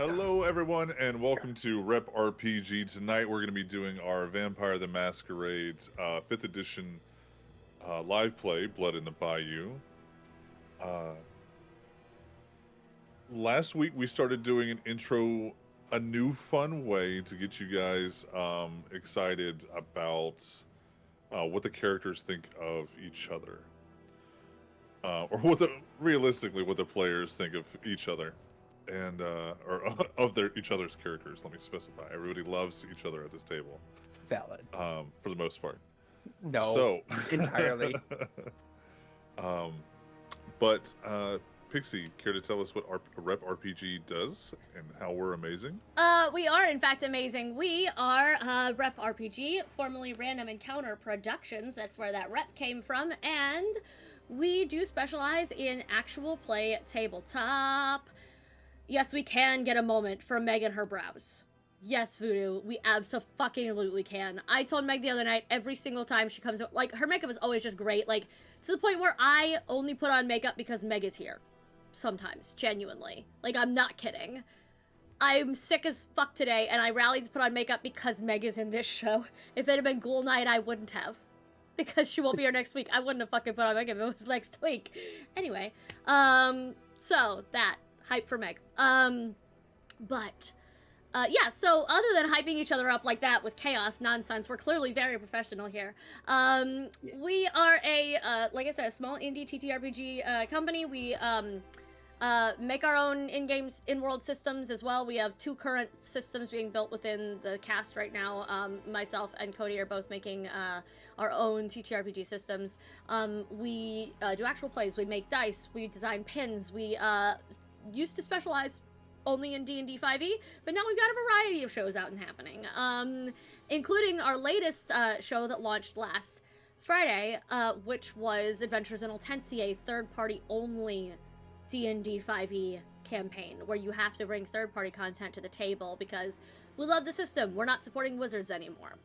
Hello, everyone, and welcome to Rep RPG. Tonight, we're going to be doing our Vampire the Masquerade 5th edition live play, Blood in the Bayou. Uh, Last week, we started doing an intro, a new fun way to get you guys excited about what the characters think of each other, or realistically what the players think of each other. And or of each other's characters. Let me specify. Everybody loves each other at this table, Valid. for the most part. No, So entirely. um, but Pixie, care to tell us what our Rep RPG does and how we're amazing? We are in fact amazing. We are Rep RPG, formerly Random Encounter Productions. That's where that rep came from, and we do specialize in actual play tabletop. Yes, we can get a moment for Meg and her brows. Yes, Voodoo, we abso-fucking-lutely can. I told Meg the other night, every single time she comes, like, her makeup is always just great, like, to the point where I only put on makeup because Meg is here. Sometimes, genuinely. Like, I'm not kidding. I'm sick as fuck today, and I rallied to put on makeup because Meg is in this show. If it had been Ghoul Night, I wouldn't have. Because she won't be here next week. I wouldn't have fucking put on makeup if it was next week. Anyway, so, that. Hype for Meg. Yeah, so other than hyping each other up like that with chaos nonsense, we're clearly very professional here. We are like I said, a small indie TTRPG company. We make our own in-world systems as well. We have 2 current systems being built within the cast right now. Myself and Cody are both making our own TTRPG systems. We do actual plays. We make dice. We design pins. We used to specialize only in D&D 5e, but now we've got a variety of shows out and happening, including our latest show that launched last Friday, which was Adventures in Oltensia, a third-party only D&D 5e campaign, where you have to bring third-party content to the table because we love the system. We're not supporting Wizards anymore.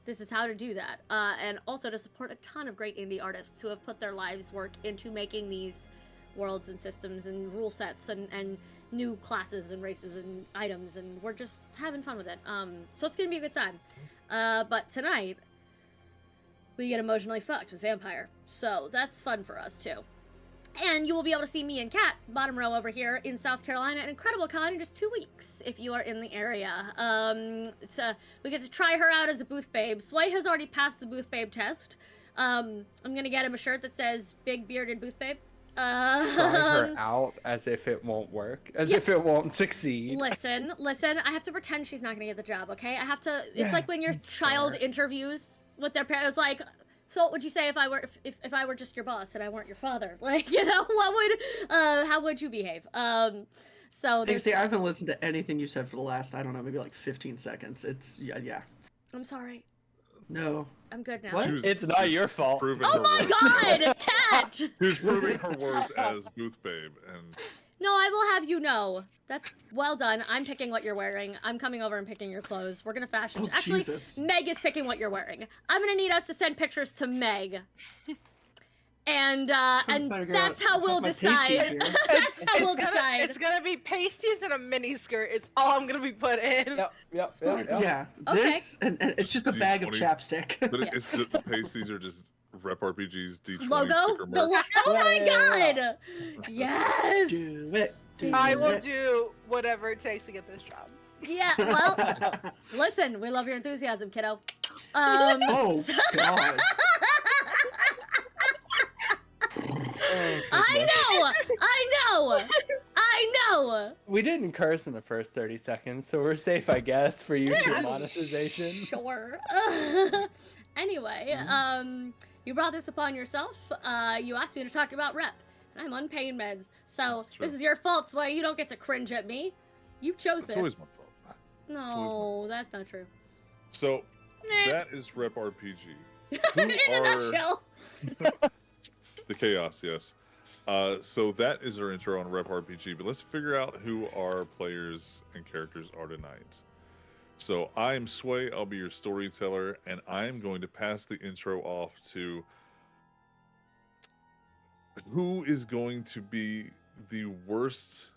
This is how to do that, and also to support a ton of great indie artists who have put their lives' work into making these worlds and systems and rule sets and new classes and races and items, and we're just having fun with it. So it's gonna be a good time. But tonight, we get emotionally fucked with Vampire, so that's fun for us too. And you will be able to see me and Kat, bottom row over here in South Carolina, at Incredible Con in just 2 weeks, if you are in the area. We get to try her out as a booth babe. Sway has already passed the booth babe test. I'm gonna get him a shirt that says Big Bearded Booth Babe. Try her out as if it won't work, as if it won't succeed. Listen, I have to pretend she's not gonna get the job, okay? I have to, it's like when your child interviews with their parents, like, so what would you say if I were just your boss and I weren't your father? Like, you know, how would you behave? So Hey, see, I haven't listened to anything you said for the last, I don't know, maybe like 15 seconds. It's, yeah. I'm sorry. No. I'm good now. What? It's not your fault. Oh my god, Cat! Who's proving her worth as Booth Babe, and No, I will have you know. That's well done. I'm picking what you're wearing. I'm coming over and picking your clothes. We're gonna fashion. Oh, Actually, Jesus. Meg is picking what you're wearing. I'm gonna need us to send pictures to Meg. And that's how we'll decide. That's how we'll decide. It's gonna be pasties and a mini skirt. It's all I'm gonna be put in. Yep. Yeah, Okay. this, and it's just a bag of D20. chapstick. but Yeah. it's the pasties are just Rep RPG's D20 Logo? sticker merch. Oh my Yeah. god! Yes! Do it. Do I will it. do whatever it takes to get this job. Yeah, well, listen, we love your enthusiasm, kiddo. Oh, so- God. I know! We didn't curse in the first 30 seconds, so we're safe, I guess, for YouTube monetization. Sure. Anyway, you brought this upon yourself. You asked me to talk about rep, and I'm on pain meds. So That's true. this is your fault, Sway. You don't get to cringe at me. You chose It's always this. my fault. No, that's not true. So Meh. that is Rep RPG. In a nutshell. The chaos, yes. So that is our intro on Rep RPG, but let's figure out who our players and characters are tonight. So I am Sway, I'll be your storyteller, and I am going to pass the intro off to who is going to be the worst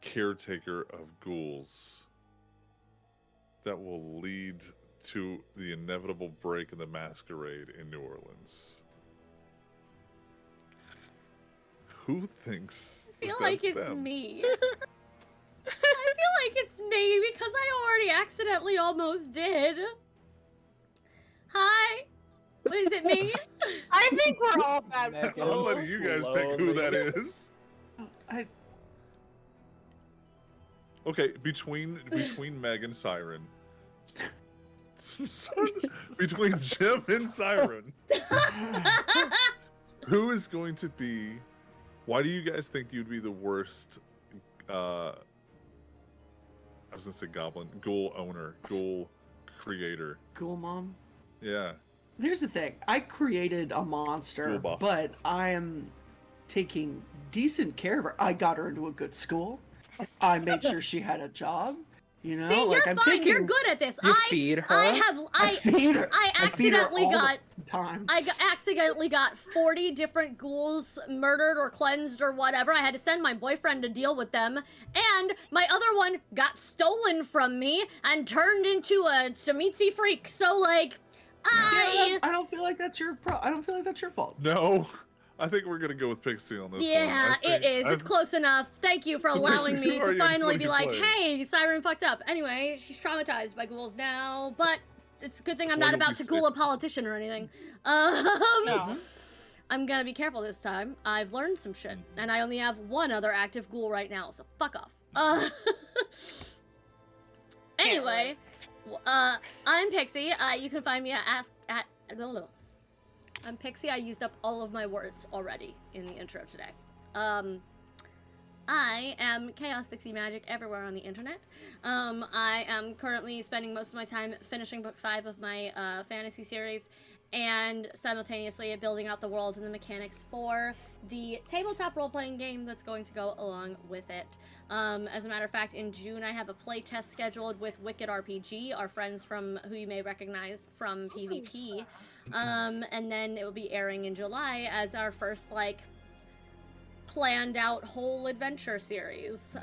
caretaker of ghouls that will lead to the inevitable break in the masquerade in New Orleans. Who thinks I feel that like that's it's them? me. I feel like it's me because I already accidentally almost did. Hi. Is it me? I think we're all bad Megan. people. I'm letting you guys pick who that Slowly. is. I Okay, between Meg and Siren. Between Jim and Siren. Who is going to be? Why do you guys think you'd be the worst? I was gonna say ghoul owner, ghoul creator. Ghoul Mom. Yeah, Here's the thing. I created a monster, Ghoul boss. but I am taking decent care of her. I got her into a good school. I made sure she had a job. You know, See, like you're I'm fine. taking. You're good at this. You feed her? I feed her. I feed her accidentally all got the time. accidentally got 40 different ghouls murdered or cleansed or whatever. I had to send my boyfriend to deal with them. And my other one got stolen from me and turned into a Samitsi freak. So, like, I don't feel like that's your I don't feel like that's your fault. no, I think we're gonna go with Pixie on this one. Yeah, it is. It's close enough. Thank you for So allowing basically, me you already to know finally what be you like, played. hey, Siren fucked up. Anyway, she's traumatized by ghouls now, but it's a good thing I'm That's why not you'll about be to ghoul a safe. politician or anything. No. I'm gonna be careful this time. I've learned some shit, and I only have one other active ghoul right now, so fuck off. Anyway, I'm Pixie. You can find me at I'm Pixie. I used up all of my words already in the intro today. I am Chaos Pixie Magic everywhere on the internet. I am currently spending most of my time finishing book 5 of my fantasy series and simultaneously building out the world and the mechanics for the tabletop role-playing game that's going to go along with it. As a matter of fact, in June I have a playtest scheduled with Wicked RPG, our friends from who you may recognize from PvP. And then it will be airing in July as our first, like, planned out whole adventure series.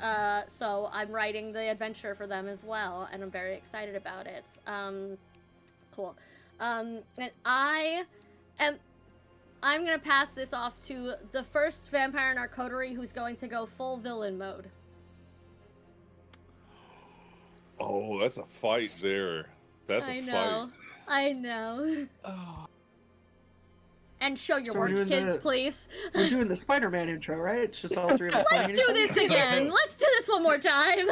So I'm writing the adventure for them as well, and I'm very excited about it. Cool. And I'm gonna pass this off to the first vampire in our coterie who's going to go full villain mode. Oh, that's a fight there. That's I a know. I know. Oh. And show your So we're work, doing kids, the- please. We're doing the Spider-Man intro, right? It's just all three of us. Let's playing do each other? this again. Let's do this one more time.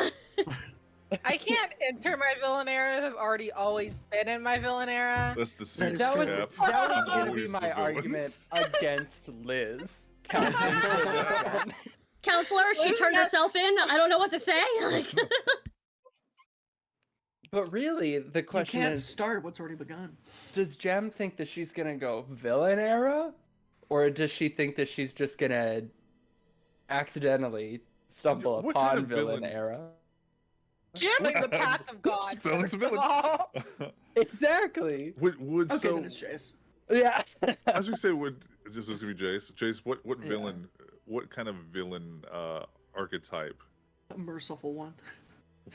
I can't enter my villain era. I've already always been in my villain era. That's the That six That was, cap. that was is gonna be always my the argument villains. against Liz. Counting Counselor, she turned herself in. I don't know what to say. Like, But really, the You question can't is, start what's already begun. does Jem think that she's gonna go villain era? Or does she think that she's just gonna accidentally stumble What upon kind of villain villain- era? Jim is the path of God. Villain's first of villain. all. Exactly. would Okay, so then it's Chase. Yeah. I was gonna say would just as gonna be Jace. Jace, what Yeah. villain? What kind of villain archetype A merciful one.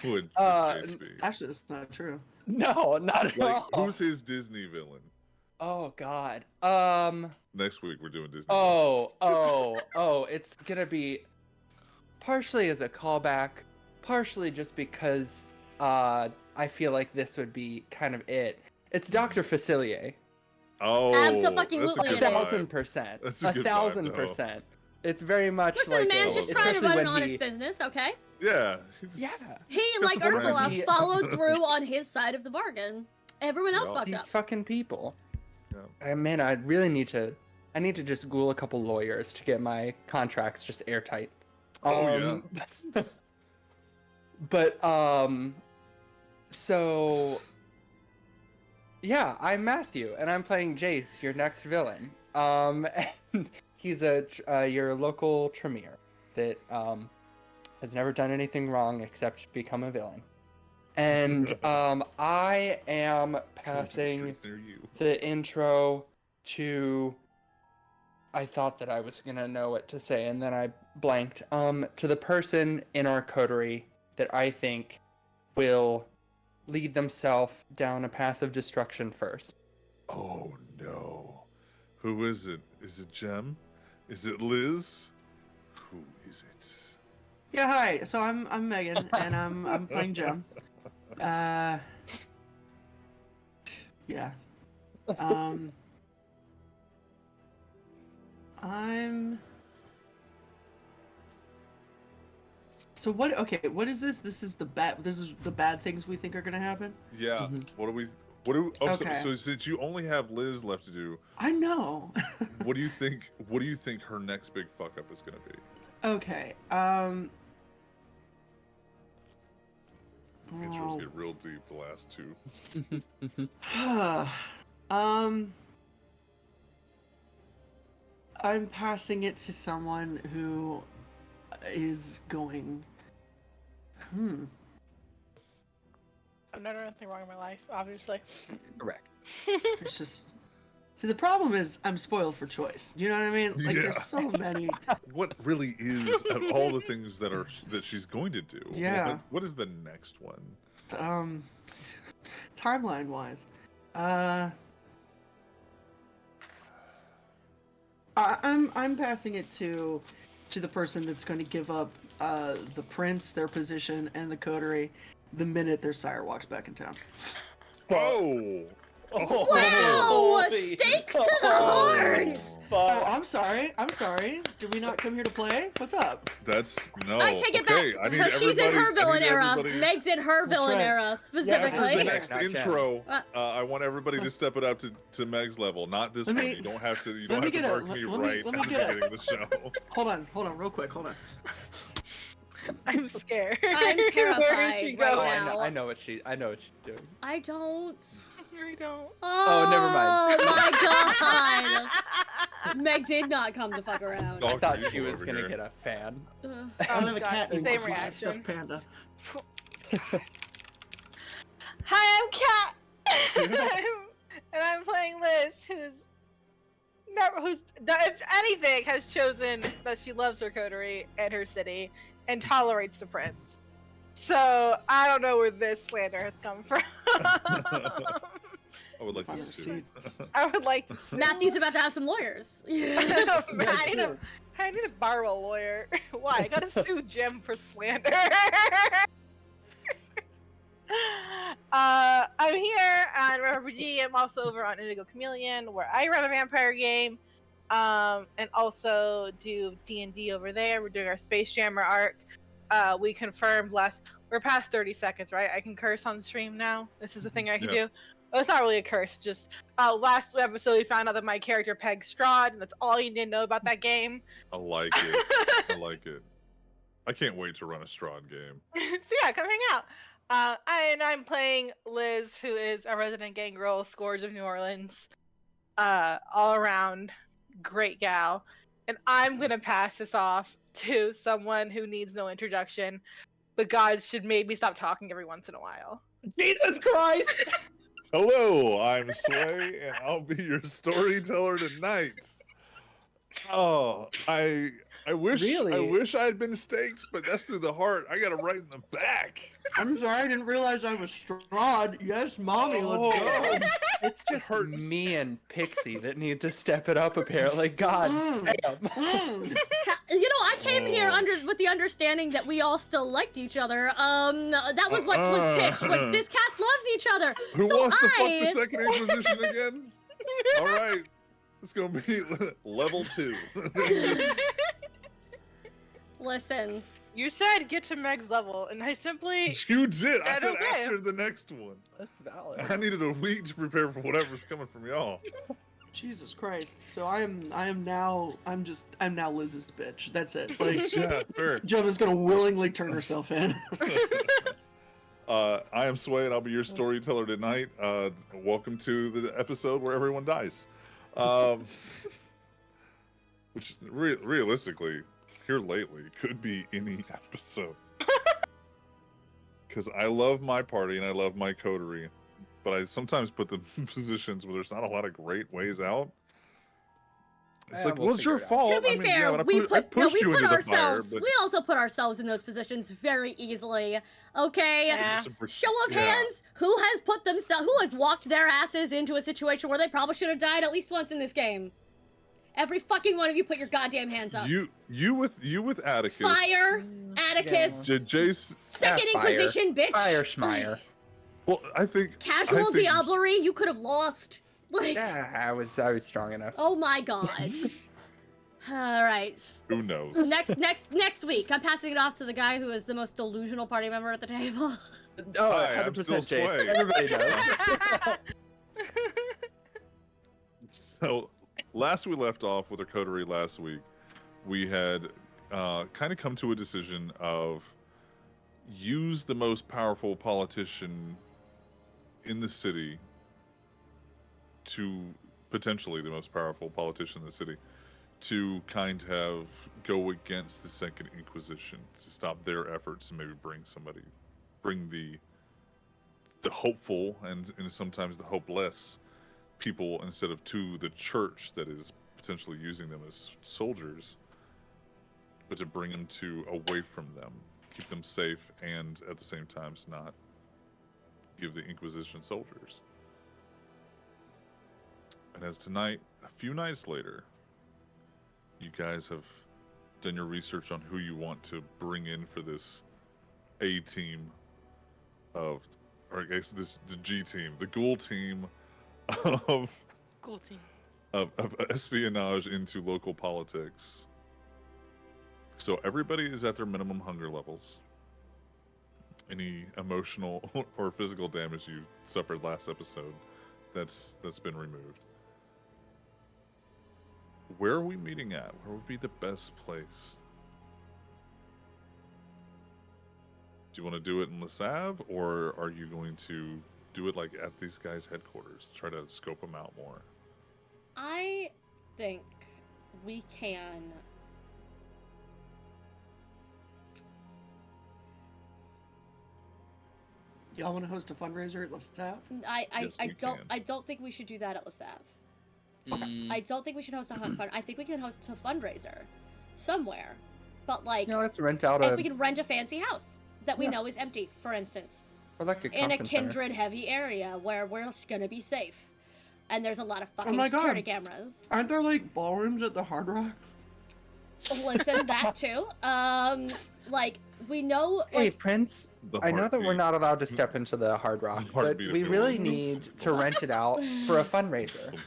would Uh, Jace be? Actually, that's not true. No, not at Like, all. who's his Disney villain? Oh God. Next week we're doing Disney. Oh, it's gonna be partially as a callback, partially just because I feel like this would be kind of it. It's Dr. Facilier. Oh, Abso-fucking-lutely that's it a is. good vibe. 1,000%. That's a good vibe, 1,000%. It's very much listen, like the man's it, just trying to especially run an when honest he- business, okay? Yeah. he just- Yeah. He, Got like some Ursula, brands. followed through on his side of the bargain. Everyone else Yeah. fucked These up. fucking people. Yeah. And man, I really need to. I need to just ghoul a couple lawyers to get my contracts just airtight. Oh, yeah. But so yeah, I'm Matthew, and I'm playing Jace, your next villain. And he's your local Tremere that has never done anything wrong except become a villain. And I am Coming to the passing streets near you. the intro to I thought that I was gonna know what to say, and then I blanked. To the person in our coterie that I think will lead themselves down a path of destruction first. Oh no. Who is it? Is it Jem? Is it Liz? Who is it? Yeah, hi. So I'm Megan, and I'm playing Jem. Yeah. I'm. So what? Okay, what is this? This is the bad. This is the bad things we think are gonna happen. Yeah. Mhm. What do we? What do? Oh, Okay. so since you only have Liz left to do, I know. what do you think? What do you think her next big fuck up is gonna be? Okay. Intros Oh. get real deep. The last two. I'm passing it to someone who is going. I've never done anything wrong in my life, obviously. Correct. It's just. See, the problem is I'm spoiled for choice. You know what I mean? Like, Yeah. there's so many. What really is of all the things that she's going to do? Yeah. What is the next one? Timeline wise, I'm passing it to the person that's going to give up the prince, their position, and the coterie the minute their sire walks back in town. Oh. Wow! Stake to the heart! Oh, I'm sorry. Did we not come here to play? What's up? That's no. I take it okay, back. I need She's in her everybody- I villain need era. everybody- Meg's in her That's villain right. era For specifically. the Yeah, next Not intro, Jen. I want everybody to step it up to Meg's level, not this Let one. me- You don't have to. You let don't me have to get a- mark me let me- right let me at the get a- beginning of the show. Hold on, real quick, hold on. I'm scared. I'm Where is terrified she right Oh, going? now. I know what she's doing. I don't. I don't. Oh, never mind. Oh my god! Meg did not come to fuck around. Oh, I thought Dr. she Evil was over gonna here. get a fan. Ugh. I have a God, cat named same She's a reaction. stuffed panda. Hi, I'm Kat, and I'm playing Liz, who's never, if anything, has chosen that she loves her coterie and her city and tolerates the prince. So I don't know where this slander has come from. I would like to Find sue. receipts. I would like to. Sue. Matthew's about to have some lawyers. I need to borrow a lawyer. Why? I gotta sue Jim for slander. I'm here on RPG. I'm also over on Indigo Chameleon, where I run a vampire game, and also do D&D over there. We're doing our Space Jammer arc. We confirmed we're past 30 seconds, right? I can curse on the stream now. This is the thing I can do. Well, it's not really a curse. Just last episode, we found out that my character pegs Strahd, and that's all you need to know about that game. I like it. I like it. I can't wait to run a Strahd game. So yeah, come hang out. And I'm playing Liz, who is a resident gang girl, Scourge of New Orleans. All around great gal. And I'm gonna pass this off to someone who needs no introduction, but God should maybe stop talking every once in a while. Jesus Christ! Hello, I'm Sway, and I'll be your storyteller tonight. Oh, I wish Really? I wish I had been staked, but that's through the heart. I got it right in the back. I'm sorry, I didn't realize I was Strahd. Yes, mommy, let's go. It's just hurts. me and Pixie that need to step it up. Apparently, God damn. You know, I came here Oh. with the understanding that we all still liked each other. That was what was pitched. Was this cast loves each other? Who So wants to fuck I- the Second Inquisition again? All right, it's gonna be level 2. Listen, You said get to Meg's level, and I simply You did. I That's said okay. after the next one. That's valid. I needed a week to prepare for whatever's coming from y'all. Jesus Christ. So I'm now Liz's bitch. That's it. Like Yeah, fair. Gemma's gonna willingly turn herself in. I am Sway, and I'll be your storyteller tonight. Welcome to the episode where everyone dies. Which, realistically, here lately, could be any episode. Because I love my party and I love my coterie, but I sometimes put them in positions where there's not a lot of great ways out. It's Yeah, like, we'll well, it's your figure it out. fault. To be I mean, fair, yeah, when we I put no, pushed we you put into the fire, ourselves. but We also put ourselves in those positions very easily. Okay. Yeah. Show of Yeah. hands. Who has put themselves? Who has walked their asses into a situation where they probably should have died at least once in this game? Every fucking one of you, put your goddamn hands up. You with Atticus. Fire, Mm. Atticus, Did Jace? Second Ah, fire. Inquisition, bitch. Fire Schmeier. Well, I think Casual think diablerie, you could have lost. Like, Yeah, I was strong enough. oh my god. All right. Who knows? Next week, I'm passing it off to the guy who is the most delusional party member at the table. Oh, Hi, I'm 100% still Jace. swaying. Everybody knows. So, last we left off with our coterie last week, we had kind of come to a decision of use the most powerful politician in the city to potentially the most powerful politician in the city to kind of go against the Second Inquisition to stop their efforts and maybe bring the hopeful and sometimes the hopeless people instead of to the church that is potentially using them as soldiers, but to bring them to away from them, keep them safe, and at the same time not give the Inquisition soldiers. And as tonight, a few nights later, you guys have done your research on who you want to bring in for this A team of, or I guess the G team, the ghoul team of Cool team. of espionage into local politics. So everybody is at their minimum hunger levels. Any emotional or physical damage you suffered last episode, that's been removed. Where are we meeting at? Where would be the best place? Do you want to do it in LaSalle, or are you going to do it like at these guys' headquarters? Try to scope them out more. I think we can. Y'all want to host a fundraiser at LaSalle? Yes, we can. I don't think we should do that at LaSalle. Mm. I don't think we should host a fund. I think we can host a fundraiser somewhere, but like, You know, let's rent out if a we can rent a fancy house that we Yeah. know is empty, for instance, or like a in a conference center. kindred heavy area where we're gonna be safe, and there's a lot of fucking my God. security cameras. Aren't there like ballrooms at the Hard Rock? Listen, that too. Like we know, Hey, like Prince. The I know that we're heartbeat. not allowed to step into the Hard Rock, but heartbeat of we the really world. need to rent it out for a fundraiser.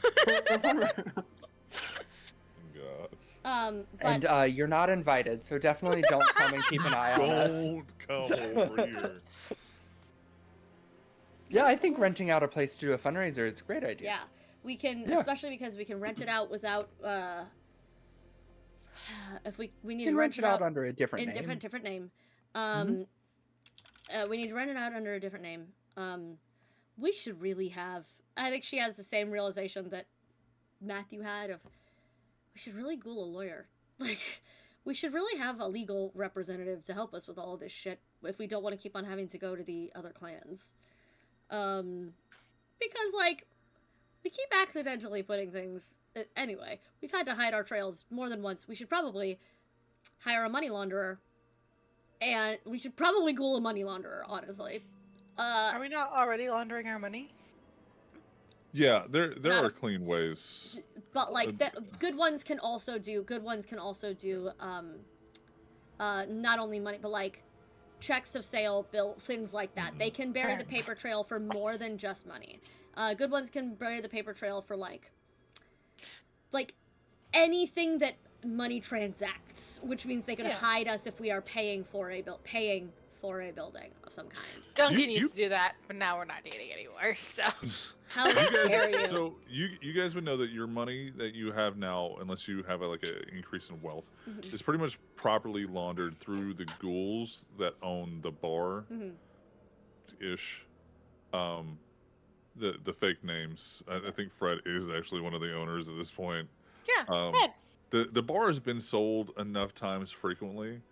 God. but And you're not invited, so definitely don't come and keep an eye on us. Don't come over here. Yeah, I think renting out a place to do a fundraiser is a great idea. yeah, we can, Yeah. especially because we can rent it out without. If we need You to can rent rent it out under a different in name. different name. Mm-hmm. We need to rent it out under a different name. We should really have. I think she has the same realization that Matthew had of. We should really ghoul a lawyer. Like, we should really have a legal representative to help us with all of this shit if we don't want to keep on having to go to the other clans. Because like, we keep accidentally putting things. Anyway, we've had to hide our trails more than once. We should probably hire a money launderer. And we should probably ghoul a money launderer, honestly. Are we not already laundering our money? Yeah, there Not are a- clean ways. But like good ones can also do not only money but like checks of sale, bill, things like that. They can bury the paper trail for more than just money. Good ones can bury the paper trail for like anything that money transacts, which means they can hide us if we are paying for a building of some kind. Duncan You- used to do that, but now we're not dating anymore, so. How You dare guys, you? so you guys would know that your money that you have now, unless you have like an increase in wealth, Mhm. is pretty much properly laundered through the ghouls that own the bar, Mhm. ish. The fake names. I think Fred is actually one of the owners at this point. Yeah, Ed. The bar has been sold enough times frequently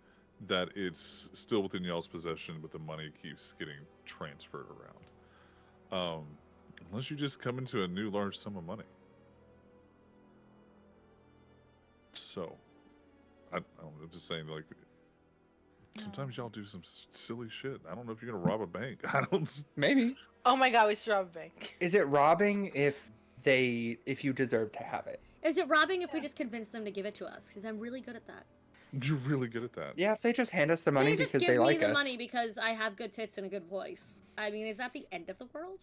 that it's still within y'all's possession, but the money keeps getting transferred around. Unless you just come into a new large sum of money. So, I don't know, I'm just saying, like, sometimes y'all do some silly shit. I don't know if you're gonna rob a bank. I don't. Maybe. Oh my god, we should rob a bank. Is it robbing if you deserve to have it? Is it robbing if we just convince them to give it to us? Because I'm really good at that. You're really good at that. Yeah, if they just hand us the money They just because give they me like the us. money because I have good tits and a good voice. I mean, is that the end of the world?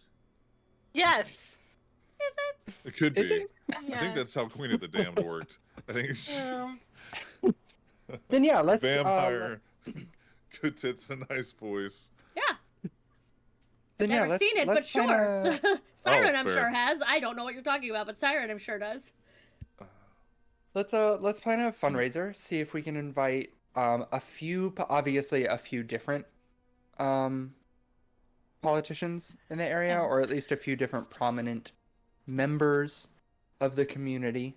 Yes. Is it? It could Is be. it? I think that's how Queen of the Damned worked. I think it's just Then yeah, let's vampire, good tits, and a nice voice. Yeah. Then Never seen it, but let's find sure. a- Siren, Oh, I'm fair. sure has. I don't know what you're talking about, but Siren, I'm sure does. let's plan a fundraiser. See if we can invite obviously a few different politicians in the area, Yeah. or at least a few different prominent members of the community.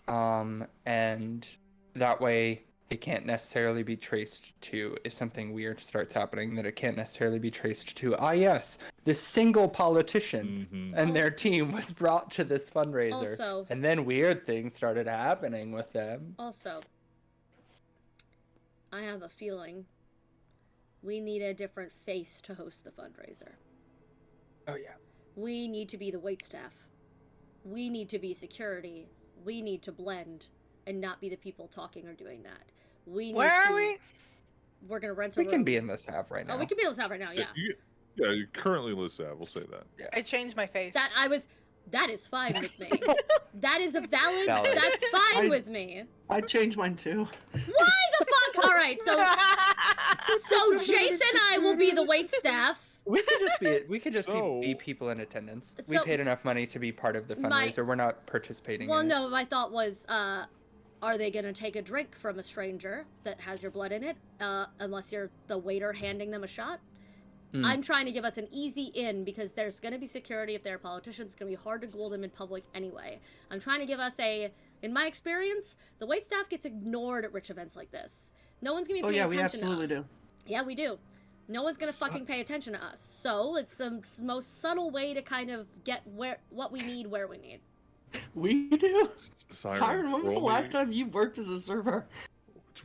And that way it can't necessarily be traced to, if something weird starts happening, that it can't necessarily be traced to, yes, this single politician Mm-hmm. and their team was brought to this fundraiser. Also- And then weird things started happening with them. Also, I have a feeling we need a different face to host the fundraiser. Oh, yeah. We need to be the waitstaff. We need to be security. We need to blend and not be the people talking or doing that. We need Where to, are we? We're gonna rent a We room. can be in this app right now. Oh, we can be in this house right now. Yeah. Yeah, you currently list that. We'll say that. I changed my face. That is fine with me. That is a valid. Valid. That's fine I- with me. I changed mine too. Why the fuck? All right, so Jason and I will be the wait staff. We could just be So- people in attendance. We So- paid enough money to be part of the My- fundraiser. We're not participating Well, in it. no, my thought was, are they gonna take a drink from a stranger that has your blood in it? Unless you're the waiter handing them a shot. Mm. I'm trying to give us an easy in because there's gonna be security if they're politicians. It's gonna be hard to ghoul them in public anyway. I'm trying to give us in my experience, the wait staff gets ignored at rich events like this. No one's gonna be Oh paying yeah, we attention absolutely to us. do. Yeah, we do. No one's gonna So- fucking pay attention to us. So it's the most subtle way to kind of get what we need where we need. We do. Siren, When was the last time you worked as a server?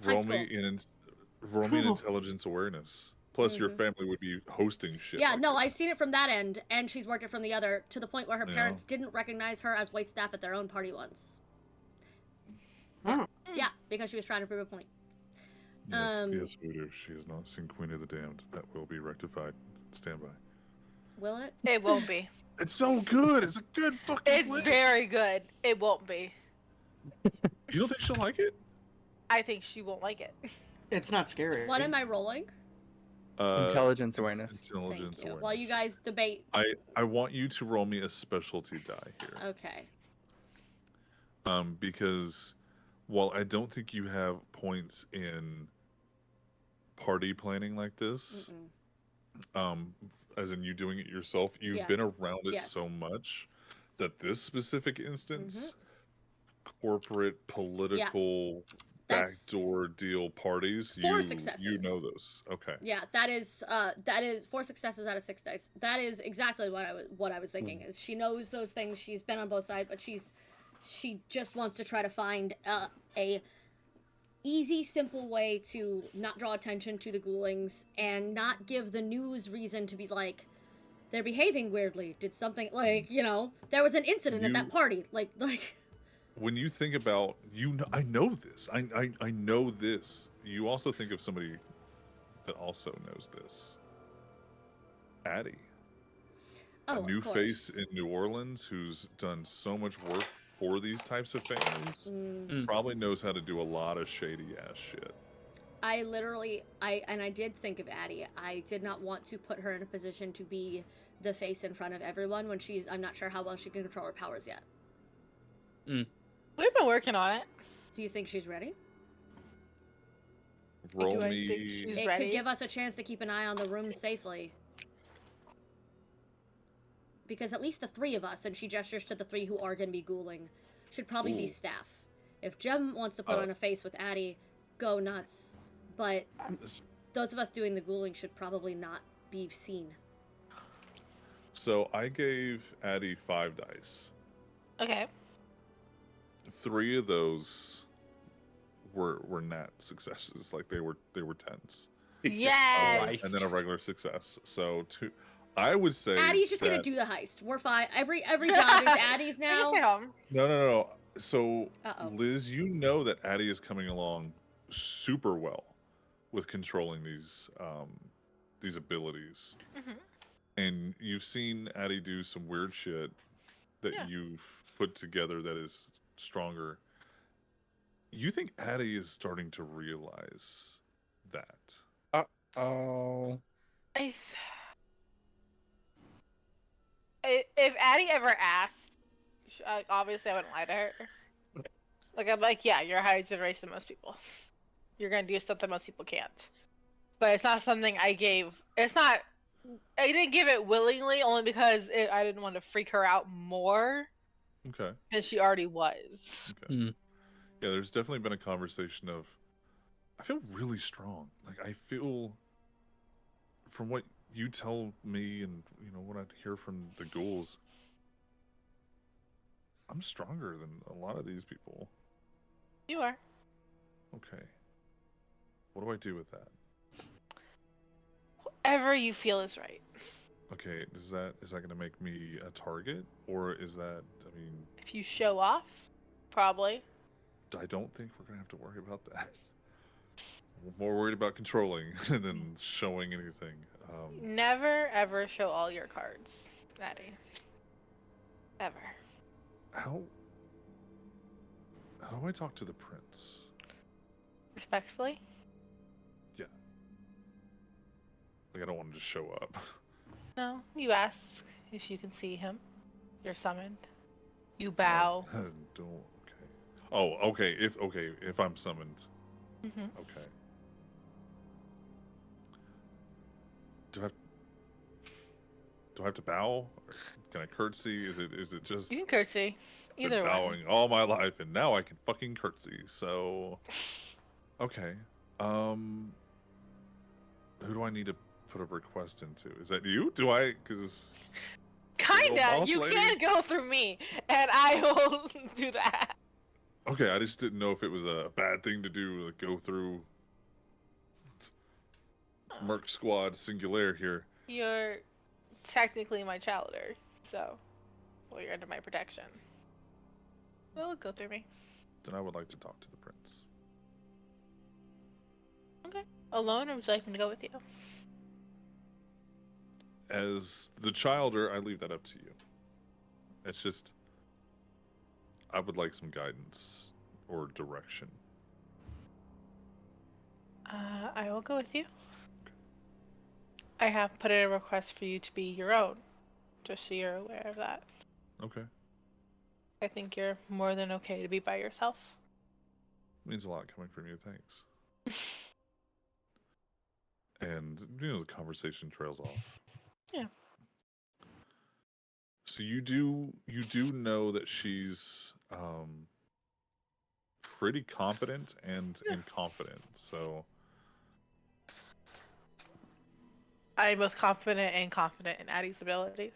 Roll High me in intelligence awareness. Plus, your Mhm. family would be hosting shit. Yeah, like no, this. I've seen it from that end, and she's worked it from the other, to the point where her Yeah. parents didn't recognize her as waitstaff at their own party once. Oh. Yeah, because she was trying to prove a point. Yes, Um, yes, Voodoo. She has not seen Queen of the Damned. That will be rectified. Stand by. Will it? It won't be. It's so good. It's a good fucking It's flick. very good. It won't be. You don't think she'll like it? I think she won't like it. It's not scary. What am I rolling? Intelligence awareness. Intelligence Thank you. awareness. While you guys debate. I want you to roll me a specialty die here. Okay. Because while I don't think you have points in party planning like this, Mm-mm. as in you doing it yourself, you've Yeah. been around it Yes. so much that this specific instance, corporate, political, That's- backdoor deal parties, Four you successes. know this. Okay. Yeah, that is 4 successes out of 6 dice. That is exactly what I was thinking. Is she knows those things. She's been on both sides, but she just wants to try to find a easy, simple way to not draw attention to the ghoulings and not give the news reason to be like they're behaving weirdly. Did something like there was an incident at that party like. When you think about I know this. I know this. You also think of somebody that also knows this. Addie. Oh, A of new course. face in New Orleans who's done so much work for these types of families. Mm. Probably knows how to do a lot of shady ass shit. I did think of Addie. I did not want to put her in a position to be the face in front of everyone when I'm not sure how well she can control her powers yet. We've been working on it. Do you think she's ready? Roll Do I me. think she's It ready? could give us a chance to keep an eye on the room safely. Because at least the 3 of us, and she gestures to the 3 who are going to be ghouling, should probably be Ooh. staff. If Jem wants to put on a face with Addie, go nuts. But those of us doing the ghouling should probably not be seen. So I gave Addie 5 dice. Okay. 3 of those were nat successes, like they were tens, Yes. and then a regular success. So I would say Addie's just gonna that- do the heist. We're fine. Every job is Addie's I can now. stay home. No. So Uh-oh. Liz, you know that Addie is coming along super well with controlling these abilities, Mhm. and you've seen Addie do some weird shit that Yeah. you've put together that is stronger. You think Addie is starting to realize that? Oh. If Addie ever asked, obviously I wouldn't lie to her. Like I'm like, yeah, you're a higher generation than most people. You're gonna do stuff that most people can't. But it's not something I gave. It's not. I didn't give it willingly, only because I didn't want to freak her out more Okay. than she already was. Okay. Hmm. Yeah, there's definitely been a conversation of, I feel really strong. Like I feel, from what you tell me and what I hear from the ghouls, I'm stronger than a lot of these people. You are. Okay. What do I do with that? Whatever you feel is right. Okay, is that going to make me a target, or is that? I mean, If you show off, probably. I don't think we're gonna have to worry about that. I'm more worried about controlling than showing anything. Never ever show all your cards, Addie. Ever. How do I talk to the prince? Respectfully. Yeah. Like I don't want to just show up. No, you ask if you can see him. You're summoned. You bow. Don't. Okay. Oh, okay. If I'm summoned. Hmm. Okay. Do I have to bow? Or can I curtsy? Is it just You can curtsy. been Either one. bowing all my life and now I can fucking curtsy? So okay. Who do I need to put a request into? Is that you? Do I? Because Kinda. boss You lady? can go through me, and I will do that. okay, I just didn't know if it was a bad thing to do, like go through Merc Squad Singular here. You're technically my childer, so you're under my protection. Well, go through me. Then I would like to talk to the prince. Okay. Alone, or would you like me to go with you? As the childer, I leave that up to you. It's just, I would like some guidance or direction. I will go with you. I have put in a request for you to be your own, just so you're aware of that. Okay. I think you're more than okay to be by yourself. Means a lot coming from you, thanks. And, the conversation trails off. Yeah. So you do know that she's pretty competent and confident. So I'm both confident and confident in Addie's abilities.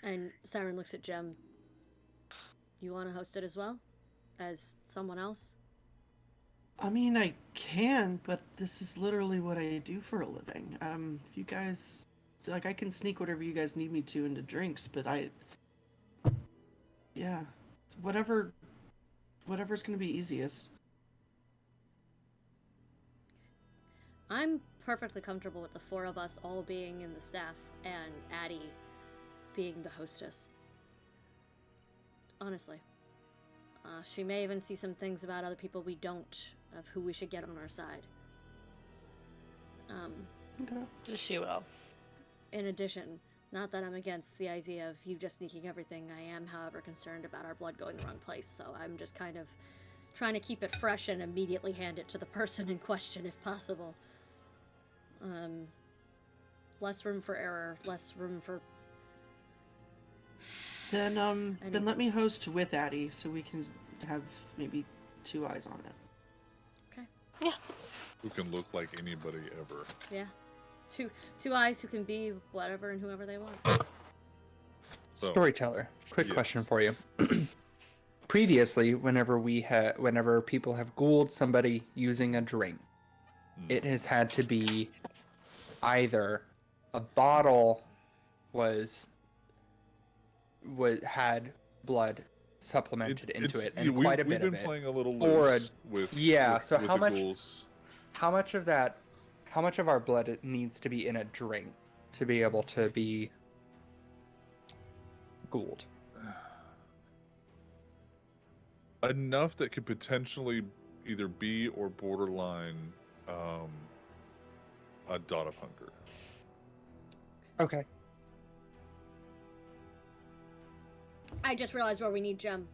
And Siren looks at Jem. You want to host it as well? As someone else? I mean, I can, but this is literally what I do for a living. If you guys, like, I can sneak whatever you guys need me to into drinks, but yeah, whatever's gonna be easiest. I'm perfectly comfortable with the four of us all being in the staff and Addie being the hostess. Honestly. She may even see some things about other people we don't, of who we should get on our side. Okay. She will. In addition, not that I'm against the idea of you just sneaking everything, I am, however, concerned about our blood going the wrong place, so I'm just kind of trying to keep it fresh and immediately hand it to the person in question if possible. Less room for error, less room for... Then Anything. let me host with Addie so we can have maybe two eyes on it. Yeah. who can look like anybody ever. Yeah. Two eyes who can be whatever and whoever they want. So, Storyteller, quick question yes. for you. previously, whenever people have ghouled somebody using a drink, it has had to be either a bottle had blood supplemented into it, and quite a bit we've been of it, playing a little or loose with so with how the much ghouls. how much of our blood needs to be in a drink to be able to be ghouled? Enough that could potentially either be or borderline a dot of hunger. Okay. I just realized where we need Jem.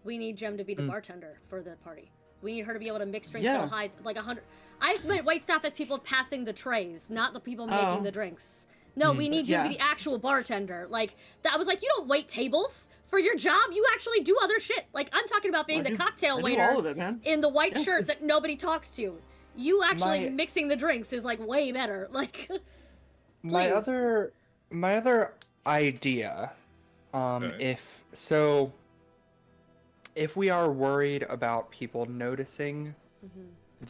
We need Jem to be the bartender for the party. We need her to be able to mix drinks Yeah. to a high, like 100. I meant waitstaff as people passing the trays, not the people making the drinks. No, we need you to be the actual bartender. Like, I was like, you don't wait tables for your job. You actually do other shit. Like, I'm talking about being the cocktail I do waiter all of it, man. in the white Yeah. shirt that nobody talks to. You actually My- mixing the drinks is like way better. Like, My please. other idea, Okay. if we are worried about people noticing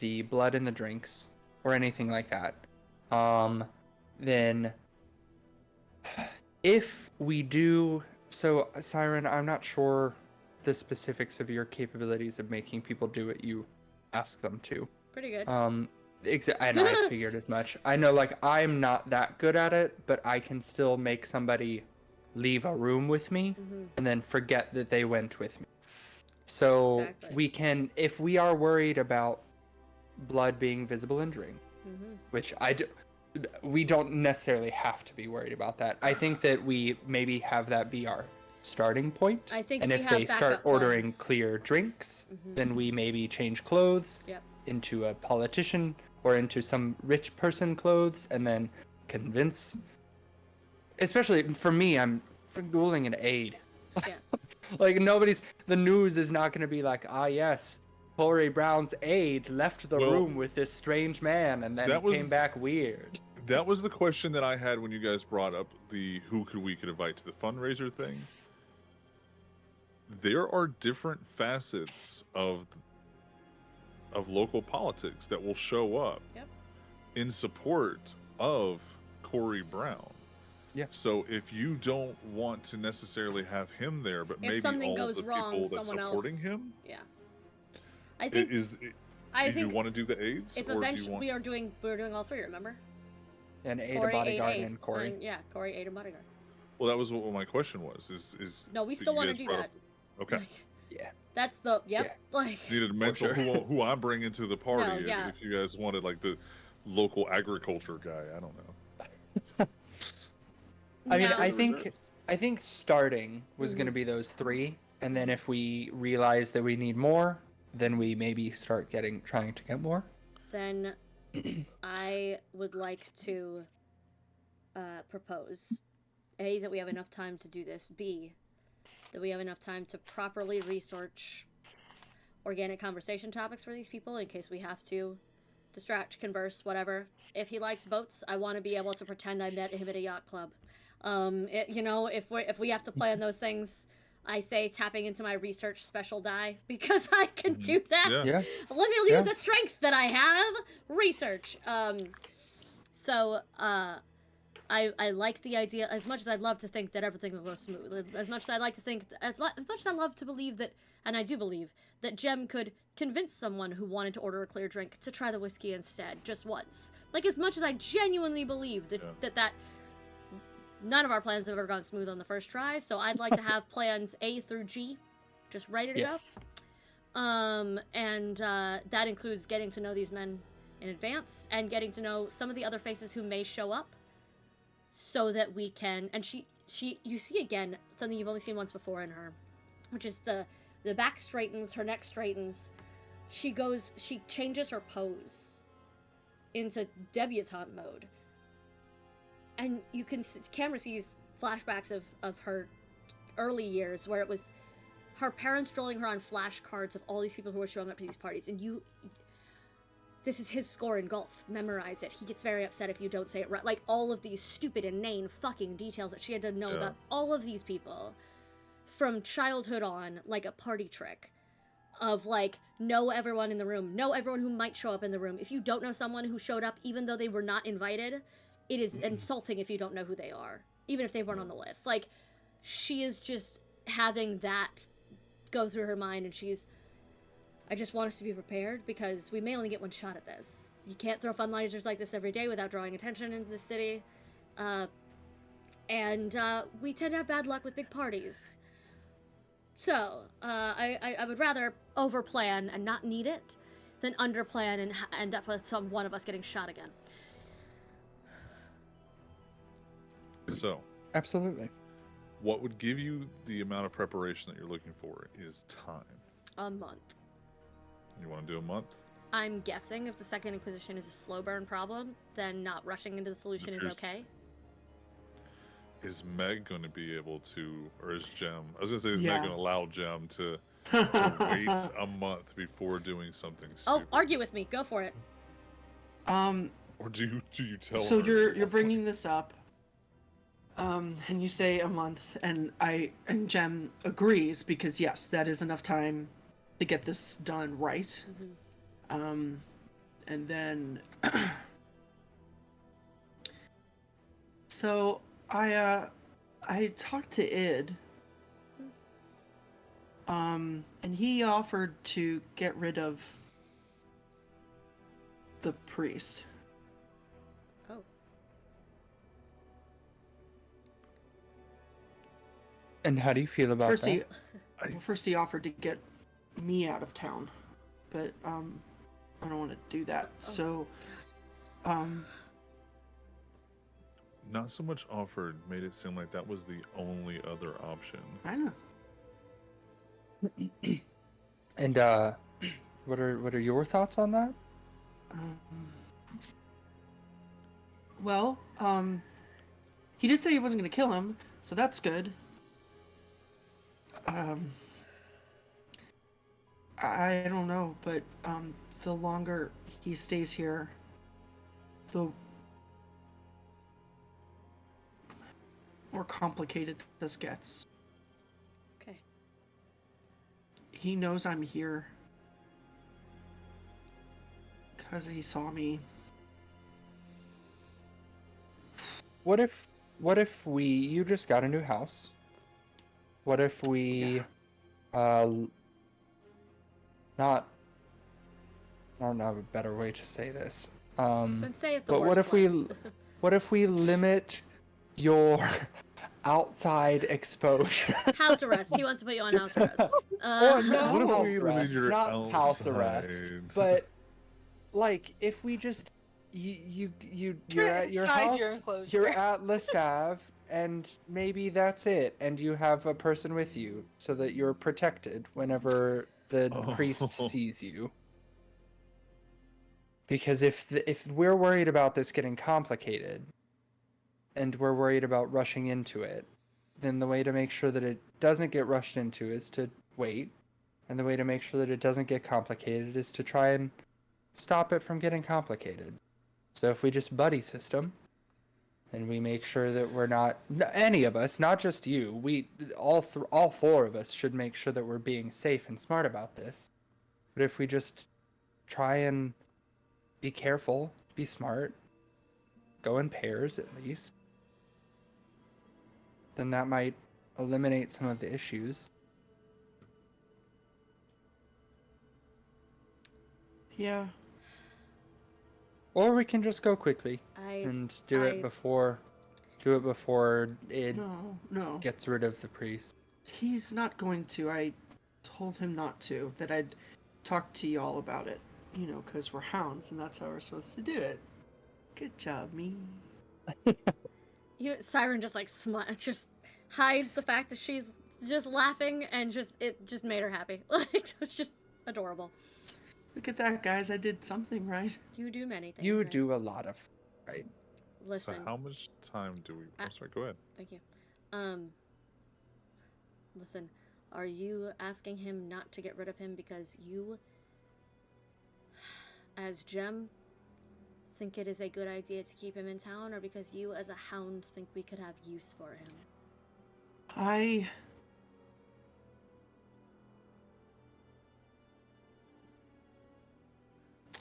the blood in the drinks or anything like that, then if we do so, Siren, I'm not sure the specifics of your capabilities of making people do what you ask them to. Pretty good. And I figured as much. I know, like, I'm not that good at it, but I can still make somebody leave a room with me and then forget that they went with me. So Exactly. we can, if we are worried about blood being visible in drink, which we don't necessarily have to be worried about that. I think that we maybe have that be our starting point. I think and we if have they start backup ordering plans. clear drinks, then we maybe change clothes Yep. into a politician or into some rich person clothes, and then convince. Especially for me, I'm ghouling an aide. Yeah. Like, the news is not going to be like, ah, yes, Corey Brown's aide left the Well, room with this strange man and then that was- came back weird. That was the question that I had when you guys brought up the who we could invite to the fundraiser thing. There are different facets of local politics that will show up Yep. in support of Corey Brown. Yeah. So if you don't want to necessarily have him there, but maybe something all goes of the wrong, people that's someone supporting else- him, Yeah. I think. I do you think want to do the aids, if or do eventually you want? we're doing all three. Remember? And aide, a Corey, bodyguard, aide, and Corey. yeah, Corey, aide, and bodyguard. Well, that was what my question was. Is No, we that still you want to guys do brought that. up- Okay. Like, Yeah. that's the Yeah. Like, Just needed to mention sure. who I'm bringing to the party. No, yeah. If you guys wanted like the local agriculture guy, I don't know. I mean, no. I think starting was going to be those three, and then if we realize that we need more, then we maybe start trying to get more. Then I would like to propose A, that we have enough time to do this, B, that we have enough time to properly research organic conversation topics for these people in case we have to distract, converse, whatever. If he likes boats, I want to be able to pretend I met him at a yacht club. If we have to plan those things, I say tapping into my research special die because I can do that. Yeah. Yeah. Let me use a strength that I have. Research. I like the idea as much as I'd love to think that everything will go smooth. As much as I like to think, as much as I love to believe that, and I do believe that Jem could convince someone who wanted to order a clear drink to try the whiskey instead, just once. Like, as much as I genuinely believe that none of our plans have ever gone smooth on the first try, so I'd like to have plans A through G just ready to Yes. go. That includes getting to know these men in advance and getting to know some of the other faces who may show up so that we can, and you see again something you've only seen once before in her, which is the back straightens, her neck straightens, she changes her pose into debutante mode. And you can camera sees flashbacks of her early years where it was her parents drawing her on flashcards of all these people who were showing up to these parties, and this is his score in golf. Memorize it. He gets very upset if you don't say it right. Like, all of these stupid, inane fucking details that she had to know about all of these people. from childhood on like a party trick of like know everyone in the room, know everyone who might show up in the room. If you don't know someone who showed up even though they were not invited, it is insulting if you don't know who they are, even if they weren't on the list. Like, she is just having that go through her mind, and I just want us to be prepared because we may only get one shot at this. You can't throw fundraisers like this every day without drawing attention into the city. And we tend to have bad luck with big parties. So, I would rather overplan and not need it than underplan and end up with one of us getting shot again. So, Absolutely. what would give you the amount of preparation that you're looking for is time. A month. You want to do a month? I'm guessing if the Second Inquisition is a slow burn problem, then not rushing into the solution is okay. Is Meg going to be able to, or is Jem? I was going to say, is Yeah. Meg going to allow Jem to wait a month before doing something Oh, stupid? argue with me. Go for it. Or do you tell So her? you're bringing this up, and you say a month, and Jem agrees because yes, that is enough time to get this done right. Mm-hmm. And then so I talked to Id, and he offered to get rid of the priest. Oh. And how do you feel about that? First he offered to get me out of town, but I don't want to do that. So Not so much offered, made it seem like that was the only other option. I know. And what are your thoughts on that? Well, he did say he wasn't going to kill him, so that's good. I don't know, but the longer he stays here, the more complicated this gets. Okay. He knows I'm here because he saw me. What if you just got a new house? What if we not I don't know a better way to say this. Then say it the But worst way. what if we limit your outside exposure? House arrest. He wants to put you on house arrest. Or no, What if house we limit arrest, your not house arrest. outside? But like, if we just you're at your Inside your house, enclosure. you're at Le Save, and maybe that's it, and you have a person with you so that you're protected whenever the priest sees you. Because if we're worried about this getting complicated, and we're worried about rushing into it, then the way to make sure that it doesn't get rushed into is to wait, and the way to make sure that it doesn't get complicated is to try and stop it from getting complicated. So if we just buddy system, and we make sure that we're not, any of us, not just you, we all four of us should make sure that we're being safe and smart about this. But if we just try and be careful, be smart, go in pairs at least, then that might eliminate some of the issues. Yeah. Or we can just go quickly I and do it before it No. gets rid of the priest. He's not going to. I told him not to, that I'd talk to y'all about it. You know, because we're hounds and that's how we're supposed to do it. Good job, me. Siren just like just hides the fact that she's just laughing, and it just made her happy. Like, it's just adorable. Look at that, guys. I did something right. You do many things. You right? do a lot of right. Listen. So how much time do we? I'm sorry. Go ahead. Thank you. Listen, are you asking him not to get rid of him because you, as Jem, think it is a good idea to keep him in town, or because you, as a hound, think we could have use for him?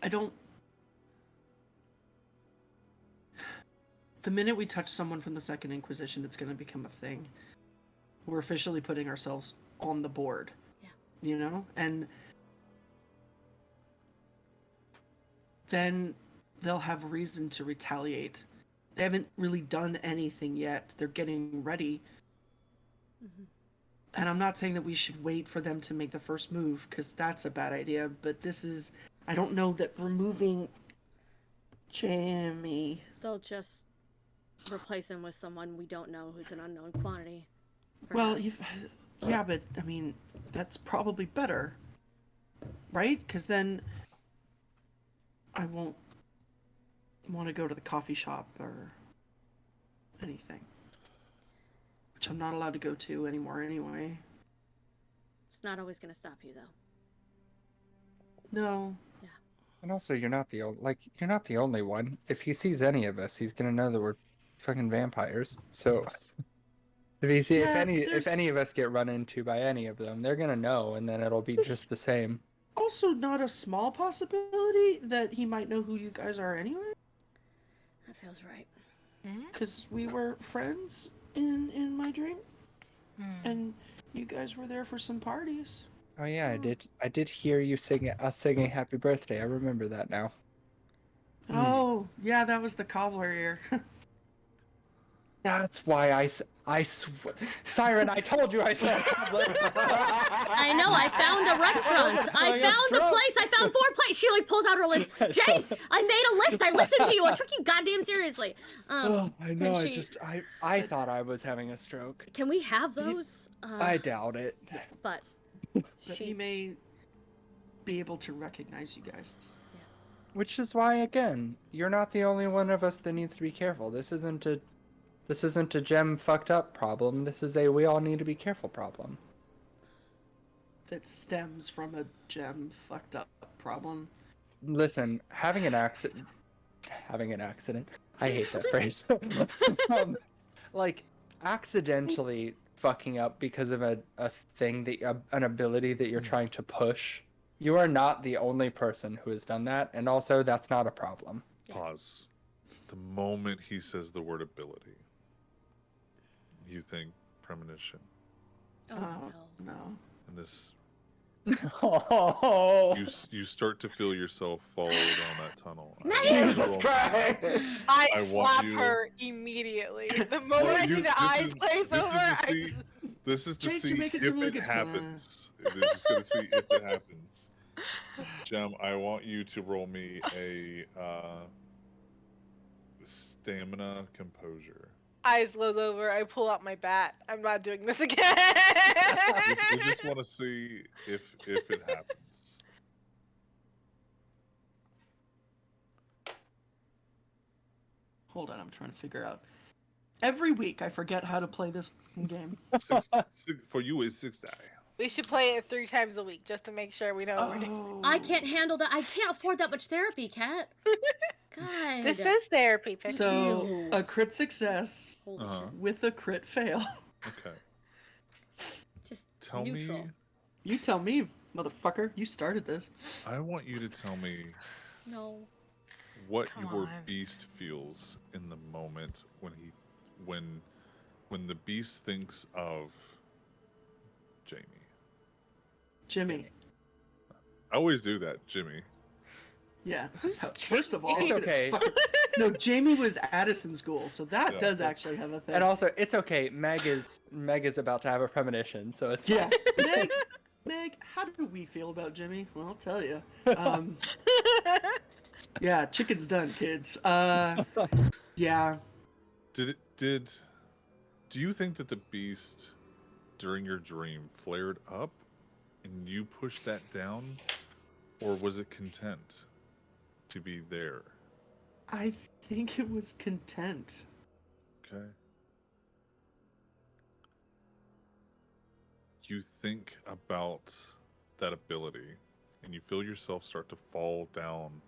I don't. The minute we touch someone from the Second Inquisition, it's going to become a thing. We're officially putting ourselves on the board. Yeah. You know? And then they'll have reason to retaliate. They haven't really done anything yet. They're getting ready. Mm-hmm. And I'm not saying that we should wait for them to make the first move, because that's a bad idea. But this is... I don't know that removing Jamie... They'll just replace him with someone we don't know who's an unknown quantity. Well, perhaps. yeah, but, I mean, that's probably better. Right? Because then I won't want to go to the coffee shop or anything. Which I'm not allowed to go to anymore anyway. It's not always going to stop you, though. No. And also, you're not the only one. If he sees any of us, he's gonna know that we're fucking vampires. So if any of us get run into by any of them, they're gonna know, and then it'll be just the same. Also, not a small possibility that he might know who you guys are anyway. That feels right. Because we were friends in my dream, and you guys were there for some parties. Oh yeah, I did hear you singing "Happy Birthday." I remember that now. Oh, yeah, that was the cobbler ear. That's why Siren, I told you I saw a cobbler. I know, I found a restaurant. I found the place. I found 4 places. She like pulls out her list. Jace, I made a list. I listened to you. I took you goddamn seriously. Oh, I know. she- I thought I was having a stroke. Can we have those? I doubt it. But But he may be able to recognize you guys. Which is why, again, you're not the only one of us that needs to be careful. This isn't a gem fucked up problem. This is a we all need to be careful problem. That stems from a gem fucked up problem. Listen, having an accident. I hate that phrase. Like accidentally fucking up because of a thing that an ability that you're trying to push. You are not the only person who has done that, and also that's not a problem. Pause. The moment he says the word ability, you think premonition. oh no. No. And this, Oh, you start to feel yourself fall down that tunnel. Jesus Christ! I want slap you- her immediately. The moment I see the eyes glaze over, I just... This is to Chase, see you're making if some really it good happens. It's just going to see if it happens. Jem, I want you to roll me a stamina composure. eyes glaze over. I pull out my bat. I'm not doing this again. I just want to see if it happens. Hold on, I'm trying to figure out. Every week I forget how to play this game. Six, for you, it's 6 die. We should play it 3 times a week just to make sure we know what we're doing. Oh. I can't handle that. I can't afford that much therapy, Kat. God. This is therapy, Pick. So, No. a crit success Holy Uh-huh. shit. with a crit fail. Okay. Just Tell neutral. me. You tell me, motherfucker. You started this. I want you to tell me No. what Come your on. beast feels in the moment when the beast thinks of Jamie. Jimmy. I always do that, Jimmy. Yeah. First of all, It's look at okay. his fucking- No, Jamie was Addison's school, so that Yeah, does that's- actually have a thing. And also, it's okay. Meg is about to have a premonition, so it's yeah. Meg, how do we feel about Jimmy? Well, I'll tell you. Yeah, chicken's done, kids. Yeah. Do you think that the beast during your dream flared up and you pushed that down, or was it content to be there? I think it was content. Okay. You think about that ability and you feel yourself start to fall down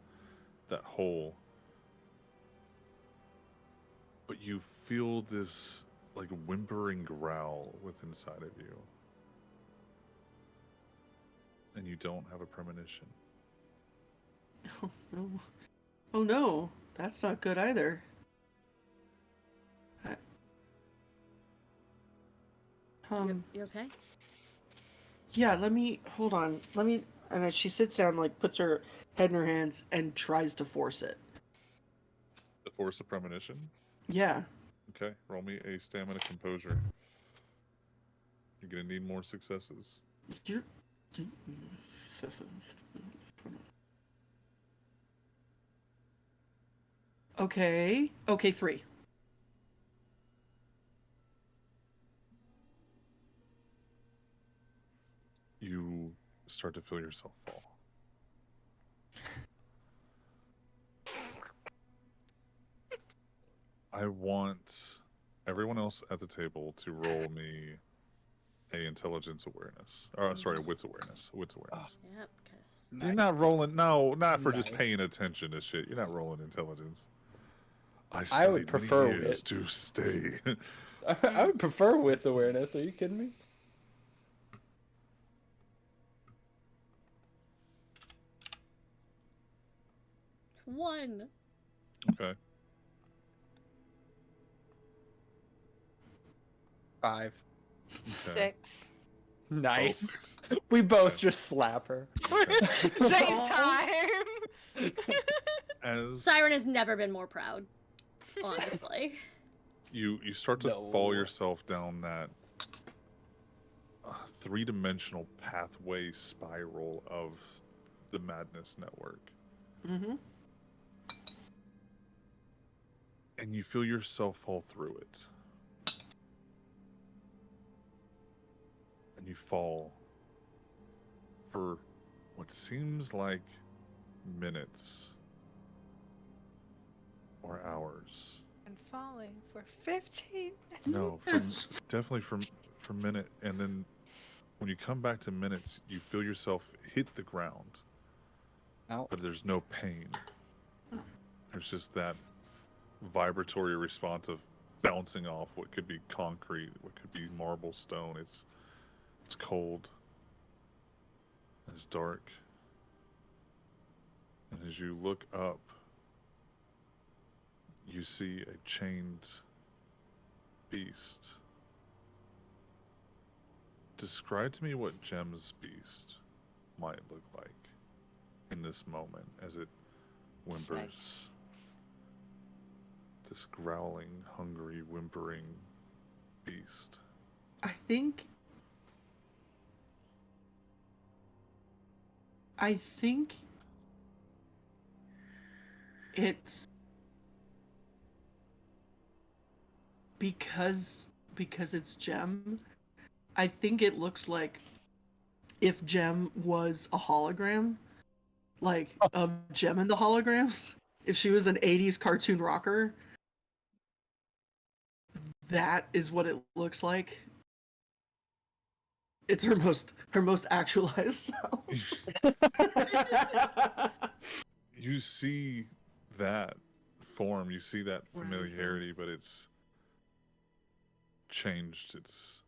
that hole, but you feel this like whimpering growl within inside of you, and you don't have a premonition. Oh no. Oh no. That's not good either. I- You okay? Yeah, let me hold on. Let me and as she sits down, like puts her head in her hands and tries to force it. The force of premonition. Yeah. Okay, roll me a stamina composure. You're gonna need more successes. You're Okay. Okay, 3. You start to feel yourself fall. I want everyone else at the table to roll me a intelligence awareness. Or sorry, wits awareness. Wits awareness. Yep, because You're not rolling. No, not for just Nice. paying attention to shit. You're not rolling intelligence. I would studied many prefer years wits. to stay. I would prefer wits awareness. Are you kidding me? one. Okay. 5. Okay. 6. Nice. Oh, We both Okay. just slap her. Same time. as Siren has never been more proud. Honestly. you start to No. fall yourself down that three-dimensional pathway spiral of the madness network, Mm-hmm. and you feel yourself fall through it, and you fall for what seems like minutes or hours. And falling for 15 minutes. No, definitely for minute, and then when you come back to minutes, you feel yourself hit the ground, Ow. but there's no pain. There's just that vibratory response of bouncing off what could be concrete, what could be marble stone. It's cold. It's dark. And as you look up, you see a chained beast. Describe to me what Gem's beast might look like in this moment as it whimpers. This growling, hungry, whimpering beast. I think it's because it's Gem. I think it looks like if Gem was a hologram, like of Gem and the Holograms. If she was an 80s cartoon rocker, that is what it looks like. It's her most actualized self. You see that form, you see that Where is it? familiarity, but it's changed. It's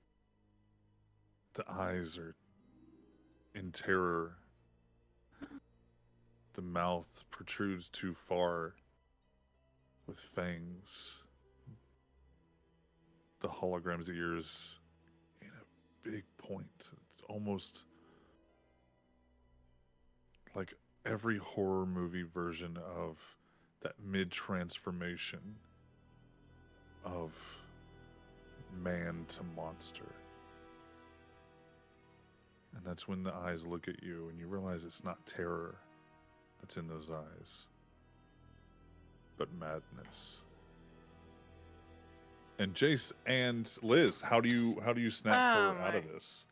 the eyes are in terror. The mouth protrudes too far with fangs. The hologram's ears in a big point. It's almost like every horror movie version of that mid-transformation of man to monster. And that's when the eyes look at you and you realize it's not terror that's in those eyes, but madness. And Jace and Liz, how do you snap her out of this?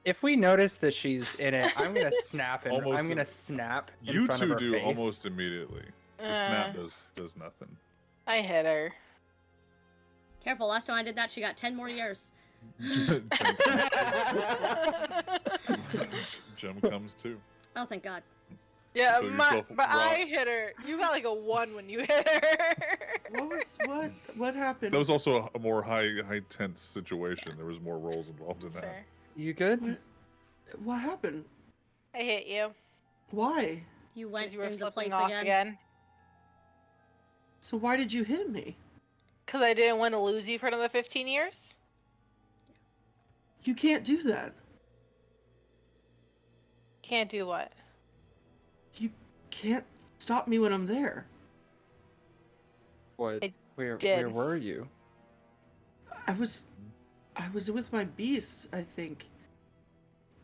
If we notice that she's in it, I'm gonna snap and Almost I'm gonna snap in You front of two her do face. almost immediately. The snap does nothing. I hit her. Careful, last time I did that, she got 10 more years. Gem comes too. Oh, thank God. Yeah, Feel yourself but I rocks. hit her. You got like a 1 when you hit her. What happened? That was also a more high tense situation. There was more roles involved in that. Fair. You good? What happened? I hit you. Why? You Because went you were into flipping place off again. again. So why did you hit me? Because I didn't want to lose you for another 15 years. You can't do that. Can't do what? You can't stop me when I'm there. What? I Where did. were you? I was with my beast, I think.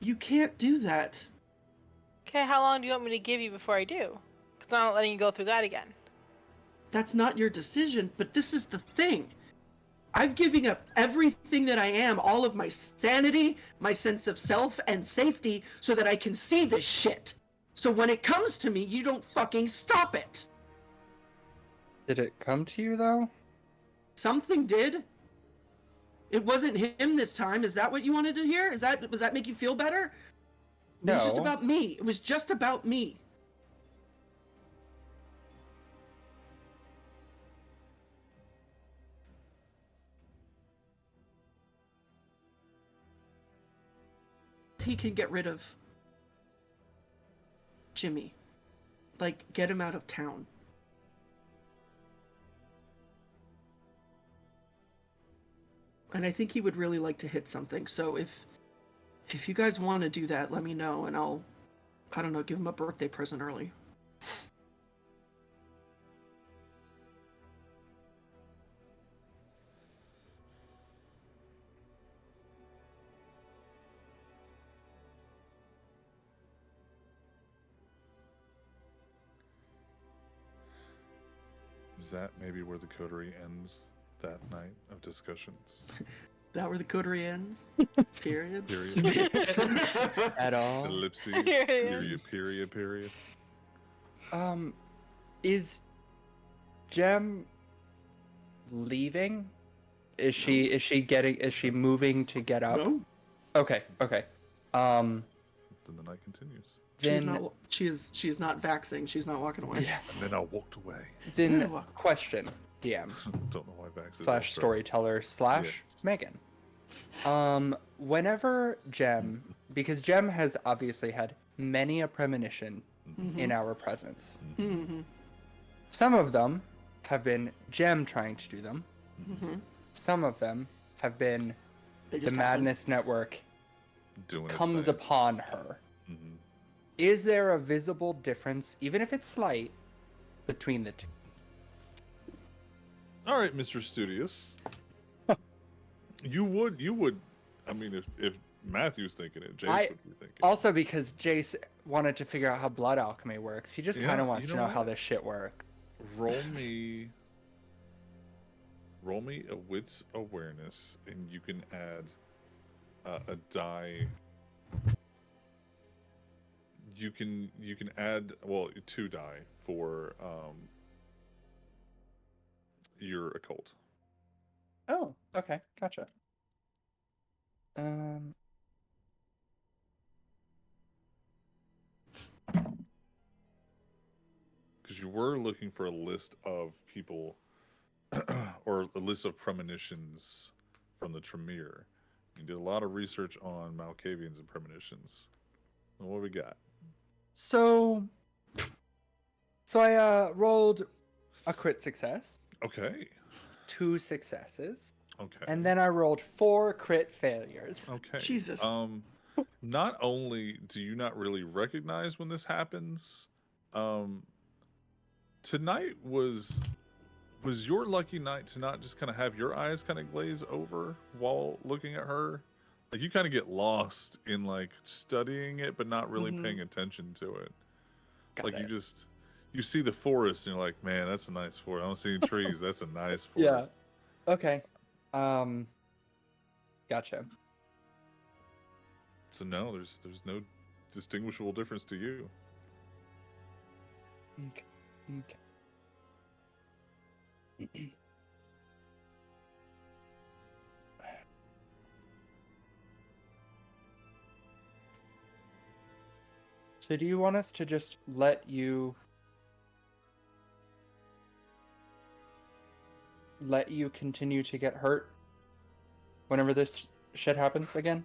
You can't do that. Okay, how long do you want me to give you before I do? Because I'm not letting you go through that again. That's not your decision, but this is the thing. I've given up everything that I am, all of my sanity, my sense of self, and safety, so that I can see this shit. So when it comes to me, you don't fucking stop it. Did it come to you though? Something did. It wasn't him this time. Is that what you wanted to hear? Does that make you feel better? No. It was just about me. It was just about me. He can get rid of Jimmy. Like, get him out of town. And I think he would really like to hit something. So if you guys want to do that, let me know, and I don't know, give him a birthday present early. Is that maybe where the coterie ends that night of discussions? That where the coterie ends? Period. Period. At all? Ellipses. Period. Period. Is Jem leaving? Is she moving to get up? No, Okay. Then the night continues. Then she's not vaxing. She's not walking away. yeah. And then I walked away. Then Ew. question, DM Don't know why Vax is / also- storyteller / Yes. Megan. Whenever Jem, because Jem has obviously had many a premonition in our presence. Mm-hmm. Some of them have been Jem trying to do them. Mm-hmm. Some of them have been They the just happen. Madness Network Doing its comes thing. upon her. Mhm. Is there a visible difference, even if it's slight, between the two? All right, Mr. Studious. you would. I mean, if Matthew's thinking it, Jace would be thinking. Also, because Jace wanted to figure out how blood alchemy works, he just Yeah, kind of wants you to know know how what? this shit works. Roll me a wits awareness, and you can add a die. You can add, well, 2 die for your occult. Oh, okay, gotcha. Um, Because you were looking for a list of people or a list of premonitions from the Tremere. You did a lot of research on Malkavians and premonitions. Well, what we got? so I rolled a crit success, Okay. 2 successes, Okay. and then I rolled 4 crit failures. Okay. Jesus. Not only do you not really recognize when this happens, tonight was your lucky night to not just kind of have your eyes kind of glaze over while looking at her. Like, you kind of get lost in like studying it, but not really Mhm. paying attention to it. Got Like, it. you see the forest and you're like, man, that's a nice forest. I don't see any trees. That's a nice Yeah. forest. Okay. Gotcha. So no, there's no distinguishable difference to you. Okay. So do you want us to just let you continue to get hurt whenever this shit happens again?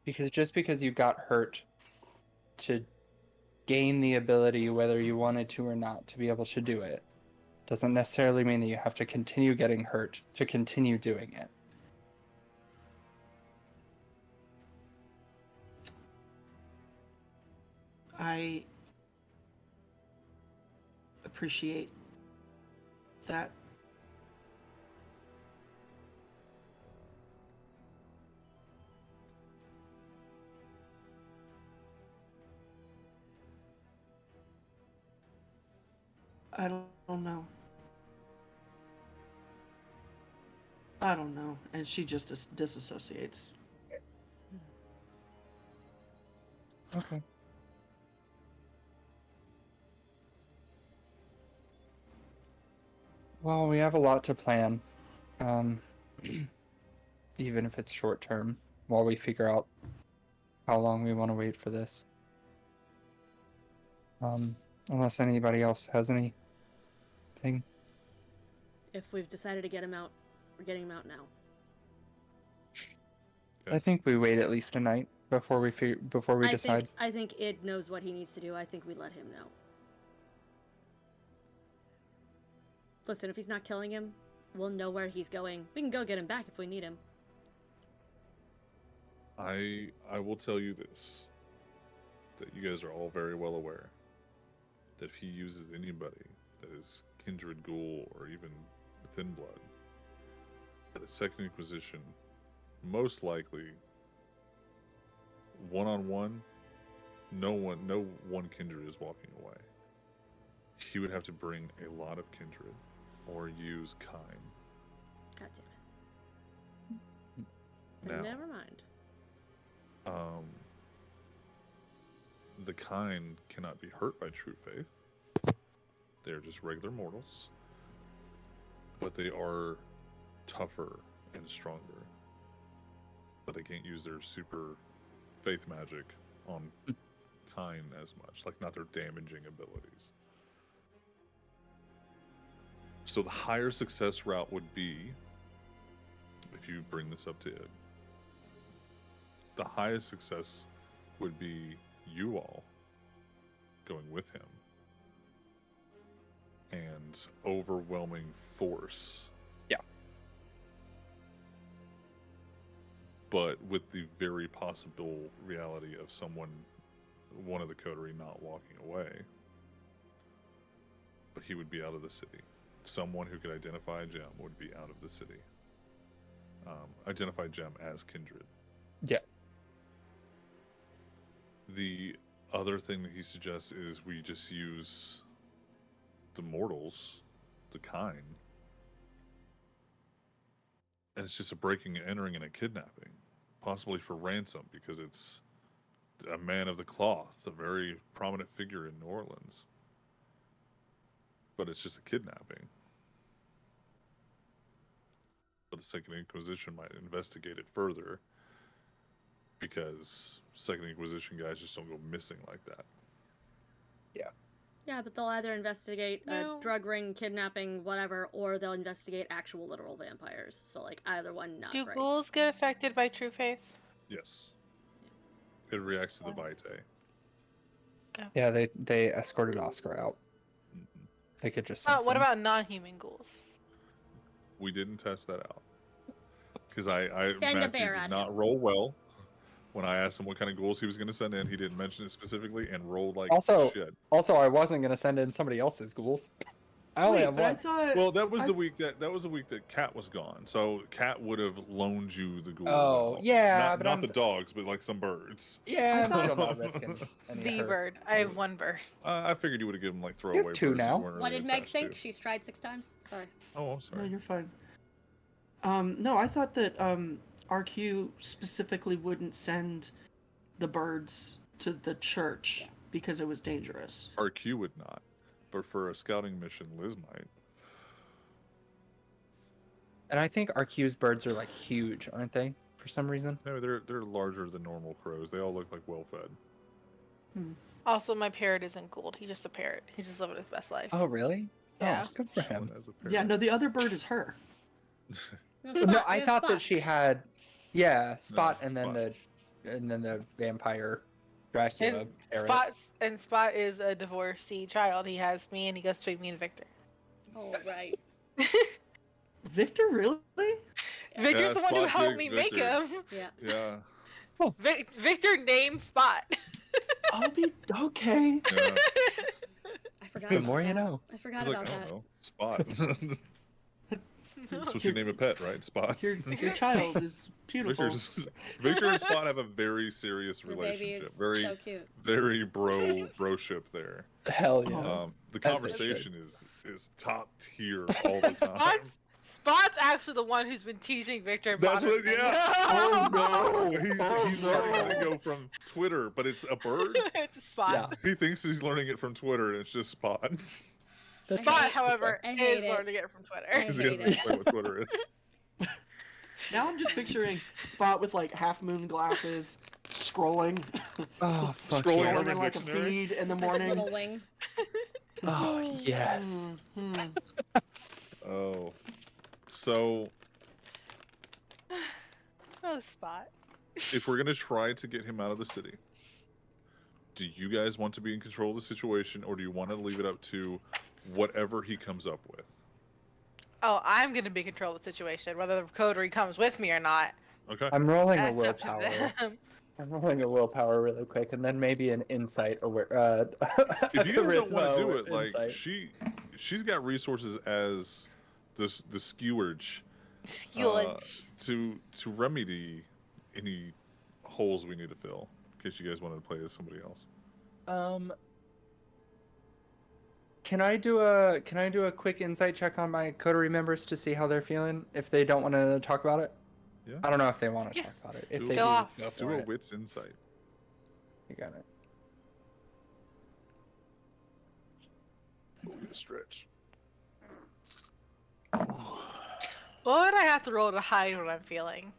Because just because you got hurt to gain the ability, whether you wanted to or not, to be able to do it, doesn't necessarily mean that you have to continue getting hurt to continue doing it. I appreciate that. I don't know. I don't know. And she just disassociates. Okay. Well, we have a lot to plan. Even if it's short term, while we figure out how long we want to wait for this. Unless anybody else has anything. If we've decided to get him out, we're getting him out now. I think we wait at least a night before we decide. I think Id knows what he needs to do. I think we let him know. Listen, if he's not killing him, we'll know where he's going. We can go get him back if we need him. I will tell you this, that you guys are all very well aware that if he uses anybody that is kindred ghoul or even thin blood, that the Second Inquisition, most likely, one-on-one, no one kindred is walking away. He would have to bring a lot of kindred or use Kine. God damn it. Now, Never mind. The Kine cannot be hurt by true faith. They're just regular mortals. But they are tougher and stronger. But they can't use their super faith magic on Kine as much. Like, not their damaging abilities. So the higher success route would be, if you bring this up to Id, the highest success would be you all going with him and overwhelming force. Yeah. But with the very possible reality of one of the coterie not walking away. But he would be out of the city. Someone who could identify a gem would be out of the city. Identify gem as kindred. Yeah. The other thing that he suggests is we just use the mortals, the Kine, and it's just a breaking and entering and a kidnapping, possibly for ransom, because it's a man of the cloth, a very prominent figure in New Orleans. But it's just a kidnapping. But the Second Inquisition might investigate it further, because Second Inquisition guys just don't go missing like that. Yeah, but they'll either investigate a drug ring, kidnapping, whatever, or they'll investigate actual literal vampires. So, like, either one, not Do great. ghouls get affected by true faith? Yes. It reacts to the Vitae. Yeah, they escorted Oscar out. Mm-hmm. They could just. Oh, what about non-human ghouls? We didn't test that out. Because I Send a Matthew bear did at not him. roll well. When I asked him what kind of ghouls he was going to send in, he didn't mention it specifically and rolled like shit. Also, I wasn't gonna send in somebody else's ghouls. I only have but I one. thought. Well, that was the week that Kat was gone. So Kat would have loaned you the ghouls. Oh, out. yeah, but not the dogs, but like some birds. Yeah, I I'm still thought- not risking any The hurt. bird. I have one bird. I figured you would have given them like have throwaway two birds that now. you weren't What really did Meg attached think? to. She's tried 6 times? Sorry. Oh, I'm No, sorry. you're fine. No, I thought that RQ specifically wouldn't send the birds to the church because it was dangerous. RQ would not, but for a scouting mission, Liz might. And I think RQ's birds are like huge, aren't they? For some reason. No, they're larger than normal crows. They all look like well fed. Also, my parrot isn't gold. He's just a parrot. He's just living his best life. Oh, really? Yeah. Oh, good for him. As a Yeah, parrot. no, the other bird is her. No, No, Spot, I we have thought that Spot. she had, Spot, and then Spot. the and then the vampire Dracula parrot. Spot is a divorcee child. He has me, and he goes between me and Victor. Oh, right. Victor, really? Victor's the one who Spot helped digs me make Victor. him. Yeah. Yeah. Victor named Spot. I'll be okay. Yeah. I forgot The about more that. you know. I forgot He's like, about I that. don't know. Spot. That's what you name a pet, right? Spot. Your child is beautiful. Victor and Spot have a very serious The baby relationship. is Very, so cute. very broship there. Hell yeah. The As they conversation is top tier all the time. Spot's actually the one who's been teaching Victor. That's what. modern Yeah. Oh no. He's Oh, learning no. lingo from Twitter, but it's a bird. It's a Spot. Yeah. He thinks he's learning it from Twitter, and it's just Spot. That's Spot, right. however, I is hate it. learning it from Twitter. I Because he hate doesn't it. explain what Twitter is. Now I'm just picturing Spot with like half moon glasses, scrolling, Oh, fuck Scrolling yeah. over in like a dictionary. feed in the Like a morning. little wing. Oh, yes. Mhm. Oh. So Oh, Spot. if we're gonna try to get him out of the city, do you guys want to be in control of the situation, or do you want to leave it up to whatever he comes up with? Oh, I'm gonna be in control of the situation, whether the coterie comes with me or not. Okay. I'm rolling a That's up to willpower. them. I'm rolling a willpower really quick, and then maybe an insight or If you guys don't want to do charisma it, like insight. she's got resources as the skewage Skewage. to remedy any holes we need to fill. In case you guys wanted to play as somebody else. Can I do a quick insight check on my coterie members to see how they're feeling if they don't want to talk about it? Yeah. I don't know if they want to Yeah. talk about it. If Do they it. do, Go off. go Do for a it. wits insight. You got it. Stretch. What would I have to roll to hide what I'm feeling?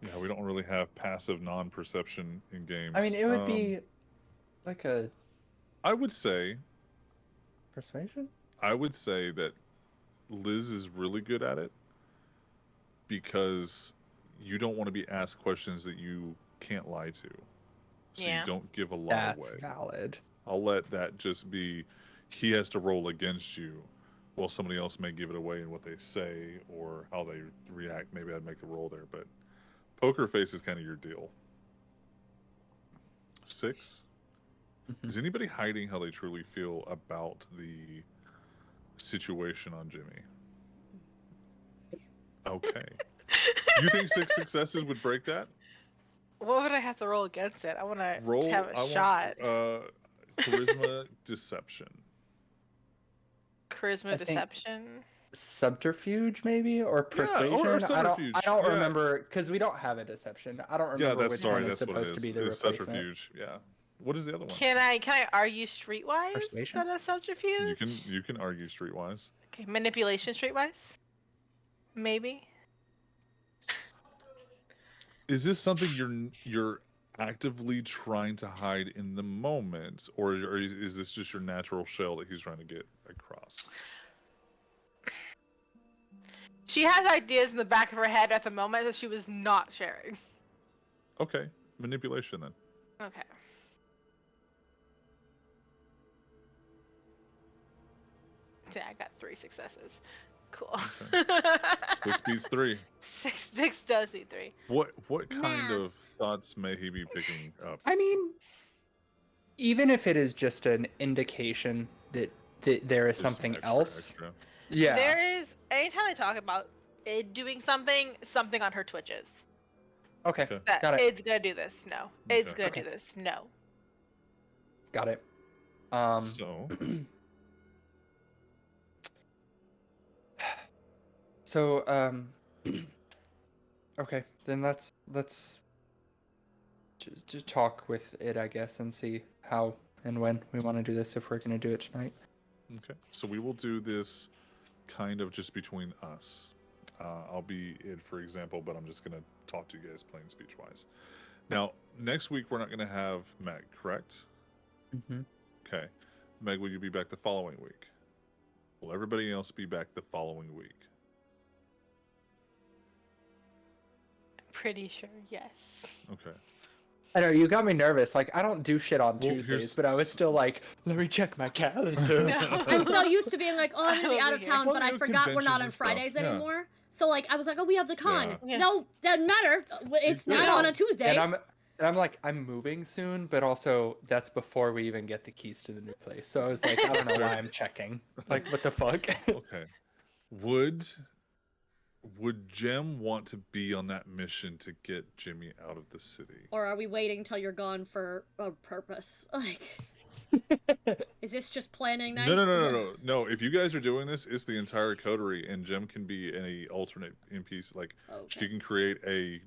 Yeah, we don't really have passive non-perception in games. I mean, it would be like a I would say persuasion. that Liz is really good at it because you don't want to be asked questions that you can't lie to. So Yeah. you don't give a lie That's away. valid. I'll let that just be he has to roll against you while somebody else may give it away in what they say or how they react. Maybe I'd make a roll there, but poker face is kind of your deal. 6. Mhm. Is anybody hiding how they truly feel about the situation on Jimmy? Okay. You think 6 successes would break that? What would I have to roll against it? I want to Roll. have a I shot. want charisma deception. Charisma I think- deception. Subterfuge, maybe, or Yeah, or persuasion. subterfuge, I don't yeah. remember because we don't have a deception. I don't remember Yeah, that's which sorry. one is That's what it supposed is. to be the It's replacement. subterfuge. Yeah. What is the other one? Can I argue streetwise Persuasion? instead of subterfuge? You can argue streetwise. Okay, manipulation streetwise. Maybe. Is this something you're actively trying to hide in the moment, or is this just your natural shell that he's trying to get across? She has ideas in the back of her head at the moment that she was not sharing. Okay, manipulation then. Okay. Yeah, I got 3 successes. Cool. 6 beats 3. Six does beat 3. What kind Math. of thoughts may he be picking up? I mean, even if it is just an indication that there is Just some something extra, else. extra. Yeah. There is, anytime I talk about it doing something on her twitches. Okay. Okay. That Got it. it's gonna do this. No. It's Okay. gonna Okay. do this. No. Got it. So So okay, then let's just talk with it, I guess, and see how and when we want to do this if we're going to do it tonight. okay, so we will do this kind of just between us. I'll be it, for example, but I'm just gonna talk to you guys plain speech wise. Now, next week we're not gonna have Meg, correct? Mm-hmm. Okay. Meg, will you be back the following week? Will everybody else be back the following week? pretty sure, yes. Okay. I know you got me nervous. Like I don't do shit on Well, Tuesdays, here's- but I was still like, let me check my calendar. No. I'm so used to being like, oh, I'm gonna be Over out of here. town, Well, but you I know, forgot we're not conventions on and stuff, Fridays yeah. anymore. So like, I was like, oh, we have the con. Yeah. Yeah. No, doesn't matter. It's Yeah. not No. on a Tuesday. And I'm like, I'm moving soon, but also that's before we even get the keys to the new place. So I was like, I don't know why I'm checking. Like, what the fuck? Okay. Would Jem want to be on that mission to get Jimmy out of the city? Or are we waiting till you're gone for a purpose? Like, is this just planning night? No. If you guys are doing this, it's the entire coterie, and Jem can be any alternate NPC. Like, she Okay. can create a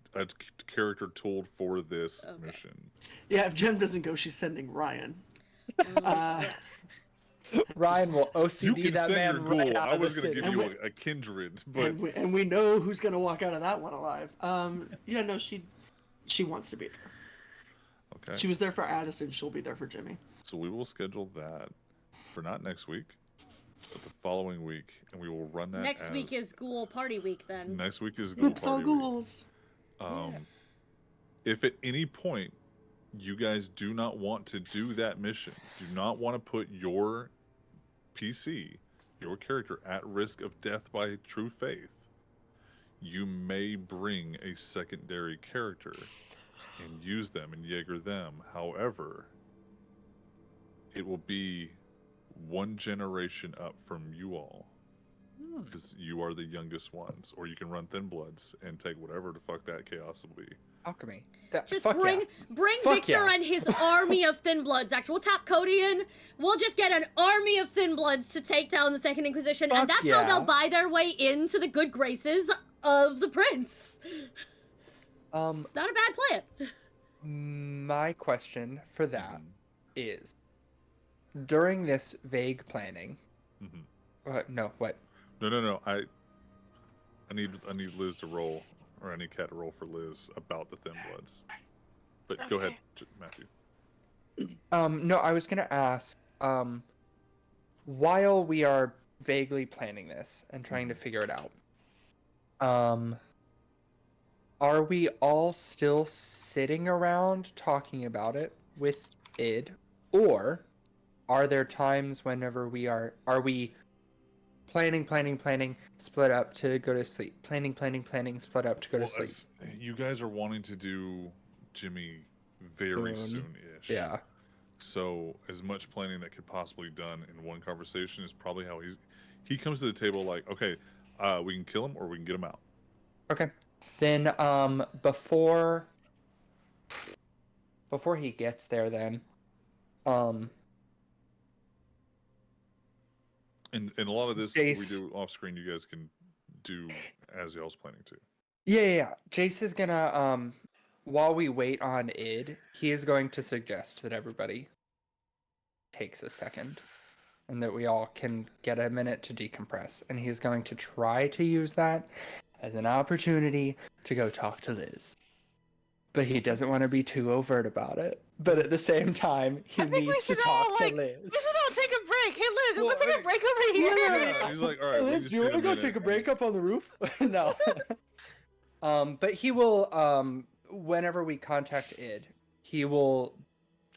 character tool for this Okay. mission. Yeah, if Jem doesn't go, she's sending Ryan. Uh, Ryan will You OCD can that send man your right ghoul. out I of the was going to city. give you a kindred, but and we know who's gonna walk out of that one alive. Yeah, no, she wants to be there. okay. She was there for Addison. She'll be there for Jimmy. So we will schedule that for not next week, but the following week, and we will run that. Next week is Ghoul Party Week then. Next week is Ghoul Oops, all Party Week. ghouls. If at any point you guys do not want to do that mission, do not want to put your PC, your character, at risk of death by true faith, you may bring a secondary character and use them and Jaeger them. However, it will be one generation up from you all, because you are the youngest ones. Or you can run Thin Bloods and take whatever the fuck that chaos will be. Alchemy. Just Fuck bring Fuck Victor yeah. and his army of Thin Bloods. Actually, we'll tap Cody in. We'll just get an army of Thin Bloods to take down the Second Inquisition, Fuck and that's yeah. how they'll buy their way into the good graces of the prince. It's not a bad plan. My question for that is, during this vague planning, no, what? No. I need Liz to roll, or I need Kat to roll for Liz about the Thin Bloods. But go ahead, Matthew. No, I was gonna ask, while we are vaguely planning this and trying to figure it out, are we all still sitting around talking about it with id, or are there times whenever we are we planning, split up to go to sleep, planning, split up to go to sleep? You guys are wanting to do Jimmy very soon-ish. Yeah. So as much planning that could possibly be done in one conversation is probably how he comes to the table like, okay, we can kill him or we can get him out. Okay. Then before he gets there then, And a lot of this Jace. we do off screen. You guys can do as y'all's planning to. yeah. Jace is gonna while we wait on id, he is going to suggest that everybody takes a second and that we all can get a minute to decompress, and he's going to try to use that as an opportunity to go talk to Liz. But he doesn't want to be too overt about it. But at the same time, he I think we needs to should all, talk to like, Liz. We should all take a break. Hey, Liz, Well, let's take a break over here. Yeah. He's like, all right, we Liz, just do you need want to a go minute." take a break up on the roof? No. But he will, whenever we contact id, he will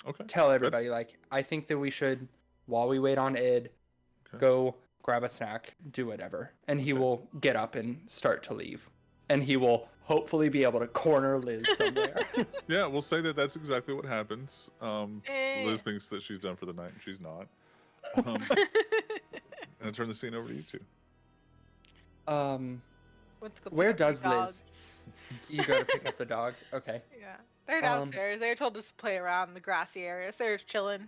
Okay. tell everybody, like, I think that we should, while we wait on id, Okay. go grab a snack, do whatever. And he will get up and start to leave. And he will hopefully be able to corner Liz somewhere. Yeah, we'll say that that's exactly what happens. Eh. Liz thinks that she's done for the night, and she's not. And I turn the scene over to you two. Let's go pick Where up the does Liz? dogs. You go to pick up the dogs? Okay. Yeah, they're downstairs. They're told to just play around the grassy areas. They're just chilling.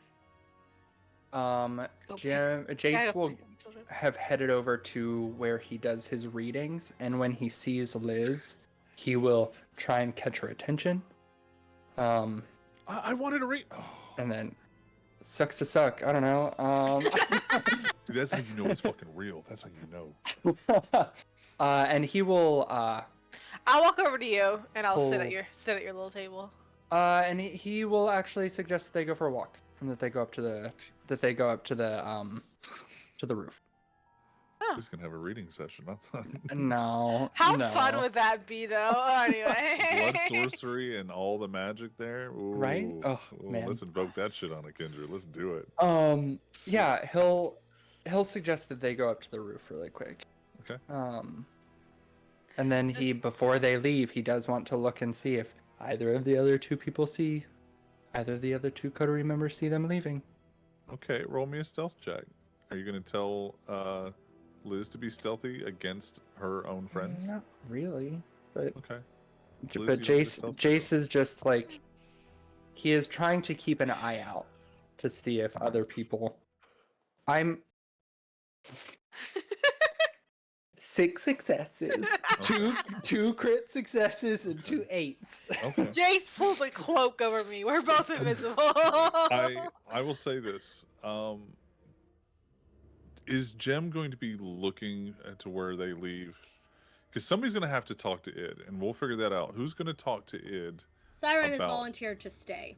Jace will have headed over to where he does his readings, and when he sees Liz, he will try and catch her attention. I wanted to read. Oh. And then sucks to suck. I don't know. See, that's how you know it's fucking real. That's how you know. And he will I'll walk over to you and I'll sit at Pull- your little table. and he will actually suggest that they go for a walk and that they go up to the roof. Oh. He's gonna have a reading session. No. How no. fun would that be, though? Oh, anyway. Blood sorcery and all the magic there. Ooh, Right? Oh, ooh, man. let's invoke that shit on a Kindred. Let's do it. Yeah, he'll suggest that they go up to the roof really quick. Okay. And then before they leave, he does want to look and see if either of the other two coterie members see them leaving. Okay, roll me a stealth check. Are you gonna tell Liz to be stealthy against her own friends? Not really, but Okay. Liz, but you don't get a stealth Jace check. is just like, he is trying to keep an eye out to see if other people. I'm 6 successes, two crit successes, and 2 8s. Okay. Jace pulls a cloak over me. We're both invisible. I will say this. Is Jem going to be looking to where they leave? Because somebody's going to have to talk to Id, and we'll figure that out. Who's going to talk to Id? Siren has About- volunteered to stay.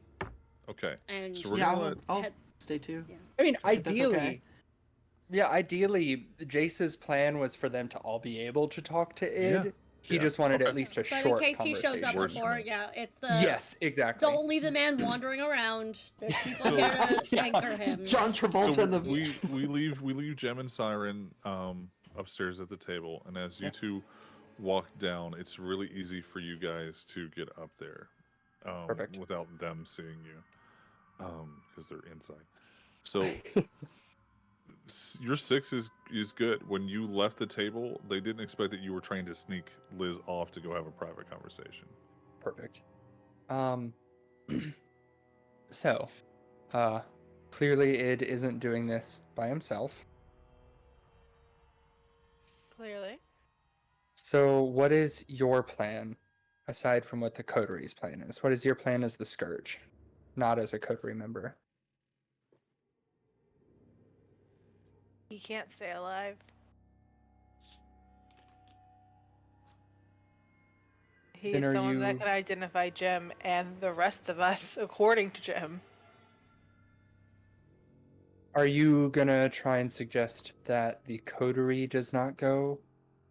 Okay. And So we're Yeah, gonna I'll head- stay too. I mean, If that's ideally, okay. ideally, Jace's plan was for them to all be able to talk to Id. Yeah. He Yeah. just wanted Okay. at least a But short in case he shows up Words conversation. for before, me. yeah, it's the Yes, exactly. don't leave the man wandering around. There's people So- here to anchor him. John Travolta So in the. we leave Jem and Siren upstairs at the table, and as you two walk down, it's really easy for you guys to get up there, Perfect. without them seeing you, because they're inside. So your 6 is good. When you left the table, they didn't expect that you were trying to sneak Liz off to go have a private conversation. Perfect. So, clearly Id isn't doing this by himself. Clearly. So, what is your plan, aside from what the coteries' plan is? What is your plan as the Scourge, not as a coterie member? He can't stay alive. He Then is are someone that you- can identify Jem and the rest of us, according to Jem. Are you gonna try and suggest that the coterie does not go,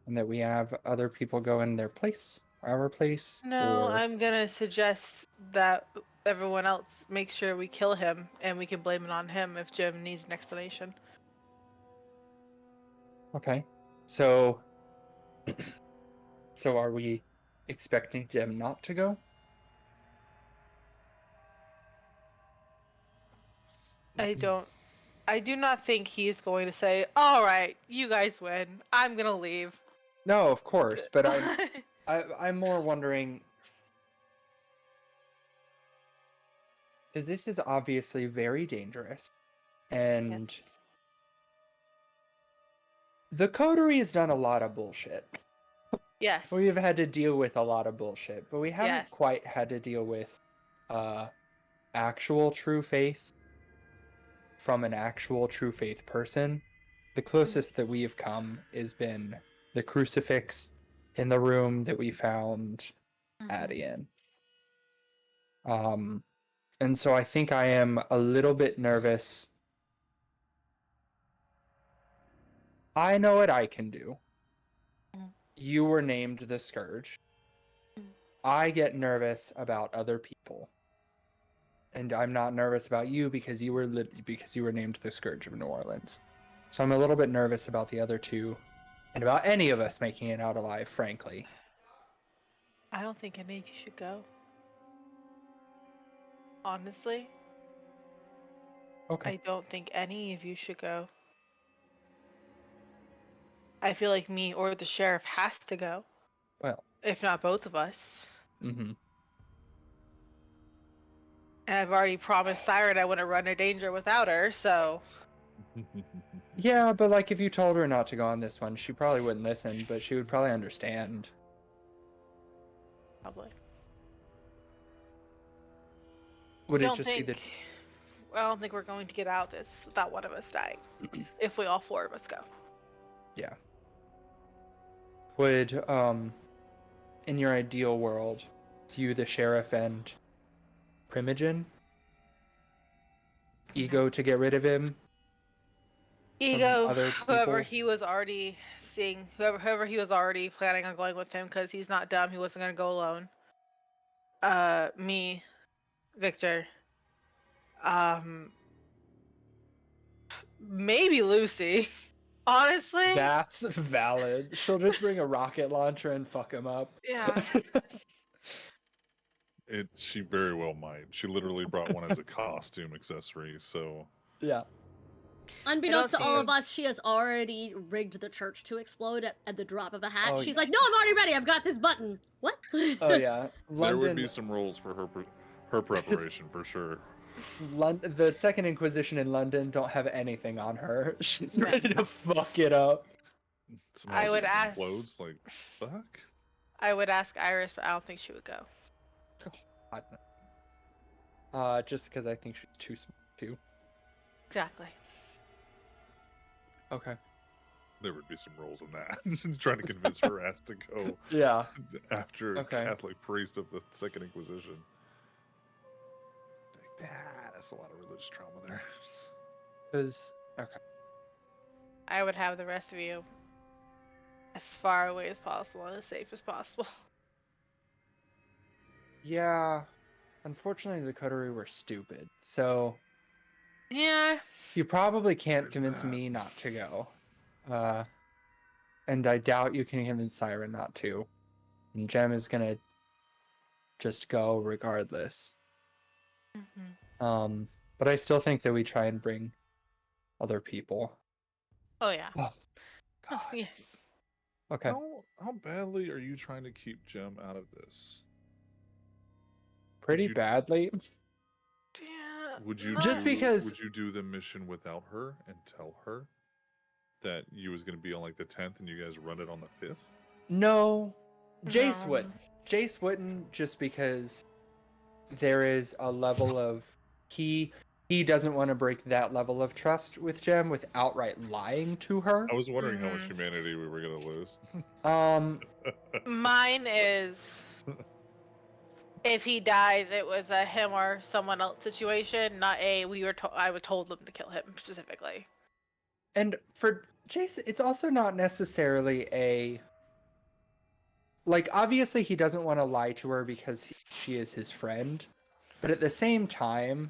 and that we have other people go in their place, our place? No, or... I'm gonna suggest that everyone else make sure we kill him, and we can blame it on him if Jem needs an explanation. Okay. So, so are we expecting Jem not to go? I do not think he's going to say, "All right, you guys win. I'm gonna leave." No, of course, but I'm more wondering, because this is obviously very dangerous, and Yes. the coterie has done a lot of bullshit. Yes. We've had to deal with a lot of bullshit, but we haven't Yes. quite had to deal with actual true faith from an actual true faith person. The closest that we have come has been the crucifix in the room that we found Addie in. And so I think I am a little bit nervous. I know what I can do. You were named the Scourge. I get nervous about other people. And I'm not nervous about you because you were named the Scourge of New Orleans. So I'm a little bit nervous about the other two and about any of us making it out alive, frankly. I don't think any of you should go. Honestly, Okay. I don't think any of you should go. I feel like me or the sheriff has to go, Well, if not both of us. mm-hmm. And I've already promised Siren I wouldn't run a danger without her, so Yeah, but like if you told her not to go on this one, she probably wouldn't listen, but she would probably understand. probably. Would it don't just think, be the I don't think we're going to get out of this without one of us dying. If we all 4 of us go. Yeah. Would in your ideal world, it's you, the sheriff, and Primogen? Ego to get rid of him? some other whoever people. he was already seeing, whoever he was already planning on going with him, because he's not dumb. He wasn't gonna go alone. Me, Victor, um, maybe Lucy. Honestly, That's valid. She'll just bring a rocket launcher and fuck him up. yeah. She very well might. She literally brought one as a costume accessory, so Yeah. Unbeknownst to see all you. of us, she has already rigged the church to explode at the drop of a hat. Oh, She's yeah. like, "No, I'm already ready. I've got this button." What? Oh yeah. there would be London. some rules for her preparation for sure. The Second Inquisition in London don't have anything on her. She's No. ready to fuck it up. Somehow I it would just ask- implodes. Like, fuck. I would ask Iris, but I don't think she would go. God, no. Just because I think she's too smart too. Exactly. Okay. There would be some rules in that. Trying to convince her ass to go Yeah. after a Okay. Catholic priest of the Second Inquisition. Like, that's a lot of religious trauma there. Because okay. I would have the rest of you as far away as possible and as safe as possible. Yeah. Unfortunately, the coterie were stupid, so Yeah. you probably can't There's convince that. me not to go. And I doubt you can convince Siren not to. And Jem is gonna just go regardless. Mm-hmm. But I still think that we try and bring other people. Oh yeah. Oh, Oh, God. yes. Okay. How badly are you trying to keep Jem out of this? Pretty you- badly. Yeah. Would you Just do, because- would you do the mission without her and tell her that you was going to be on like the 10th and you guys run it on the 5th? No. Jace No. wouldn't. Jace wouldn't, just because there is a level of he doesn't want to break that level of trust with Jem with outright lying to her. I was wondering how much Mhm. humanity we were going to lose. Mine is if he dies, it was a him or someone else situation, not a I was told them to kill him specifically. And for Jace, it's also not necessarily a like, obviously he doesn't want to lie to her because she is his friend, but at the same time,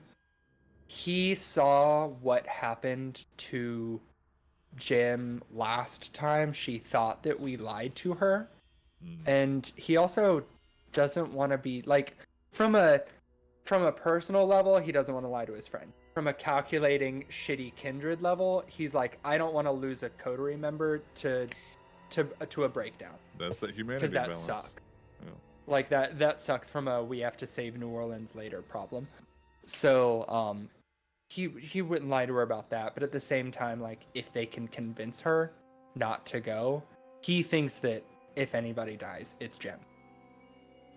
he saw what happened to Jim last time she thought that we lied to her, and he also doesn't want to be like, from a personal level, he doesn't want to lie to his friend. From a calculating shitty kindred level, he's like, I don't want to lose a coterie member to a breakdown, That's that humanity because that balance. sucks. Yeah. Like that sucks from a we have to save New Orleans later problem. So he wouldn't lie to her about that, but at the same time, like, if they can convince her not to go, he thinks that if anybody dies, it's Jem,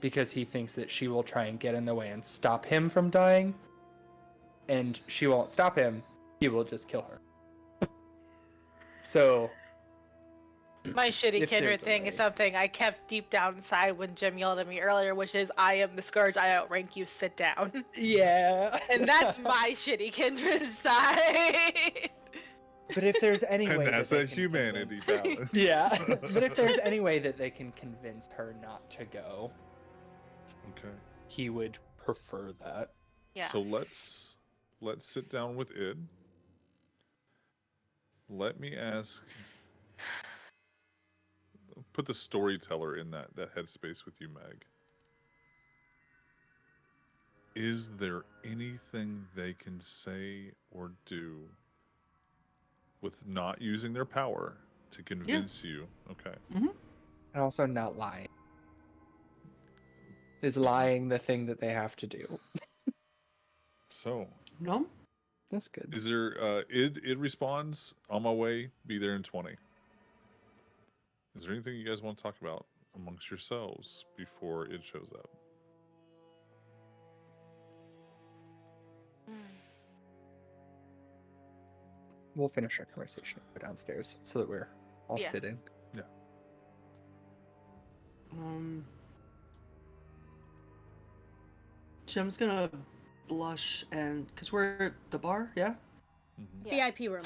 because he thinks that she will try and get in the way and stop him from dying, and she won't stop him. He will just kill her. So My shitty If kindred there's a thing is way. something I kept deep down inside when Jim yelled at me earlier, which is, I am the scourge, I outrank you, sit down. yeah. And that's my shitty kindred side. But if there's any And way that's that they a can humanity convince- balance. Yeah, but if there's any way that they can convince her not to go, Okay. he would prefer that. Yeah. So let's sit down with Id. Let me ask. Put the storyteller in that headspace with you, Meg. Is there anything they can say or do with not using their power to convince you? Okay. And also not lying. Is lying the thing that they have to do? So, No? That's good. is there Id responds, on my way, be there in 20. Is there anything you guys want to talk about amongst yourselves before Id shows up? We'll finish our conversation and go downstairs so that we're all Yeah. sitting. Jim's gonna blush and because we're at the bar, yeah. Mm-hmm. Yeah. VIP room.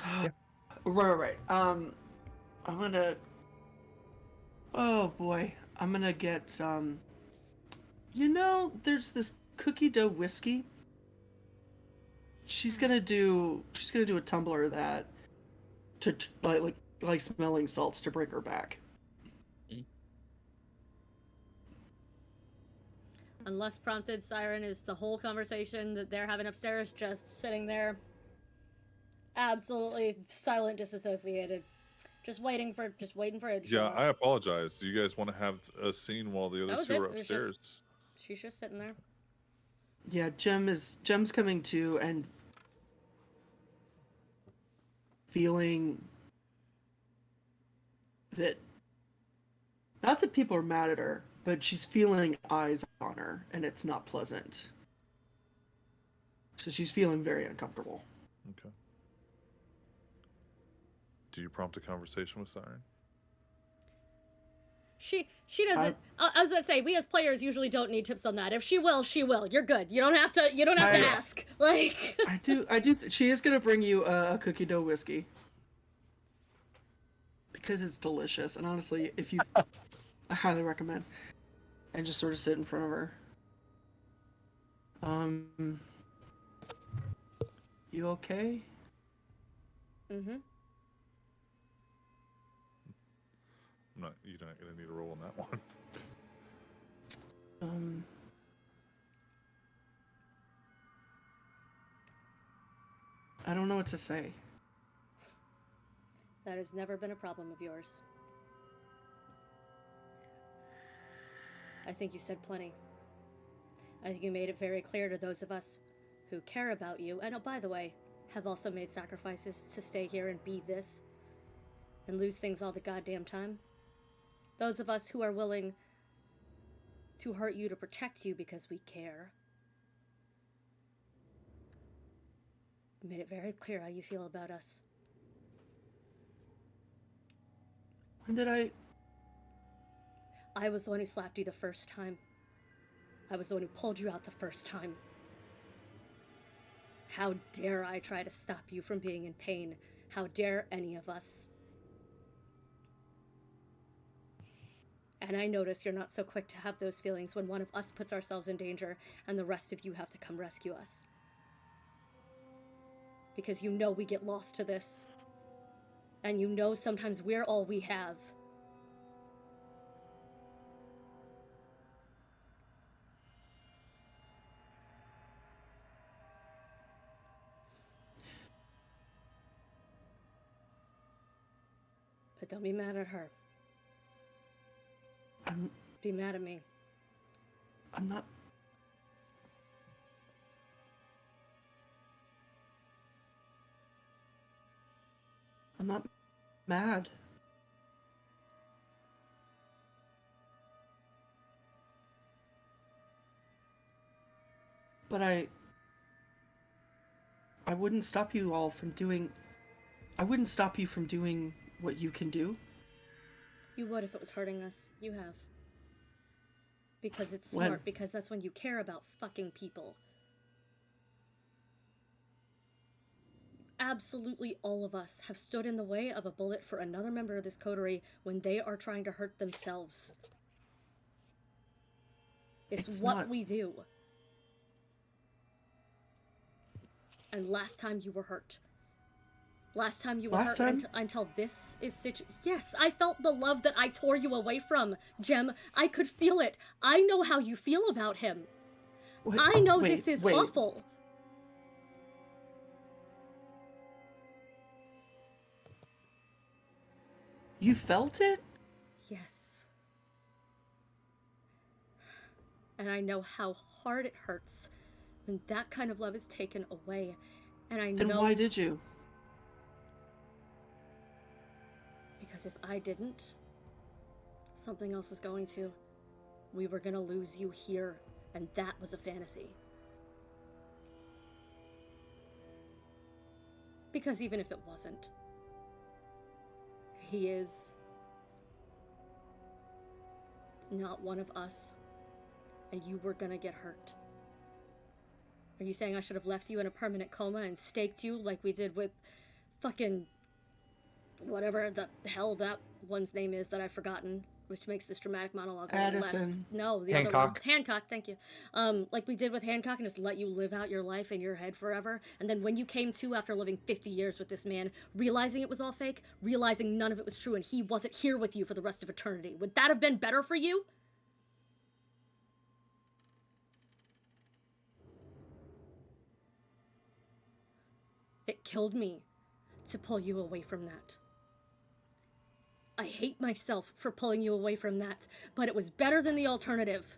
Right. I'm gonna. Oh boy, I'm gonna get there's this cookie dough whiskey. She's gonna do a tumbler of that to like smelling salts to bring her back. Unless prompted, Siren is the whole conversation that they're having upstairs, just sitting there, absolutely silent, disassociated, just waiting for it to show Yeah, up. I apologize. Do you guys want to have a scene while the That other was two it. are It was upstairs? She's just sitting there. Yeah, Jem's coming to and feeling that not that people are mad at her, but she's feeling eyes on her, and it's not pleasant. So she's feeling very uncomfortable. Okay. Do you prompt a conversation with Siren? She doesn't. I was gonna say, we as players usually don't need tips on that. If she will, she will. You're good. You don't have to. You don't have to ask. Like. I do. She is gonna bring you a cookie dough whiskey because it's delicious, and honestly, I highly recommend. And just sort of sit in front of her. You okay? Mm-hmm. You're not gonna need a roll on that one. I don't know what to say. That has never been a problem of yours. I think you said plenty. I think you made it very clear to those of us who care about you, and oh, by the way, have also made sacrifices to stay here and be this, and lose things all the goddamn time. Those of us who are willing to hurt you to protect you because we care. You made it very clear how you feel about us. When did I was the one who slapped you the first time. I was the one who pulled you out the first time. How dare I try to stop you from being in pain? How dare any of us? And I notice you're not so quick to have those feelings when one of us puts ourselves in danger and the rest of you have to come rescue us. Because you know we get lost to this. And you know sometimes we're all we have. But don't be mad at her. Be mad at me. I'm not. I'm not mad. But I wouldn't stop you all from doing. I wouldn't stop you from doing what you can do. You would if it was hurting us. You have. Because it's When? smart, because that's when you care about fucking people. Absolutely all of us have stood in the way of a bullet for another member of this coterie when they are trying to hurt themselves. It's what not... we do. And last time you were hurt. Last time you were Last hurt time? until this is Yes, I felt the love that I tore you away from, Jem. I could feel it. I know how you feel about him. Wait, I know this is wait. awful. You felt it? Yes. And I know how hard it hurts when that kind of love is taken away. And I know... Then why did you? Because if I didn't, something else was going to. We were gonna lose you here, and that was a fantasy. Because even if it wasn't, he is not one of us, and you were gonna get hurt. Are you saying I should have left you in a permanent coma and staked you like we did with fucking whatever the hell that one's name is that I've forgotten, which makes this dramatic monologue Addison. less. No, the Hancock. other one. Hancock, thank you. Like we did with Hancock, and just let you live out your life in your head forever. And then when you came to after living 50 years with this man, realizing it was all fake, realizing none of it was true, and he wasn't here with you for the rest of eternity, would that have been better for you? It killed me to pull you away from that. I hate myself for pulling you away from that, but it was better than the alternative.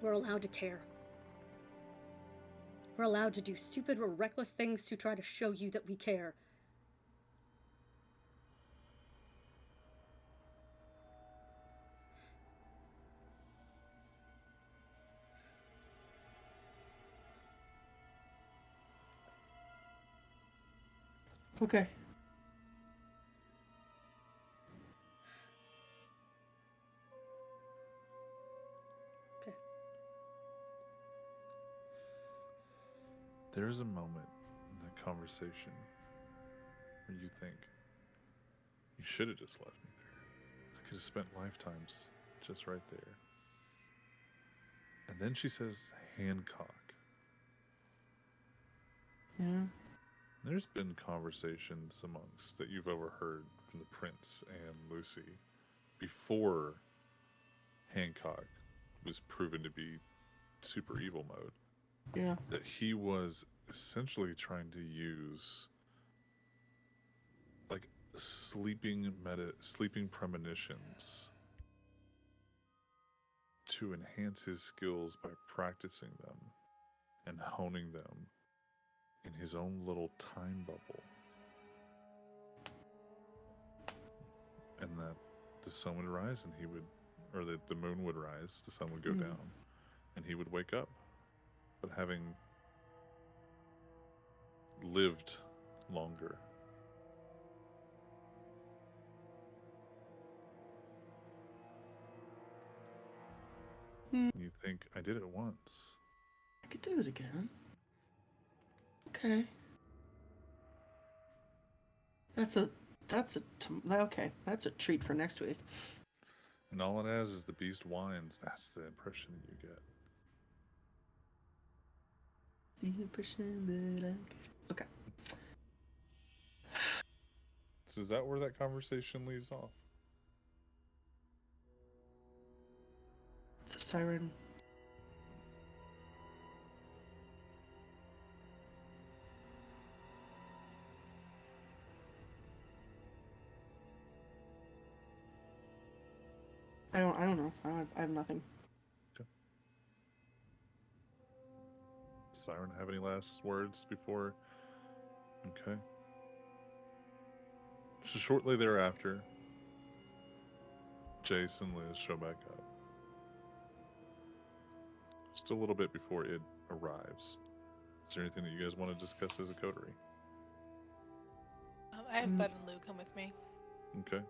We're allowed to care. We're allowed to do stupid or reckless things to try to show you that we care. Okay. Okay. There is a moment in that conversation where you think, you should have just left me there. I could have spent lifetimes just right there. And then she says, Hancock. Yeah. There's been conversations amongst that you've overheard from the Prince and Lucy before Hancock was proven to be super evil mode. Yeah. That he was essentially trying to use like sleeping premonitions to enhance his skills by practicing them and honing them in his own little time bubble. And that the sun would rise and he would, or that the moon would rise, the sun would go down, and he would wake up. But having lived longer. You think, I did it once. I could do it again. Okay. That's a treat for next week. And all it has is the beast whines. That's the impression that you get. The impression that I get. Okay. So is that where that conversation leaves off? The siren. I don't know. I have nothing. Okay. Siren have any last words before? Okay. So shortly thereafter, Jace and Liz show back up. Just a little bit before it arrives. Is there anything that you guys want to discuss as a coterie? I have Bud and Lou come with me, Okay.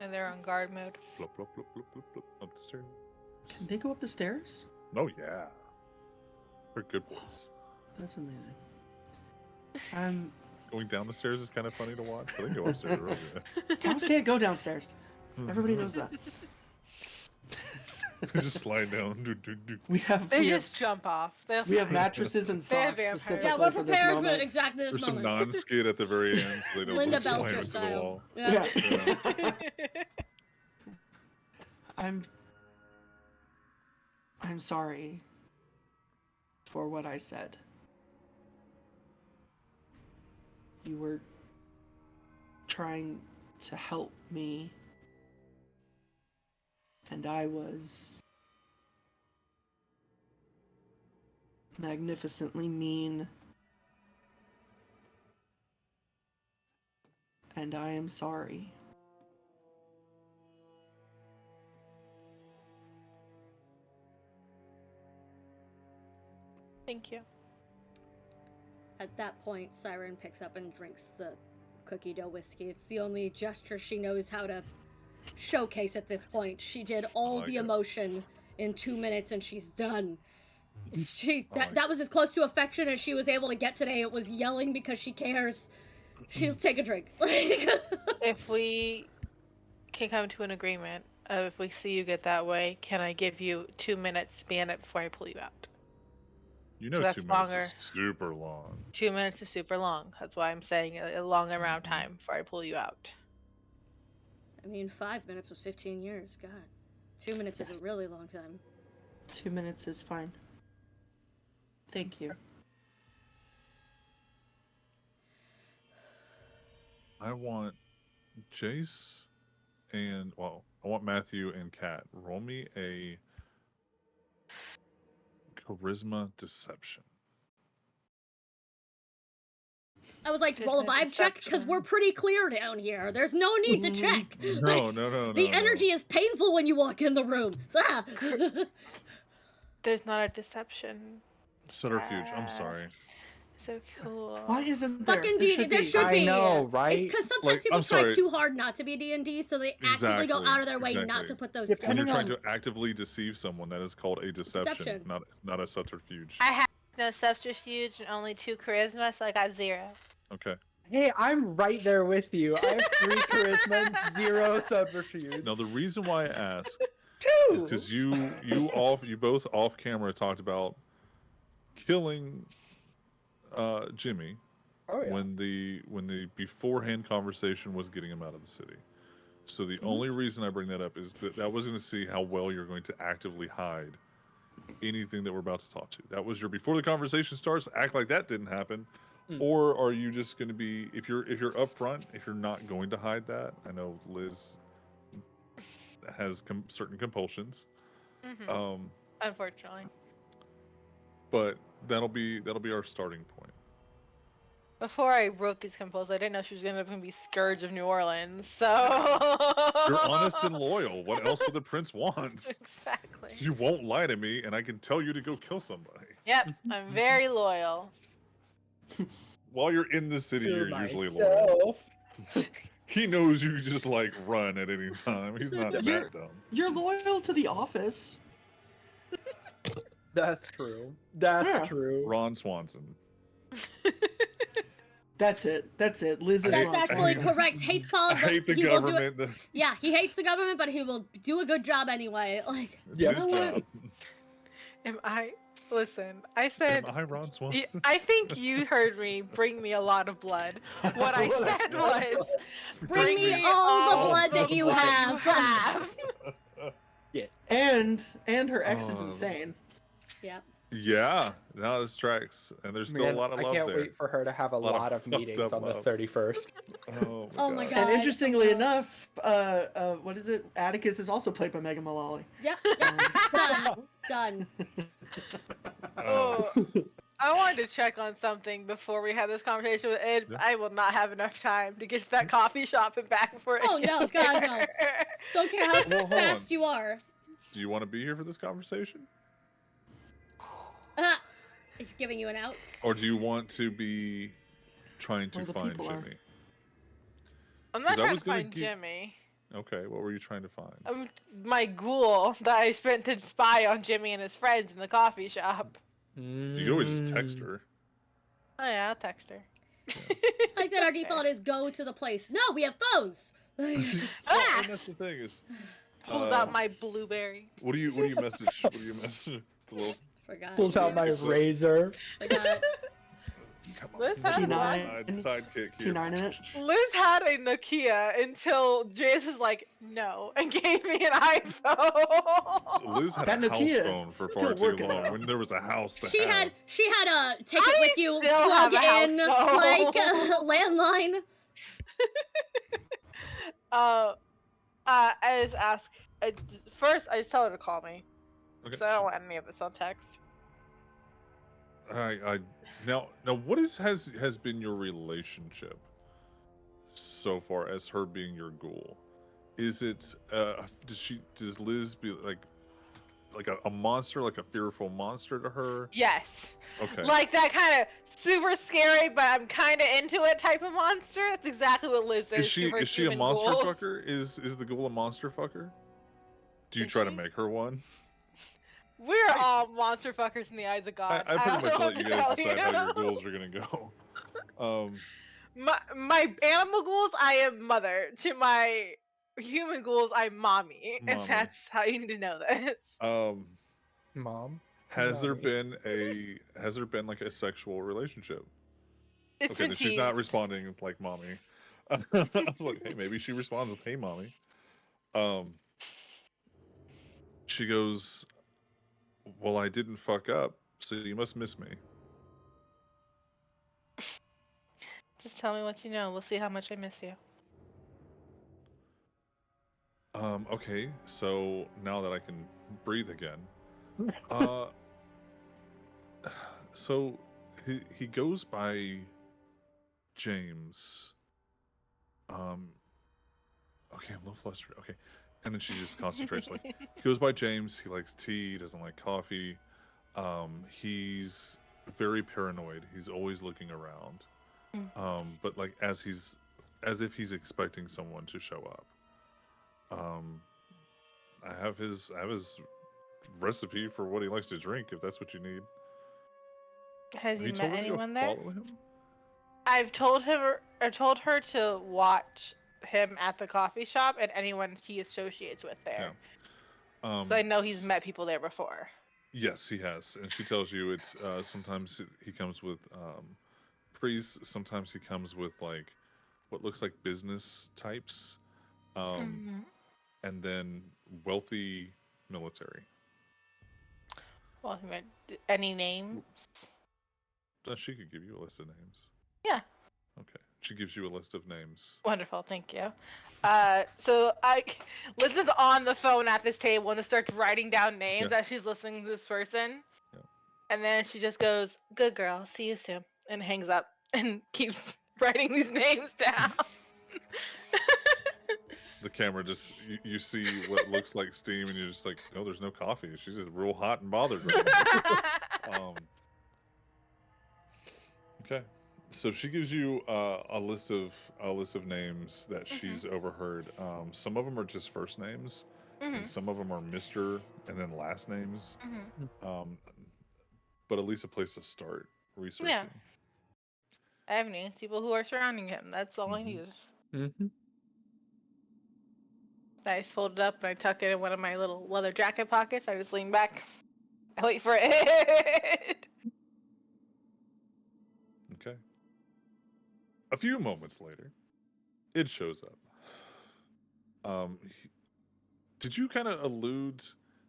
and they're on guard mode. Plop, plop, plop, plop, plop, plop, up the stairs. Can they go up the stairs? Oh, yeah. They're good boys. That's amazing. Going down the stairs is kind of funny to watch, but they go upstairs real good. Cows can't go downstairs. Everybody knows that. They just slide down. We have Just jump off. we have mattresses and They have socks vampires. specifically Yeah, we're for this prepared for moment. exactly this There's some moment. non-skid at the very end, so they don't Linda slam Belcher into the style. wall. Yeah. Yeah. I'm sorry for what I said. You were trying to help me, and I was magnificently mean, and I am sorry. Thank you. At that point, Siren picks up and drinks the cookie dough whiskey. It's the only gesture she knows how to showcase at this point. She did all like the it. emotion in 2 minutes and she's done. That was as close to affection as she was able to get today. It was yelling because she cares. She'll take a drink. If we can come to an agreement of if we see you get that way, can I give you 2 minutes to be in it before I pull you out? You know, That's 2 minutes longer. is super long. 2 minutes is super long. That's why I'm saying a long amount of time before I pull you out. I mean, 5 minutes was 15 years. God. 2 minutes is a really long time. 2 minutes is fine. Thank you. I want Jace and, well, I want Matthew and Kat. Roll me a charisma deception. I was like, roll a vibe check because we're pretty clear down here. There's no need to check. No, no. The energy is painful when you walk in the room. Ah. There's not a deception. Subterfuge. I'm sorry. So cool. Why isn't there? Fucking D&D. There should be. I know, right? It's because sometimes Like, people I'm try sorry. too hard not to be D&D, so they actively go out of their way not Exactly. to put those When skills you're trying on. to actively deceive someone, that is called a deception. Not a subterfuge. I have no subterfuge and only 2 charisma, so I got 0. Okay. Hey, I'm right there with you. I have 3 charisma and 0 subterfuge. Now the reason why I ask is 2! because you both off camera talked about killing Jimmy Oh, yeah. when the beforehand conversation was getting him out of the city. So the only reason I bring that up is that was going to see how well you're going to actively hide anything that we're about to talk to. That was your before the conversation starts, act like that didn't happen. Or are you just going to be, if you're upfront, if you're not going to hide that? I know Liz has certain compulsions. Unfortunately. But that'll be our starting point. Before I wrote these compulsions, I didn't know she was going to be Scourge of New Orleans, so... You're honest and loyal. What else would the prince want? Exactly. You won't lie to me, and I can tell you to go kill somebody. Yep, I'm very loyal. While you're in the city, To you're usually loyal. myself. He knows you just like run at any time. He's not that dumb. You're loyal to the office. That's true. That's Yeah. true. Ron Swanson. That's it. Liz is That's Ron actually Swanson. correct. Hates I politics. hate the he will do it. government. Yeah, he hates the government, but he will do a good job anyway. Like, It's Yeah. his job. Am I... Listen, I said... Am I Ron Swanson? I think you heard me bring me a lot of blood. What I said was... bring me all the blood that you have. Yeah. And her ex is Oh. insane. Yeah. Yeah, no, this tracks, and there's still Man, a lot of love I can't there. wait for her to have a Lot of lot of fucked meetings up on the love. 31st. Oh my God. And interestingly enough, what is it? Atticus is also played by Megan Mullally. Yep. Done. Oh, I wanted to check on something before we had this conversation with Ed. Yeah. I will not have enough time to get to that coffee shop and back before it Oh, gets no, God, no. there. Don't care how Well, hold fast on. you are. Do you want to be here for this conversation, He's giving you an out. or do you want to be trying to Where the find people are. Jimmy? I'm not 'Cause I trying was to gonna find give- Jimmy. Okay, what were you trying to find? My ghoul that I spent to spy on Jimmy and his friends in the coffee shop. You can always just text her. Oh yeah, I'll text her. I like that our default is go to the place. No, we have phones. Well, and that's the thing is, Pulls out my blueberry. what do you message? What do you message? The little Forgot. Pulls out my razor. Forgot. come Liz on, had T9. sidekick here. T9 in it. Liz had a Nokia until Jace was like, no, and gave me an iPhone. Liz had That a house Nokia phone for still far too working long now. when there was a house to She have. had a take it with you, still plug have a house in, phone. like landline. I just ask. First, I just tell her to call me. Okay. So I don't want any of this on text. I now what has been your relationship so far as her being your ghoul? Is it does Liz be like a monster, like a fearful monster to her? Yes. Okay. Like that kind of super scary, but I'm kind of into it type of monster. That's exactly what Liz is. Is she to her a human monster ghouls. fucker? Is the ghoul a monster fucker? Do you Is try to she? make her one? We're all monster fuckers in the eyes of God. I pretty don't much know let what you to guys tell decide how your you. goals are gonna go. My animal ghouls, I am mother. To my human ghouls, I'm mommy. And Mommy. that's how you need to know this. Mom. Has there Mommy. been like a sexual relationship? It's Okay, been then she's not teased. responding like mommy. I was like, hey, maybe she responds with, hey, mommy. She goes, well, I didn't fuck up, so you must miss me. Just tell me what you know. We'll see how much I miss you. Okay, so now that I can breathe again, uh, so he goes by James. Okay, I'm a little flustered. Okay, and then she just concentrates. Like, he goes by James. He likes tea. He doesn't like coffee. He's very paranoid. He's always looking around. But like as if he's expecting someone to show up. I have his recipe for what he likes to drink, if that's what you need. Has Have he you met told her to go anyone there? follow him? I've told him or told her to watch him at the coffee shop and anyone he associates with there. Yeah. So I know he's met people there before. Yes, he has, and she tells you it's sometimes he comes with priests. Sometimes he comes with like what looks like business types, and then wealthy military. Well, any name? She could give you a list of names. Yeah. Okay. She gives you a list of names. Wonderful, thank you. So Liz on the phone at this table and starts writing down names as she's listening to this person. Yeah. And then she just goes, "Good girl, see you soon," and hangs up and keeps writing these names down. The camera just you see what looks like steam, and you're just like, no, there's no coffee. She's just real hot and bothered right now. Okay, so she gives you a list of names that she's overheard. Some of them are just first names, and some of them are Mr. and then last names. But at least a place to start researching. Yeah. I have names, people who are surrounding him. That's all I need. I just fold it up and I tuck it in one of my little leather jacket pockets. I just lean back. I wait for it. Okay. A few moments later, it shows up. Did you kind of allude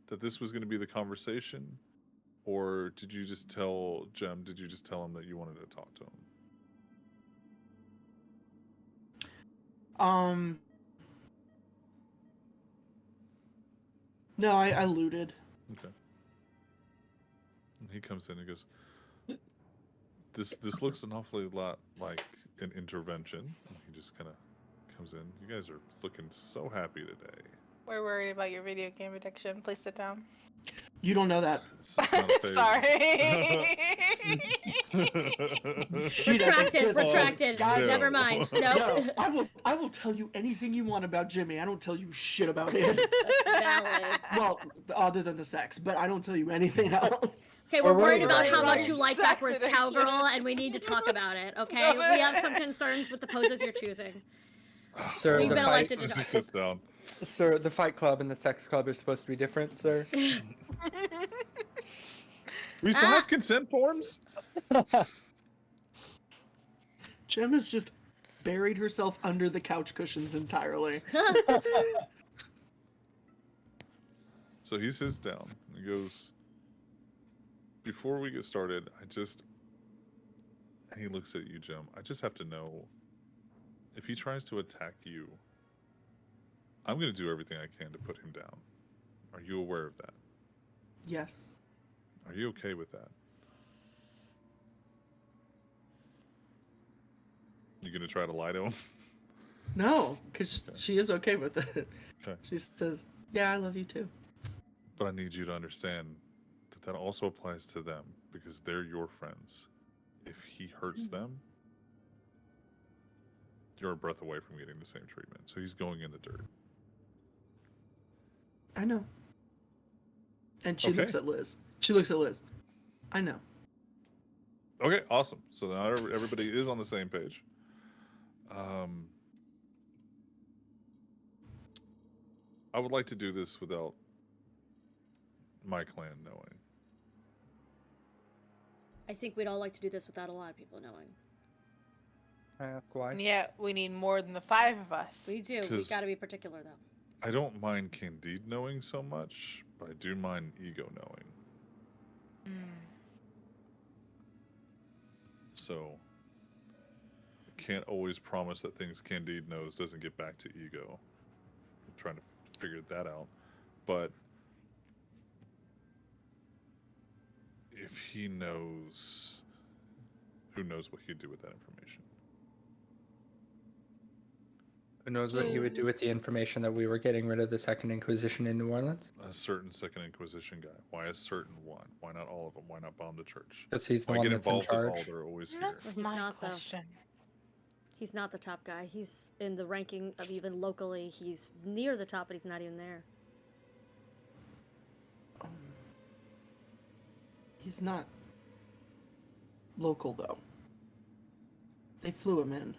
that this was going to be the conversation, or did you just tell Jem? Did you just tell him that you wanted to talk to him? No, I alluded. Okay. And he comes in and goes, This looks an awfully lot like an intervention. And he just kind of comes in. You guys are looking so happy today. We're worried about your video game addiction. Please sit down. You don't know that. It's not a phase. She doesn't just- Retracted. God, Never mind. Nope. No, I will tell you anything you want about Jimmy. I don't tell you shit about it. Valid. Well, other than the sex, but I don't tell you anything else. Okay, we're We're worried worried about about how it, much right? you like Sex backwards addiction. cowgirl, and we need to talk about it. Okay, we have some concerns with the poses you're choosing. Sir, We've the been fight, elected to He talk. sits down. sir, the fight club and the sex club are supposed to be different, sir. We still have consent forms? Jem has just buried herself under the couch cushions entirely. So he sits down and he goes, before we get started, and he looks at you, Jim. I just have to know, if he tries to attack you, I'm going to do everything I can to put him down. Are you aware of that? Yes. Are you okay with that? You going to try to lie to him? No, because she is okay with it. Okay. She says, "Yeah, I love you too." But I need you to understand that also applies to them, because they're your friends. If he hurts them, you're a breath away from getting the same treatment. So he's going in the dirt. I know. And she Okay. looks at Liz. She looks at Liz. I know. Okay, awesome. So now everybody is on the same page. I would like to do this without my clan knowing. I think we'd all like to do this without a lot of people knowing. That's why. And yet we need more than the 5 of us. We do. We 'Cause- gotta be particular, though. I don't mind Candide knowing so much, but I do mind Ego knowing. So I can't always promise that things Candide knows doesn't get back to Ego. I'm trying to figure that out. But if he knows, who knows what he'd do with that information? Who knows what he would do with the information that we were getting rid of the Second Inquisition in New Orleans? A certain Second Inquisition guy. Why a certain one? Why not all of them? Why not bomb the church? Because he's the Why one get that's in involved at all? charge. They're always here. That's Well, he's my not, though. question. He's not the top guy. He's in the ranking of even locally. He's near the top, but he's not even there. He's not local, though. They flew him in.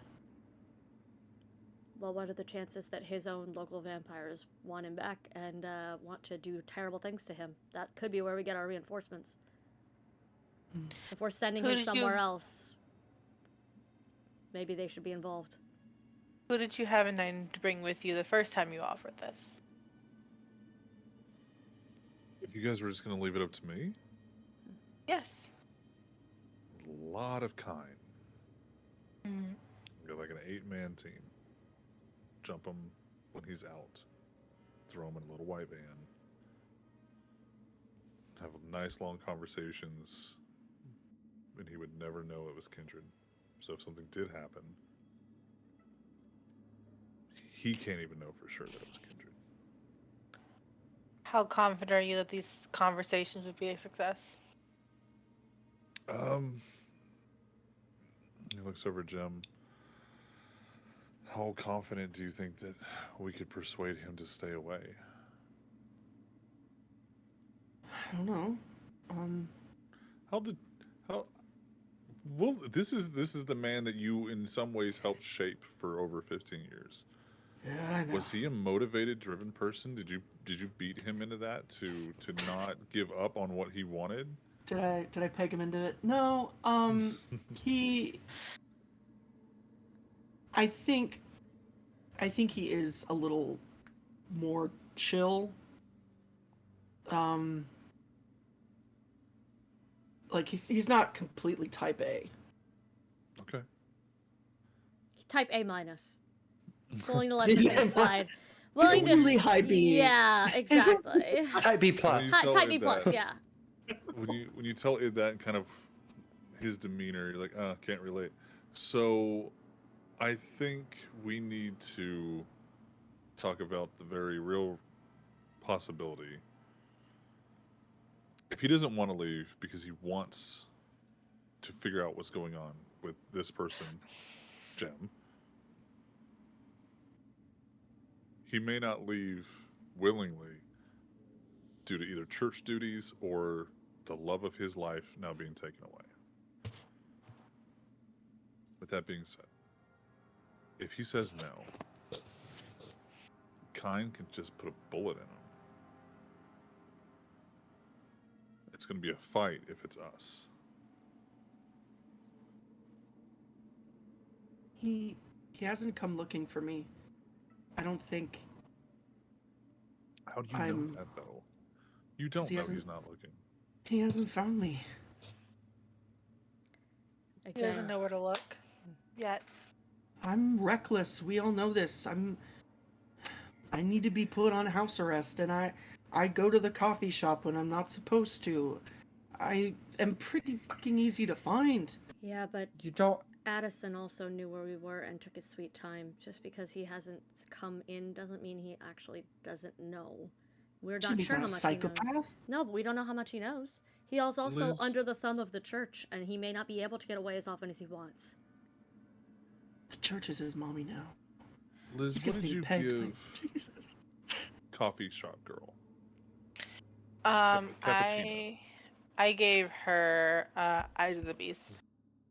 Well, what are the chances that his own local vampires want him back and want to do terrible things to him? That could be where we get our reinforcements. If we're sending Who him did you- somewhere else, maybe they should be involved. Who did you have in mind to bring with you the first time you offered this? If you guys were just going to leave it up to me, Yes. a lot of kind. Mm. Get like an 8-man team. Jump him when he's out. Throw him in a little white van. Have nice long conversations. And he would never know it was Kindred. So if something did happen, he can't even know for sure that it was Kindred. How confident are you that these conversations would be a success? He looks over at Jim. How confident do you think that we could persuade him to stay away? I don't know. Well, this is the man that you in some ways helped shape for over 15 years. Yeah, I know. Was he a motivated, driven person? Did you beat him into that to not give up on what he wanted? Did I peg him into it? No. He. I think he is a little more chill. Like he's not completely type A. Okay. Type A minus. Willing to let him slide. Willing He's to. really high B. Yeah, exactly. Type B plus. Tell Type him B plus, that. yeah. When you tell Id that and kind of his demeanor, you're like, can't relate. So I think we need to talk about the very real possibility. If he doesn't want to leave because he wants to figure out what's going on with this person, Jem, he may not leave willingly due to either church duties or the love of his life now being taken away. With that being said, if he says no, Kine can just put a bullet in him. It's going to be a fight if it's us. He hasn't come looking for me. I don't think. How do you know I'm- that, though? You don't he know hasn't- he's not looking. He hasn't found me. He doesn't Again, know where to look yet. I'm reckless. We all know this. I need to be put on house arrest, and I go to the coffee shop when I'm not supposed to. I am pretty fucking easy to find. yeah, but You don't. Addison also knew where we were and took his sweet time. Just because he hasn't come in doesn't mean he actually doesn't know. We're not He's sure how not a much he psychopath. knows. No, but we don't know how much he knows. He is also Liz- under the thumb of the church, and he may not be able to get away as often as he wants. The church is his mommy now. Liz, He's what did getting you pegged. give Like, Jesus. coffee shop girl? Cappuccino. I gave her Eyes of the Beast.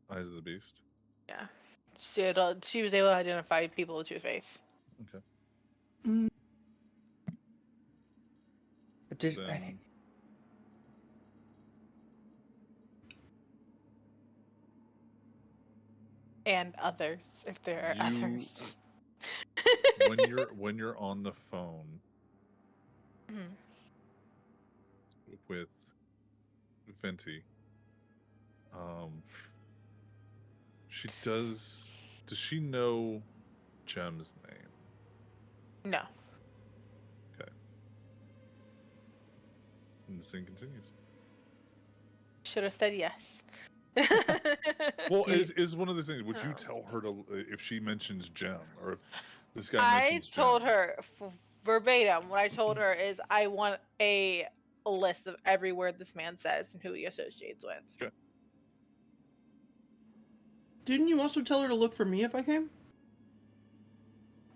Eyes of the Beast. Yeah. She was able to identify people with True Faith. Okay. Mm, Then And others, if there are you, others. when you're on the phone Mhm. with Venti, she does she know Jem's name? No. Okay. And the scene continues. Should have said yes. Well, Yeah. is one of the things. Would you Oh. tell her to if she mentions Jem, or if this guy I mentions told Jem? her verbatim. What I told her is I want a list of every word this man says and who he associates with. Okay. Didn't you also tell her to look for me if I came?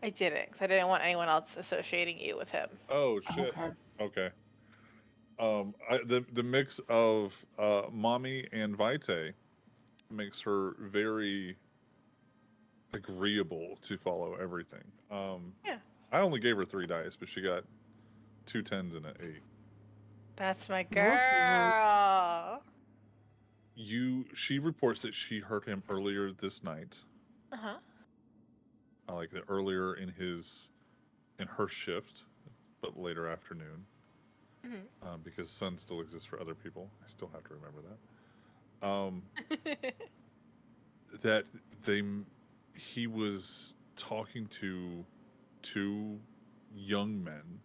I didn't, 'cause I didn't want anyone else associating you with him. Oh shit. Okay. Okay. The mix of mommy and Vitae makes her very agreeable to follow everything. Yeah. I only gave her 3 dice, but she got 2 10s and an 8. That's my Uh-huh. girl. She reports that she heard him earlier this night, Uh-huh. like earlier in her shift, but later afternoon, Mhm. because sun still exists for other people. I still have to remember that. That he was talking to 2 young men,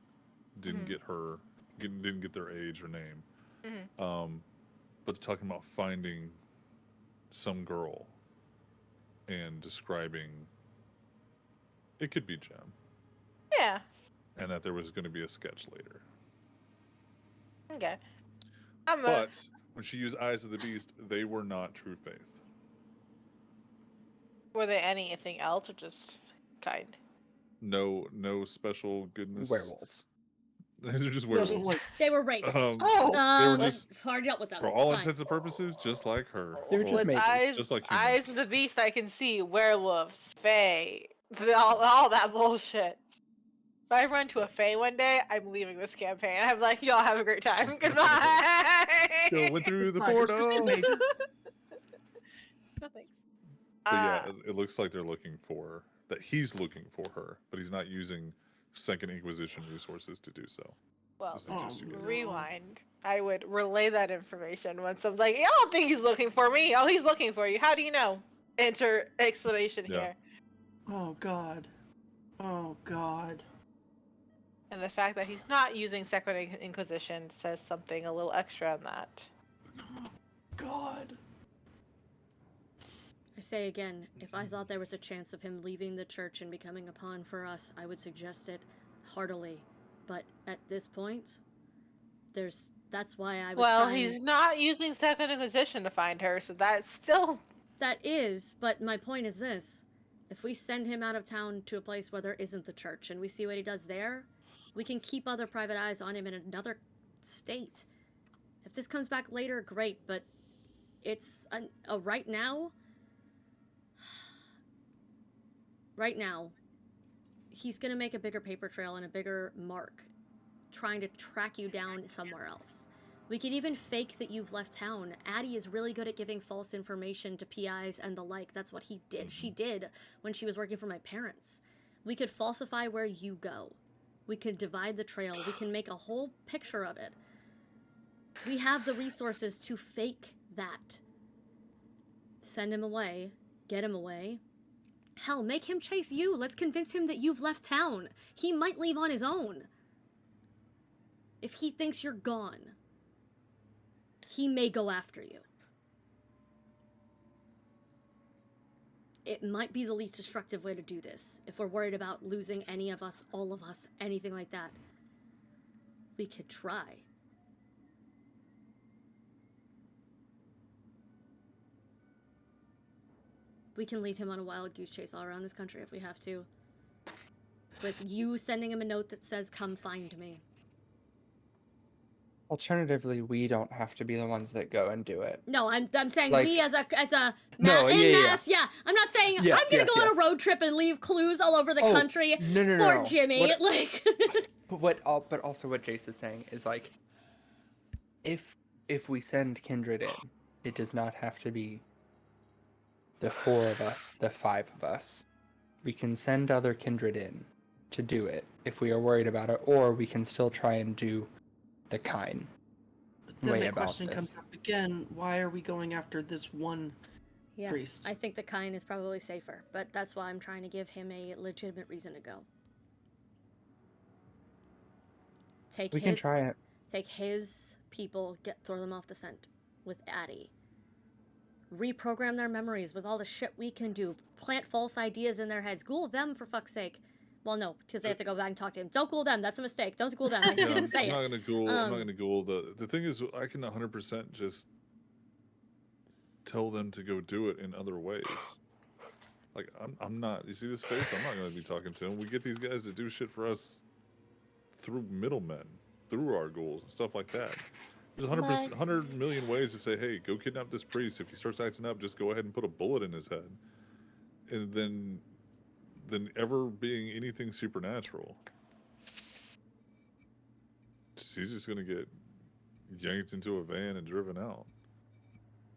didn't Mhm. didn't get their age or name, Mhm. but talking about finding some girl and describing it could be Jem, Yeah. and that there was going to be a sketch later. Okay. I'm a. But when she used Eyes of the Beast, they were not True Faith. Were they anything else or just kind? No special goodness. Werewolves. They're just Doesn't werewolves. like. They were rapes. Oh. They were But just, hard dealt with them. for It's all fine. intents and purposes, just like her. They were just With mages. Just like human. eyes of the beast, I can see werewolves, fae, all that bullshit. If I run to a fae one day, I'm leaving this campaign. I'm like, y'all have a great time. Goodbye. Went through the Fine, it's just portal. mages. No thanks. But yeah, it looks like they're looking for that. He's looking for her, but he's not using Second Inquisition resources to do so. Well, Is the gist you get. rewind. I would relay that information when someone's like, I don't think he's looking for me. Oh, he's looking for you. How do you know? Enter explanation Yeah. here. Oh God. Oh God. And the fact that he's not using Second Inquisition says something a little extra on that. Oh God. I say again, if I thought there was a chance of him leaving the church and becoming a pawn for us, I would suggest it heartily. But at this point, that's why I was Well, trying... he's not using Second Inquisition to find her, so that's still... That is, but my point is this. If we send him out of town to a place where there isn't the church and we see what he does there, we can keep other private eyes on him in another state. If this comes back later, great, but it's a right now... Right now, he's gonna make a bigger paper trail and a bigger mark, trying to track you down somewhere else. We could even fake that you've left town. Addie is really good at giving false information to PIs and the like. That's what she did when she was working for my parents. We could falsify where you go. We could divide the trail. We can make a whole picture of it. We have the resources to fake that. Send him away. Get him away. Hell, make him chase you. Let's convince him that you've left town. He might leave on his own. If he thinks you're gone, he may go after you. It might be the least destructive way to do this. If we're worried about losing any of us, all of us, anything like that, we could try. We can lead him on a wild goose chase all around this country if we have to. With you sending him a note that says, come find me. Alternatively, we don't have to be the ones that go and do it. No, I'm saying Like- we as a No, en yeah, yeah, masse. Yeah, I'm not saying Yes, I'm gonna yes, go on a yes. road trip and leave clues all over the Oh, country no, for no. Jimmy. What- Like, But also what Jace is saying is like, if we send Kindred in, it does not have to be the 4 of us, the 5 of us. We can send other Kindred in to do it if we are worried about it, or we can still try and do the kind But then way the about question comes this. up again: why are we going after this one yeah, priest? I think the kind is probably safer, but that's why I'm trying to give him a legitimate reason to go. We can try it. Take his people, throw them off the scent with Addie. Reprogram their memories with all the shit we can do. Plant false ideas in their heads. Ghoul them, for fuck's sake. Well, no, because they have to go back and talk to him. Don't ghoul them. That's a mistake. Don't ghoul them. I Yeah, didn't say I'm it. not gonna Google. I'm not gonna Google. The thing is, I can 100% just tell them to go do it in other ways. Like I'm not. You see this face? I'm not gonna be talking to him. We get these guys to do shit for us through middlemen, through our ghouls and stuff like that. There's 100 million ways to say, hey, go kidnap this priest. If he starts acting up, just go ahead and put a bullet in his head, and then ever being anything supernatural. He's just gonna get yanked into a van and driven out.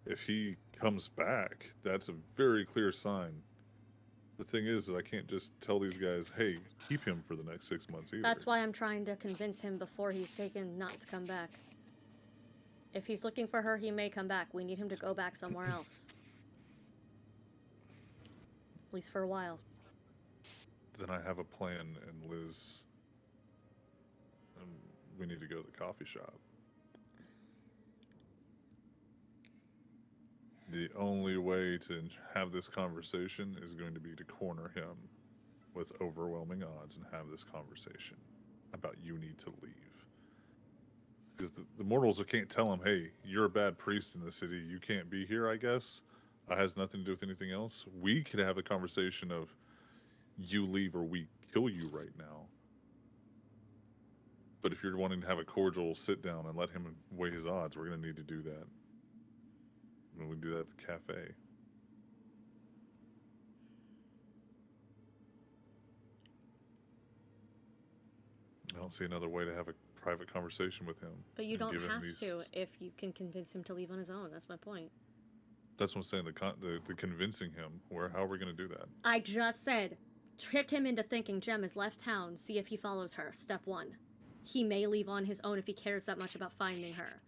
If he comes back, that's a very clear sign. The thing is that I can't just tell these guys, hey, keep him for the next 6 months either. That's why I'm trying to convince him before he's taken not to come back. If he's looking for her, he may come back. We need him to go back somewhere else. At least for a while. Then I have a plan, and Liz, we need to go to the coffee shop. The only way to have this conversation is going to be to corner him with overwhelming odds and have this conversation about you need to leave. Because the mortals can't tell him, hey, you're a bad priest in the city, you can't be here, I guess. It has nothing to do with anything else. We could have a conversation of you leave or we kill you right now. But if you're wanting to have a cordial sit down and let him weigh his odds, we're going to need to do that. And we can do that at the cafe. I don't see another way to have a private conversation with him. But you and don't give him have these- to if you can convince him to leave on his own. That's my point. That's what I'm saying. The convincing him. How are we going to do that? I just said, trick him into thinking Jem has left town. See if he follows her. Step 1. He may leave on his own if he cares that much about finding her.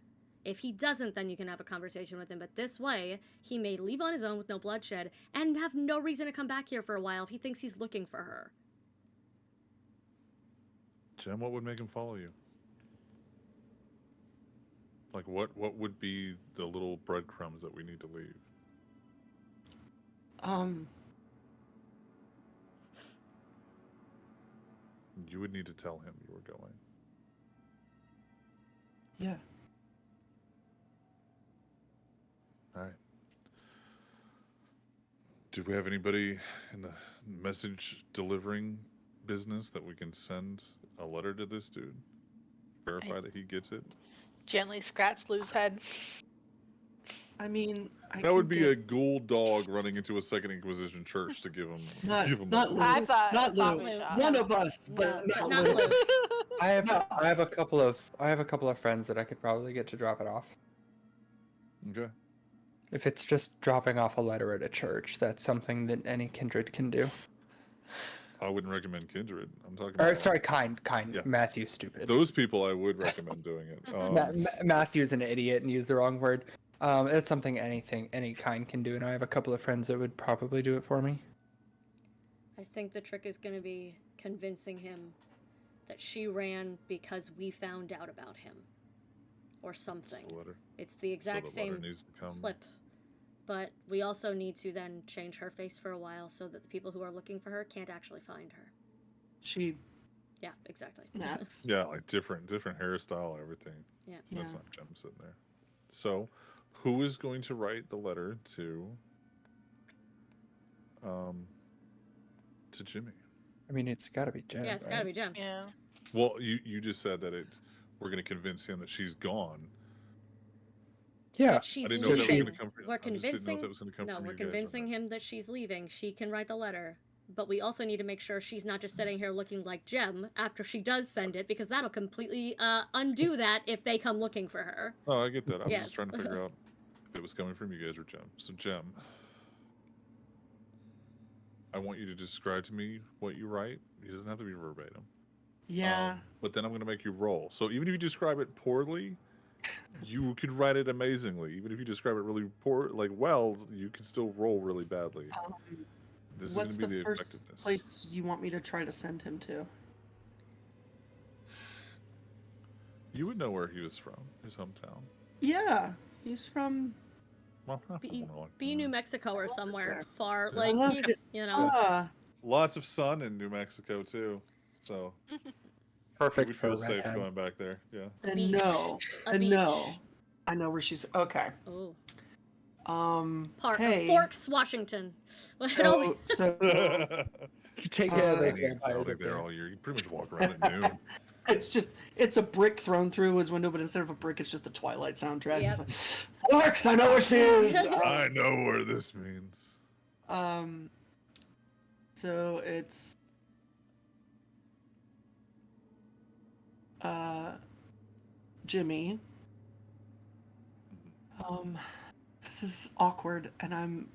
If he doesn't, then you can have a conversation with him. But this way, he may leave on his own with no bloodshed and have no reason to come back here for a while if he thinks he's looking for her. Jem, what would make him follow you? Like, what would be the little breadcrumbs that we need to leave? You would need to tell him you were going. Yeah. All right. Do we have anybody in the message delivering business that we can send a letter to this dude? Verify that he gets it? Gently scratch Lou's head. I mean, That would be a ghoul dog running into a Second Inquisition church to give him. Not a Lou. I thought Not coffee Lou. shop. One of us, No, but but not not Lou. Lou. I have a couple of friends that I could probably get to drop it off. Okay. If it's just dropping off a letter at a church, that's something that any kindred can do. I wouldn't recommend Kindred. I'm talking Or about. sorry, kind. Yeah. Matthew's stupid. Those people I would recommend doing it. Matthew's an idiot and used the wrong word. It's something any kind can do, and I have a couple of friends that would probably do it for me. I think the trick is going to be convincing him that she ran because we found out about him. Or something. It's the letter. It's the exact So the letter same needs to come. flip. But we also need to then change her face for a while so that the people who are looking for her can't actually find her. She Yeah, exactly. masks. Yeah, like different hairstyle, everything. Yeah. That's Yeah. not Jem sitting there. So, who is going to write the letter to Jimmy? I mean, it's got to be Jen. Yeah, it's gotta be Jem. Yeah. Well, you just said that we're going to convince him that she's gone. Yeah. That she's I didn't know So if that was leaving. going to come from. We're I just didn't know if convincing. that was going to come No, from we're you guys. or convincing not. him that she's leaving. She can write the letter, but we also need to make sure she's not just sitting here looking like Jem after she does send it, because that'll completely undo that if they come looking for her. Oh, I get that. I was Yes. just trying to figure out if it was coming from you guys or Jem. So, Jem, I want you to describe to me what you write. It doesn't have to be verbatim. Yeah. But then I'm going to make you roll. So even if you describe it poorly, you could write it amazingly. Even if you describe it really well, you can still roll really badly. This What's is going to be the the first effectiveness. place you want me to try to send him to? You would know where he was from, his hometown. Yeah, he's from. Well, Be New Mexico or somewhere there. far, Yeah. like love you, it. you know. Lots of sun in New Mexico too, so you Perfect would for feel a safe redhead. going back there. Yeah. A and beach. no, A and beach. no, I know where she's. Okay. Oh, part Hey. of Forks, Washington. Well, I don't mean- So Take care of Uh, those You're vampires probably up there there. all year. You pretty much walk around at noon. it's a brick thrown through his window, but instead of a brick, it's just a Twilight soundtrack. Yep. It's like, Forks, I know where she is. I know where this means. So it's Jimmy. This is awkward, and I'm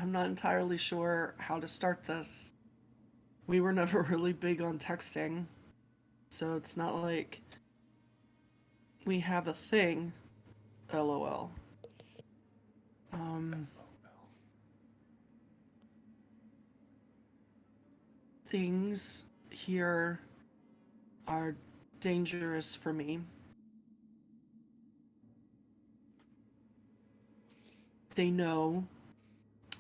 not entirely sure how to start this. We were never really big on texting, so it's not like we have a thing. LOL. Things here are dangerous for me. They know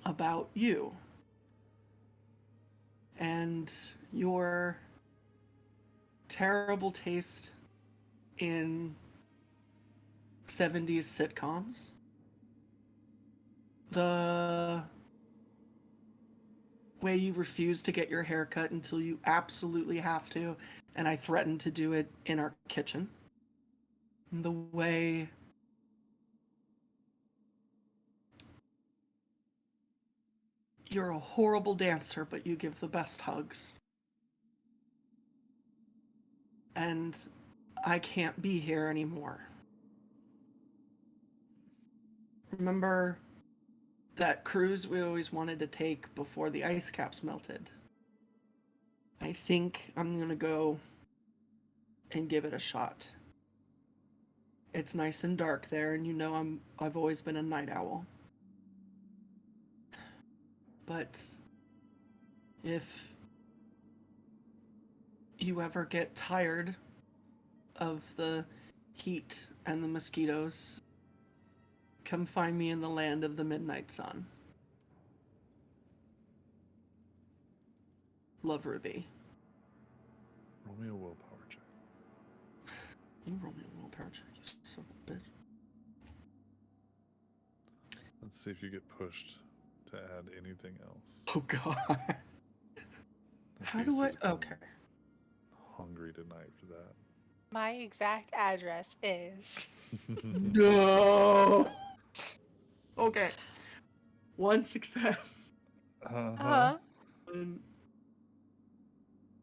about you and your terrible taste in 70s sitcoms. The way you refuse to get your hair cut until you absolutely have to, and I threatened to do it in our kitchen. The way you're a horrible dancer, but you give the best hugs. And I can't be here anymore. Remember that cruise we always wanted to take before the ice caps melted? I think I'm gonna go and give it a shot. It's nice and dark there, and you know I've always been a night owl. But if you ever get tired of the heat and the mosquitoes, come find me in the land of the midnight sun. Love, Ruby. Roll me a willpower check. You roll me a willpower check, you son of a bitch. Let's see if you get pushed to add anything else. Oh god. That How do beast I? is gonna be Okay. Hungry tonight for that. My exact address is. No. Okay. 1 success. Uh-huh. One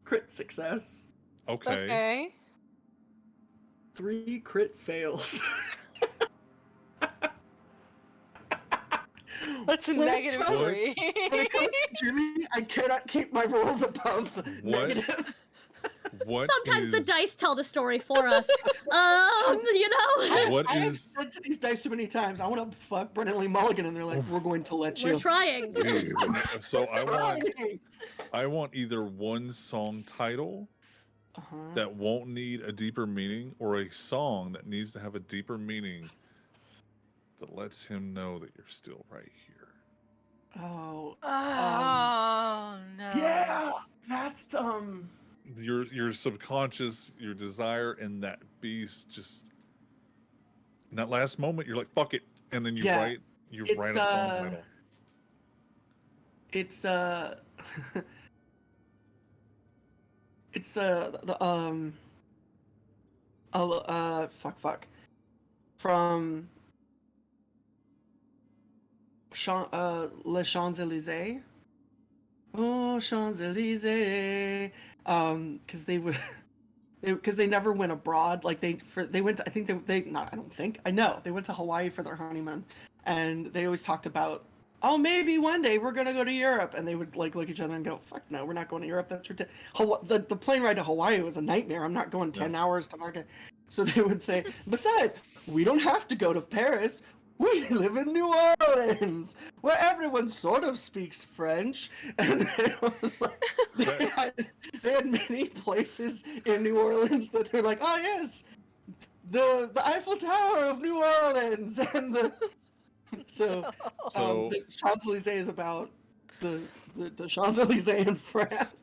crit success. Okay. Okay. 3 crit fails. That's a When it negative comes- 3. When it comes to Jimmy, I cannot keep my rolls above What? negative. What Sometimes the is- dice tell the story for us. You know? What I have is? said to these dice so many times, I want to fuck Brennan Lee Mulligan, and they're like, we're going to let you. We're trying. So Trying. I want either one song title Uh-huh. that won't need a deeper meaning, or a song that needs to have a deeper meaning that lets him know that you're still right here. Oh. Oh no. Yeah, that's Your subconscious, your desire, and that beast just in that last moment, you're like, "Fuck it," and then you Yeah, write it's, a song title. it's it's From Les Champs-Élysées. Oh, Champs-Élysées. Because they would, because they never went abroad. Like they went. To, I think they not. I don't think. I know they went to Hawaii for their honeymoon, and they always talked about, oh, maybe one day we're gonna go to Europe, and they would like look at each other and go, fuck no, we're not going to Europe. That's the plane ride to Hawaii was a nightmare. I'm not going 10 hours to market. So they would say, besides, we don't have to go to Paris. We live in New Orleans, where everyone sort of speaks French, and they had many places in New Orleans that they're like, oh yes, the Eiffel Tower of New Orleans, and so the Champs-Élysées is about the Champs-Élysées in France.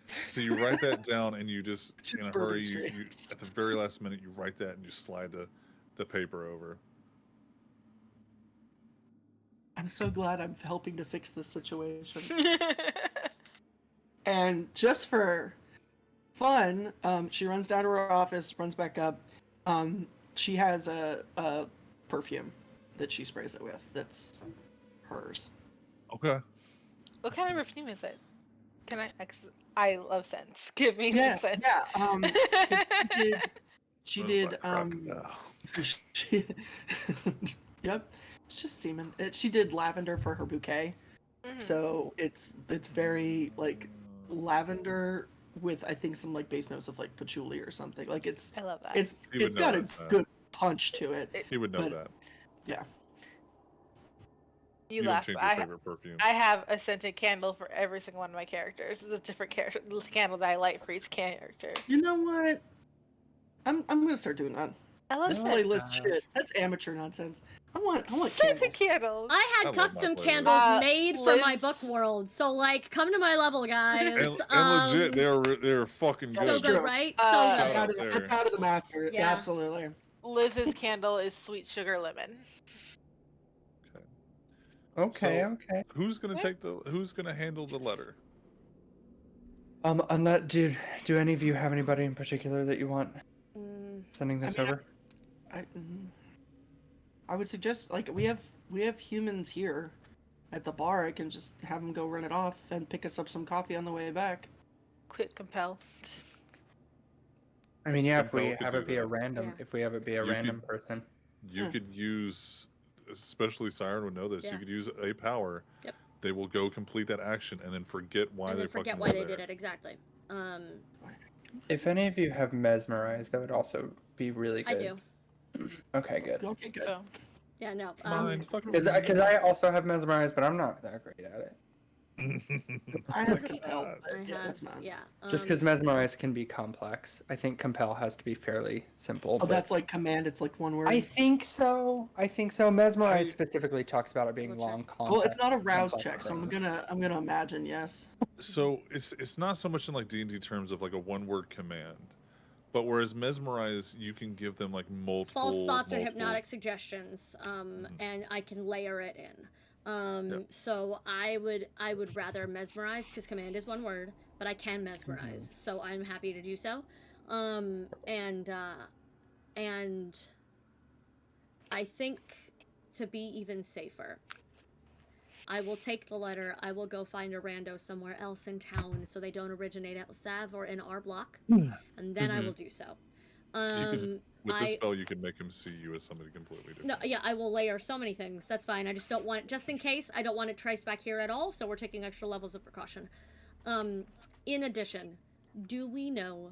So you write that down, and you just in a hurry, you at the very last minute you write that and you slide the paper over. I'm so glad I'm helping to fix this situation. And just for fun, she runs down to her office, runs back up. She has a perfume that she sprays it with. That's hers. Okay. What kind of perfume is it? Can I love scents. Give me Yeah, scents. yeah. She did. She, yep. It's just semen. She did lavender for her bouquet, so it's very like lavender with I think some like base notes of like patchouli or something. Like I love that. It's got a good punch to it. He would know that. Yeah. You don't laugh. change your favorite perfume. I have a scented candle for every single one of my characters. It's a different candle that I light for each character. You know what? I'm gonna start doing that. I love this that. playlist shit. That's amateur nonsense. I want Scented candles. candles. I had love custom my flavor. candles made for Liz- my book world, so like, come to my level, guys. And legit, they're fucking So good. So true. good, right? So Shout good. out. I'm proud of the master. Yeah. Absolutely. Liz's candle is sweet sugar lemon. Okay, So- okay. Who's gonna handle the letter? Do any of you have anybody in particular that you want sending this over? I would suggest like we have humans here at the bar. I can just have them go run it off and pick us up some coffee on the way back. Quick compel. I mean, yeah, if we Compel could have do it be a that. random, Yeah. if we have it be a You random could- person. You could use, especially Siren would know this. Yeah. You could use a power. Yep. They will go complete that action and then forget why And they then forget fucking why were they there. did it exactly. If any of you have mesmerized, that would also be really I good. do. Okay, good. Okay, good. So, Yeah, no. Mine, fuck Because I also have mesmerized, but I'm not that great at it. I have compelled. I Yeah, have, that's not. yeah. Just because mesmerize can be complex. I think compel has to be fairly simple. Oh, but- that's like command. It's like one word. I think so. Mesmerize I- specifically talks about it being Double check. long, complex. Well, it's not a rouse complex check, so I'm things. gonna imagine yes. So it's not so much in like D&D terms of like a one-word command, but whereas mesmerize, you can give them like multiple false thoughts or multiple- hypnotic suggestions, and I can layer it in. Yep. So I would rather mesmerize because command is one word, but I can mesmerize, so I'm happy to do so. And I think to be even safer, I will take the letter. I will go find a rando somewhere else in town so they don't originate at Sav or in our block, and then I will do so. With the I- spell, you can make him see you as somebody completely different. No, yeah, I will layer so many things. That's fine. I just don't want it, just in case, I don't want it traced back here at all, so we're taking extra levels of precaution. In addition, do we know...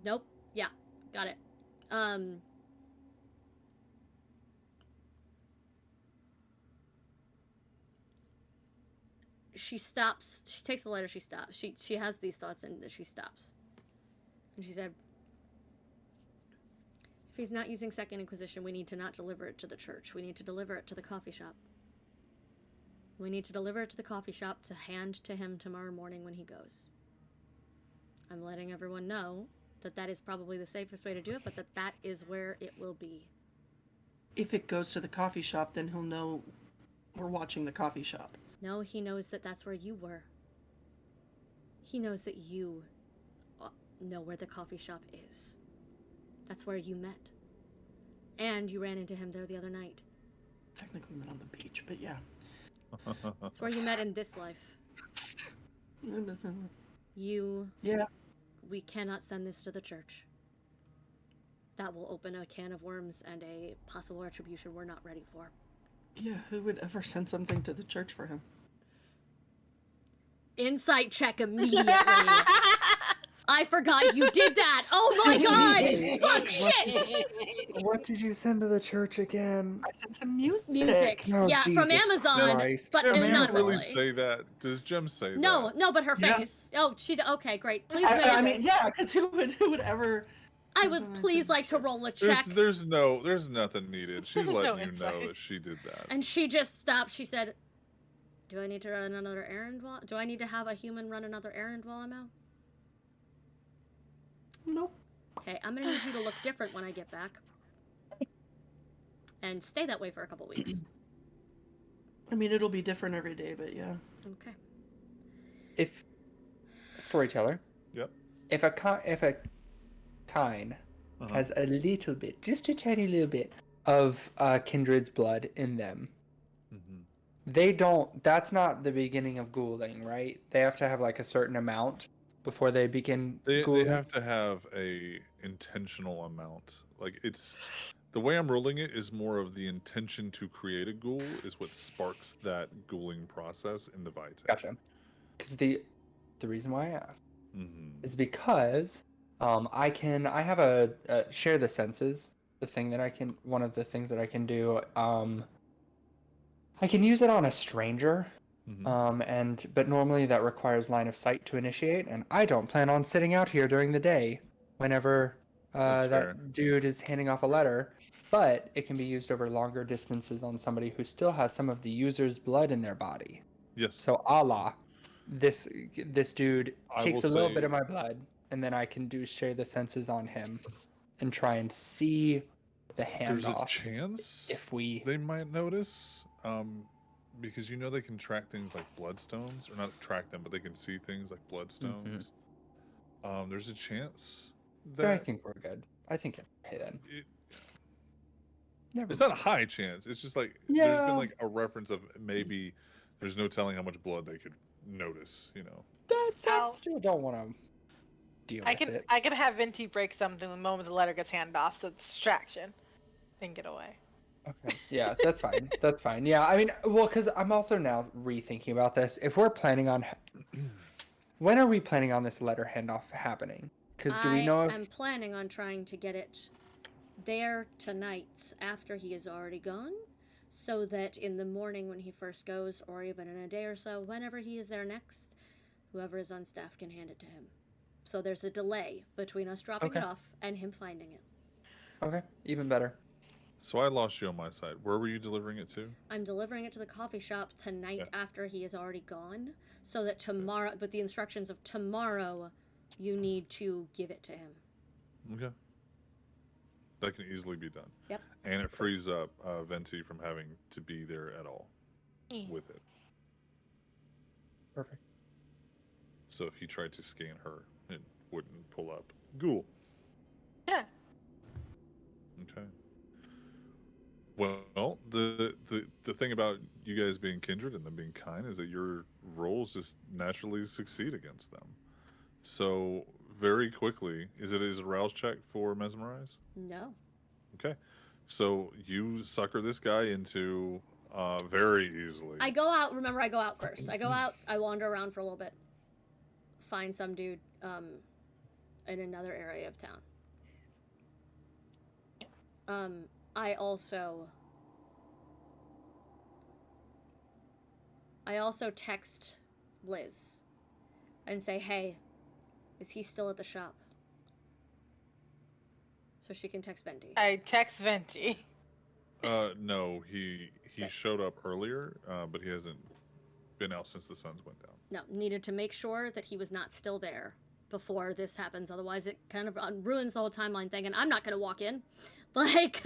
Nope. Yeah, got it. She stops. She takes the letter, she stops. She has these thoughts and she stops. And she said, if he's not using Second Inquisition, we need to not deliver it to the church. We need to deliver it to the coffee shop. We need to deliver it to the coffee shop to hand to him tomorrow morning when he goes. I'm letting everyone know that that is probably the safest way to do it, but that is where it will be. If it goes to the coffee shop, then he'll know we're watching the coffee shop. No, he knows that that's where you were. He knows that you know where the coffee shop is. That's where you met. And you ran into him there the other night. Technically met on the beach, but yeah. That's where you met in this life. You... Yeah. We cannot send this to the church. That will open a can of worms and a possible retribution we're not ready for. Yeah, who would ever send something to the church for him? Insight check immediately. I forgot you did that. Oh my god! Fuck shit! What did you send to the church again? I sent him music. Music. Oh, yeah, from Jesus Amazon, Christ. but Jem, do you anonymously. really say that? Does Jem say No, that? no, but her Yeah. face. Oh, okay, great. Please, I mean, yeah, because who would ever? I would please like to roll a check. There's nothing needed. She's No letting you insight. know that she did that. And she just stopped. She said, "Do I need to run another errand? Do I need to have a human run another errand while I'm out?" Nope. Okay, I'm gonna need you to look different when I get back, and stay that way for a couple weeks. I mean, it'll be different every day, but yeah. Okay. If storyteller, Yep. if a kind has a little bit, just a tiny little bit of kindred's blood in them, they don't. That's not the beginning of ghouling, right? They have to have like a certain amount before they begin They ghouling. have to have a intentional amount. Like it's the way I'm ruling it is more of the intention to create a ghoul is what sparks that ghouling process in the Vita. Gotcha. Because the reason why I asked Mm-hmm. is because I have a share the senses. One of the things that I can do. I can use it on a stranger. Mm-hmm. But normally that requires line of sight to initiate, and I don't plan on sitting out here during the day whenever That's that fair. dude is handing off a letter. But it can be used over longer distances on somebody who still has some of the user's blood in their body. Yes. So Allah, this dude I takes will a little say- bit of my blood, and then I can share the senses on him, and try and see the There's a handoff. chance If we they might notice, because you know they can track things like bloodstones, or not track them, but they can see things like bloodstones. There's a chance I that think we're good. I think it's hidden. Never it's not a high chance. It's just like there's Yeah. been like a reference of maybe there's no telling how much blood they could notice. You know. I Ow. still don't want to deal with it. I can have Venti break something the moment the letter gets handed off, so it's distraction. And get away. Okay. Yeah, that's fine. That's fine. Yeah, I mean, well, because I'm also now rethinking about this. If we're planning on, when are we planning on this letter handoff happening? Because do we know if? I'm planning on trying to get it there tonight after he is already gone, so that in the morning when he first goes, or even in a day or so, whenever he is there next, whoever is on staff can hand it to him. So there's a delay between us dropping it Okay. off and him finding it. Okay, even better. So I lost you on my side. Where were you delivering it to? I'm delivering it to the coffee shop tonight Yeah. after he is already gone, so that tomorrow, but the instructions of tomorrow, you need to give it to him. Okay. That can easily be done. Yep. And it frees up Venti from having to be there at all Yeah. with it. Perfect. So if he tried to scan her, it wouldn't pull up ghoul. Yeah. Okay. Well, the thing about you guys being kindred and them being kind is that your rolls just naturally succeed against them. So very quickly, is it a rouse check for mesmerize? No. Okay. So you sucker this guy into very easily. I go out, remember I go out first. I go out, I wander around for a little bit. Find some dude in another area of town. I also text Liz and say, "Hey, is he still at the shop?" So she can text Venti. I text Venti. No, he showed up earlier, but he hasn't been out since the suns went down. No, needed to make sure that he was not still there before this happens. Otherwise, it kind of ruins the whole timeline thing. And I'm not gonna walk in. Like,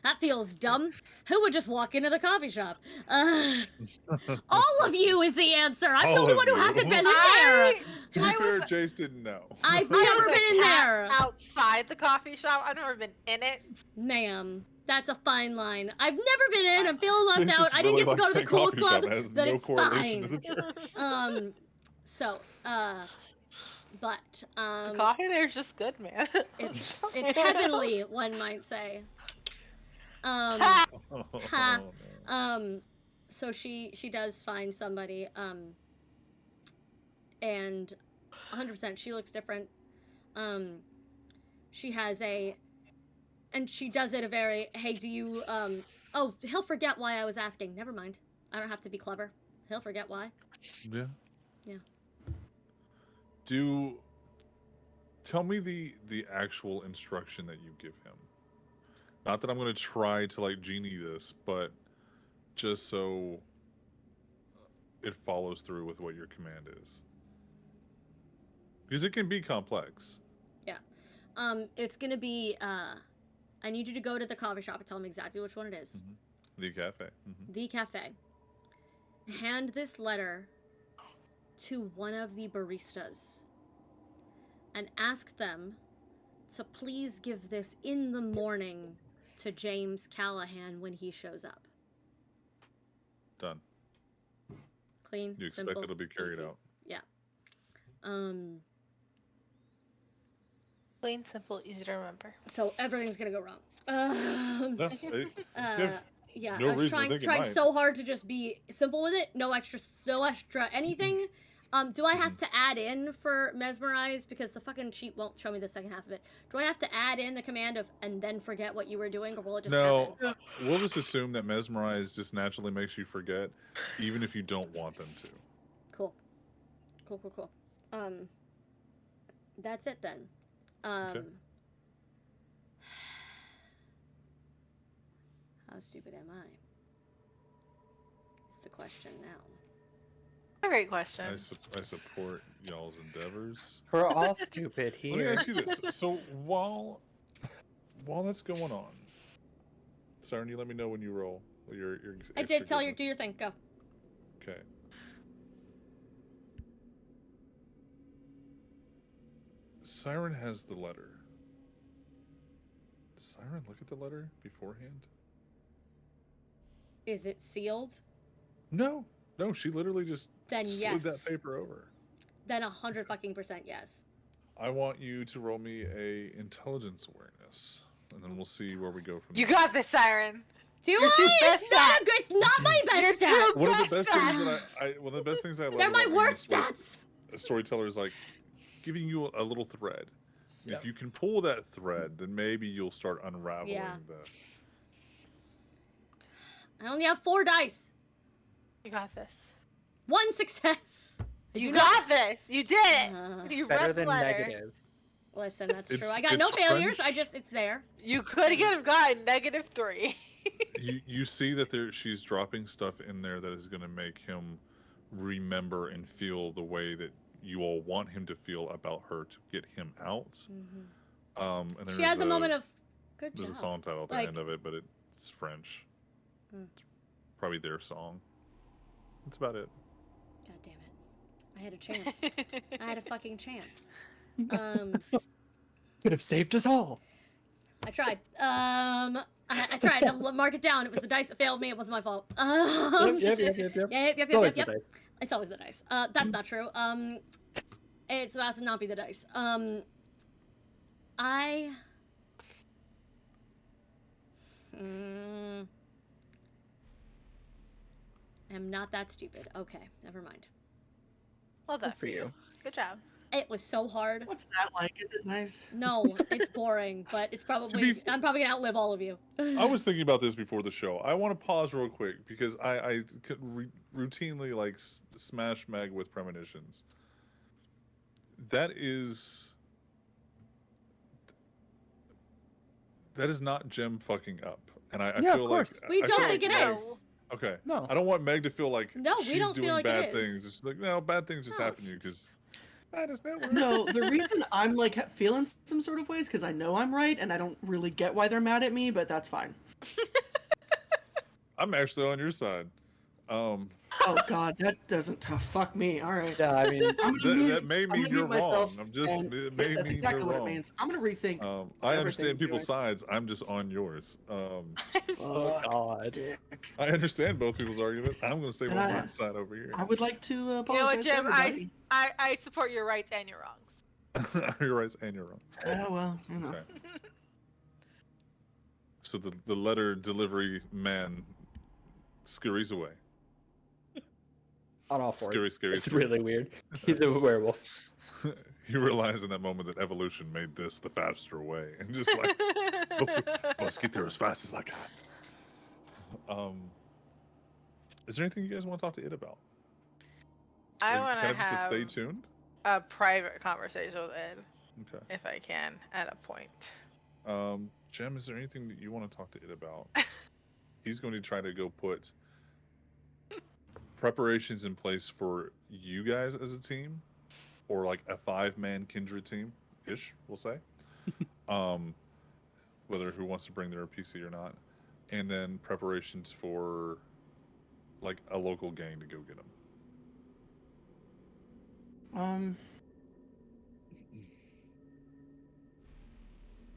that feels dumb. Who would just walk into the coffee shop? All of you is the answer. I'm the All only of one who you. hasn't been in there. To be I fair, was- Jace didn't know. I've I never was a been in cat there. outside the coffee shop. I've never been in it. Ma'am, that's a fine line. I've never been in. I'm feeling left Jace out. just I didn't really get to go likes to the that cool coffee shop. club, It has but no it's correlation to fine. the church. But The coffee there's just good, man. it's heavenly, one might say. Ha! Ha. no. So she does find somebody, and 100% she looks different. She has and she does it a very, hey, do you, oh, he'll forget why I was asking. Never mind. I don't have to be clever. He'll forget why. Yeah. Yeah. Tell me the actual instruction that you give him. Not that I'm going to try to like genie this, but just so it follows through with what your command is. Because it can be complex. It's gonna be, I need you to go to the coffee shop and tell him exactly which one it is. The cafe. The cafe. Hand this letter to one of the baristas and ask them to please give this in the morning to James Callahan when he shows up. Done. Clean, You expect simple, it'll be carried easy. out. Yeah. Plain, simple, easy to remember. So everything's gonna go wrong. No, Yeah, no I was reason to think it trying might. so hard to just be simple with it. No extra anything. Do I have to add in for mesmerize, because the fucking sheet won't show me the second half of it? Do I have to add in the command of and then forget what you were doing, or will it just No, happen? we'll just assume that mesmerize just naturally makes you forget, even if you don't want them to. Cool. That's it then. Okay. How stupid am I? Is the question now. A great question. I support y'all's endeavors. We're all stupid Let me here. ask you this: so while that's going on, Siren, you let me know when you roll. Your I extra did tell you goodness. do your thing. Go. Okay. Siren has the letter. Does Siren look at the letter beforehand? Is it sealed? No, she literally just Then slid that yes. paper over. Then 100% yes. I want you to roll me a intelligence awareness, and then we'll see where we go from You there. got this, Siren. Do You're too I? best It's not at- a good. It's not my You're best too stat. One of the best best things at- that one of the best things I love They're my about being worst stats. a storyteller is like giving you a little thread. Yeah. If you can pull that thread, then maybe you'll start unraveling Yeah. the. I only have 4 dice. You got this. 1 success. I You do not- got this. You did it. You Better read the than letter. negative. Listen, that's true. It's- I got no it's failures. French. It's there. You could have gotten -3. You see that she's dropping stuff in there that is going to make him remember and feel the way that you all want him to feel about her to get him out. And She has a moment of good there's a job. song title at the Like- end of it, but it's French. Hmm. It's probably their song. That's about it. God damn it! I had a chance. I had a fucking chance. Could have saved us all. I tried. I tried to mark it down. It was the dice that failed me. It wasn't my fault. Yep. Yep. Always the dice. It's always the dice. That's not true. It's supposed to not be the dice. I am not that stupid. Okay, never mind. Well done Good for you. Good job. It was so hard. What's that like? Is it nice? No, it's boring, but it's probably I'm probably gonna outlive all of you. I was thinking about this before the show. I want to pause real quick because I could routinely like smash Meg with premonitions. That is not Jem fucking up, and I Yeah, of feel course. like We I don't feel think it like Meg- is. Okay, No. I don't want Meg to feel like No, we she's don't doing feel like it bad is. things. It's like no, bad things just No. happen to you because Finest network. No, the reason I'm like feeling some sort of ways because I know I'm right and I don't really get why they're mad at me, but that's fine. I'm actually on your side. Um, Oh God, that doesn't. Oh, fuck me. All right. Yeah, I mean, I'm gonna mute. that may I'm mean gonna you're mute myself. wrong. I'm just And it yes, may that's mean you're exactly what it wrong. means. I'm gonna rethink I everything understand I'm people's doing. sides. I'm just on yours. oh Fuck, god. dick. I understand both people's argument. I'm going to stay And on my side over here. I would like to You know apologize what, to Jim? everybody. I support your rights and your wrongs. You're right and you're wrong. Well, you know. Okay. So the letter delivery man scurries away. On all fours. Scary, scary, It's scary. really weird. He's a werewolf. You realize in that moment that evolution made this the faster way, and just like must get there as fast as I can. Is there anything you guys want to talk to it about? I Or want to kind of just to stay have tuned. a private conversation with Ed, Okay. if I can, at a point. Jem, is there anything that you want to talk to it about? He's going to try to go put preparations in place for you guys as a team, or like a 5-man kindred team ish, we'll say. Whether who wants to bring their PC or not, and then preparations for like a local gang to go get them.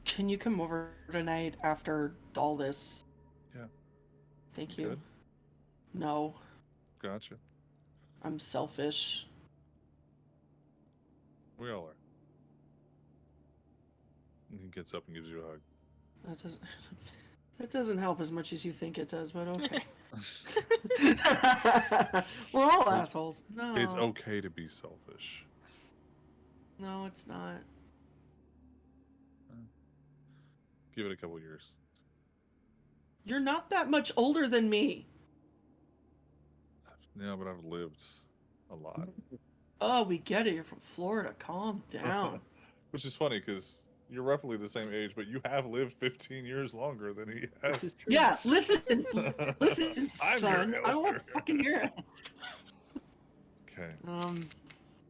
Can you come over tonight after all this? Yeah. Thank you. Good. No, Gotcha. I'm selfish. We all are. And he gets up and gives you a hug. That doesn't help as much as you think it does, but okay. We're all So assholes. No. It's okay to be selfish. No, it's not. Give it a couple years. You're not that much older than me. Yeah, but I've lived a lot. Oh, we get it. You're from Florida. Calm down. Which is funny because you're roughly the same age, but you have lived 15 years longer than he This has. is true. Yeah, listen, I'm son. your I don't want elder. to fucking hear it. Okay.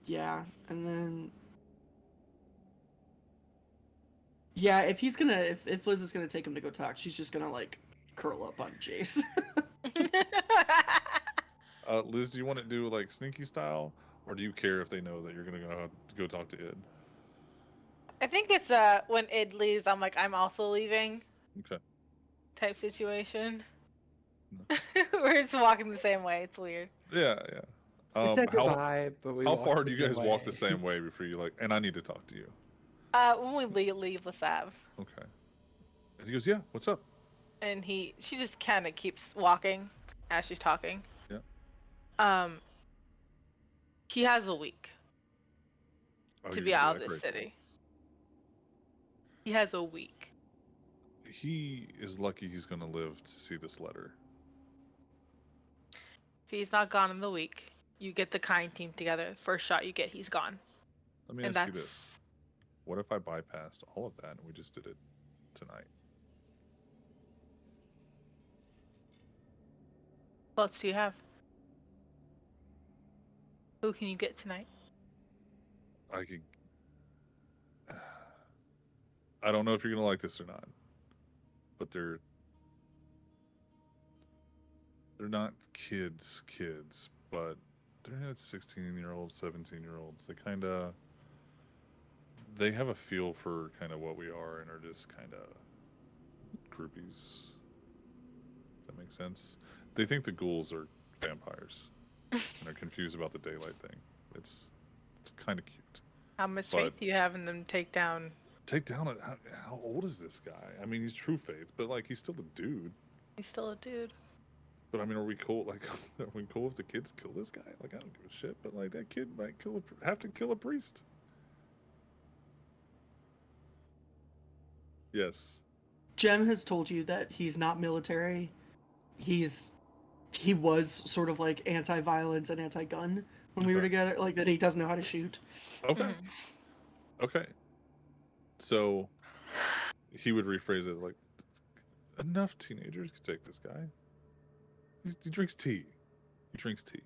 Yeah, and then yeah, if Liz is gonna take him to go talk, she's just gonna like curl up on Jace. Liz, do you want to do like sneaky style, or do you care if they know that you're gonna go talk to Id? I think it's when Id leaves, I'm like, I'm also leaving Okay. type situation. We're just walking the same way. It's weird. Yeah, yeah. We said how goodbye, but we how walked far the do you same guys walk the way. same way before you like? And I need to talk to you. When we leave the Sav, Okay. And he goes, "Yeah, what's up?" and she just kind of keeps walking as she's talking. Yeah. He has a week Oh, to you're be gonna out of that this grateful. city. He has a week. He is lucky he's gonna live to see this letter. If he's not gone in the week, you get the kind team together. First shot you get, he's gone. Let me And ask you that's this: what if I bypassed all of that and we just did it tonight? what else do you have? Who can you get tonight? I could. I don't know if you're gonna like this or not, but they're not kids, but they're not 16-year-olds, 17-year-olds. They have a feel for kind of what we are and are just kind of groupies. That makes sense. They think the ghouls are vampires and are confused about the daylight thing. It's kind of cute. How much But- faith do you have in them take down? Take down how old is this guy? I mean, he's True Faith, but like he's still a dude. He's still a dude. But I mean, are we cool? Like, are we cool if the kids kill this guy? Like, I don't give a shit. But like, that kid might have to kill a priest. Yes. Jem has told you that he's not military. He was sort of like anti-violence and anti-gun when we were Okay. together. Like that he doesn't know how to shoot. Okay. Mhm. Okay. So he would rephrase it like, enough teenagers could take this guy. He drinks tea. He drinks tea.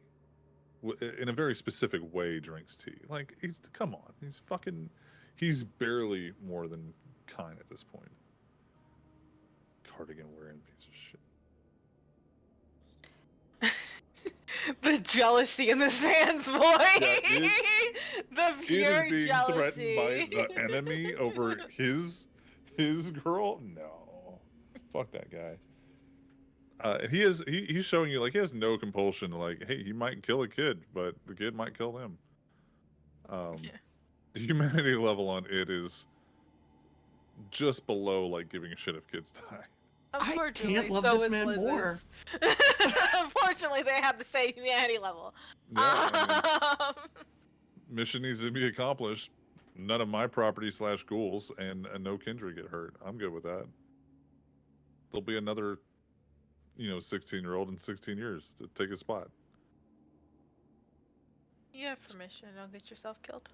in a very specific way, drinks tea. Like, come on, he's barely more than kind at this point. Cardigan wearing piece of shit. The jealousy in this man's voice. The It pure is being jealousy. threatened by the enemy over his girl. No, fuck that guy. He's showing you like he has no compulsion. Like, hey, he might kill a kid, but the kid might kill him. Yeah. The humanity level on it is just below like giving a shit if kids die. I Unfortunately, can't love so this is man Liz's. more. Unfortunately, they have the same humanity level. Yeah, I mean, mission needs to be accomplished. None of my property / ghouls and no kindred get hurt. I'm good with that. There'll be another, 16-year-old in 16 years to take his spot. You have permission. Don't get yourself killed.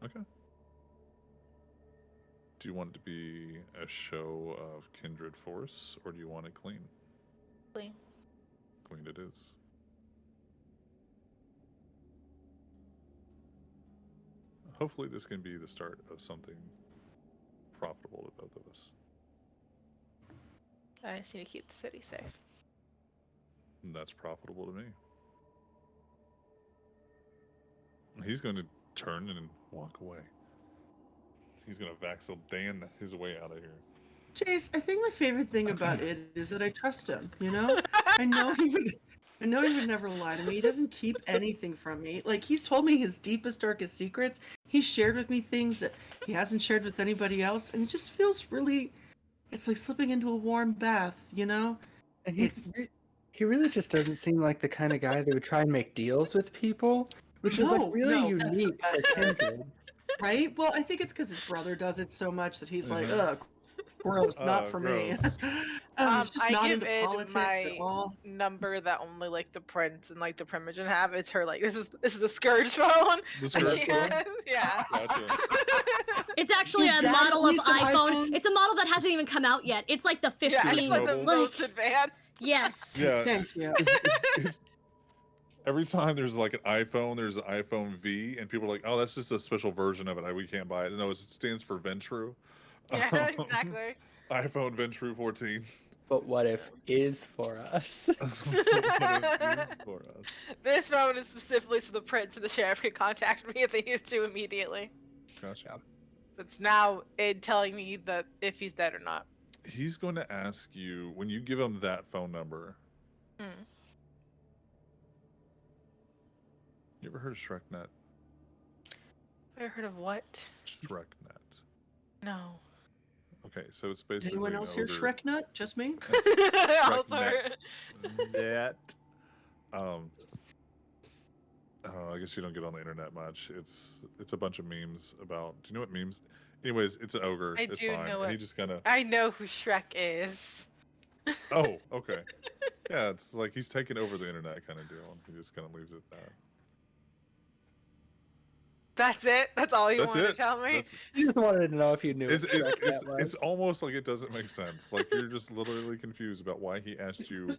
Okay. Do you want it to be a show of kindred force, or do you want it clean? Clean. Clean it is. Hopefully this can be the start of something profitable to both of us. I just need to keep the city safe. And that's profitable to me. He's going to turn and walk away. He's going to Vaxel Dan his way out of here. Jace, I think my favorite thing about it is that I trust him. You know, I know he would never lie to me. He doesn't keep anything from me. Like, he's told me his deepest, darkest secrets. He's shared with me things that he hasn't shared with anybody else, and it just feels really. It's like slipping into a warm bath, you know? And It's he really just doesn't seem like the kind of guy that would try and make deals with people, which is like really that's the unique for best. Kindred. Right? Well, I think it's because his brother does it so much that he's like, Mhm. ugh, gross, not for me. Gross. He's just I not give into Id politics my at all. number that only like the prince and like the primogen have. It's her like this is the scourge phone. The that Scourge she phone? has. Yeah. Gotcha. It's actually Is a that model at of least an iPhone. iPhone? It's a model that hasn't even come out yet. It's like the Yeah, 15. it's like the Mobile. most advanced. Yes. Yeah. Thank you. It's- every time there's like an iPhone, there's an iPhone V, and people are like, "Oh, that's just a special version of it. We can't buy it." No, it stands for Ventru. Yeah, Um, exactly. iPhone Ventru 14. But what if is for us? What it is for us. This phone is specifically so the prince and the sheriff can contact me if they need to immediately. Gotcha. It's now Id telling me that if he's dead or not. He's going to ask you when you give him that phone number. Hmm. You ever heard of ShrekNet? Ever heard of what? ShrekNet. No. Okay, so it's Did basically anyone else hear ogre- Shrek Nut? Just me? Also ShrekNet. Net. I guess you don't get on the internet much. It's a bunch of memes about. Do you know what memes? Anyways, it's an ogre. I It's do fine. know And he it. just kind of. I know who Shrek is. Oh, okay. Yeah, it's like he's taking over the internet kind of deal, and he just kind of leaves it at that. That's it? That's all you That's wanted it. to tell me? That's, I just wanted to know if you knew. it's, what it's, Shrek it's, that was. it's almost like it doesn't make sense. Like you're just literally confused about why he asked you,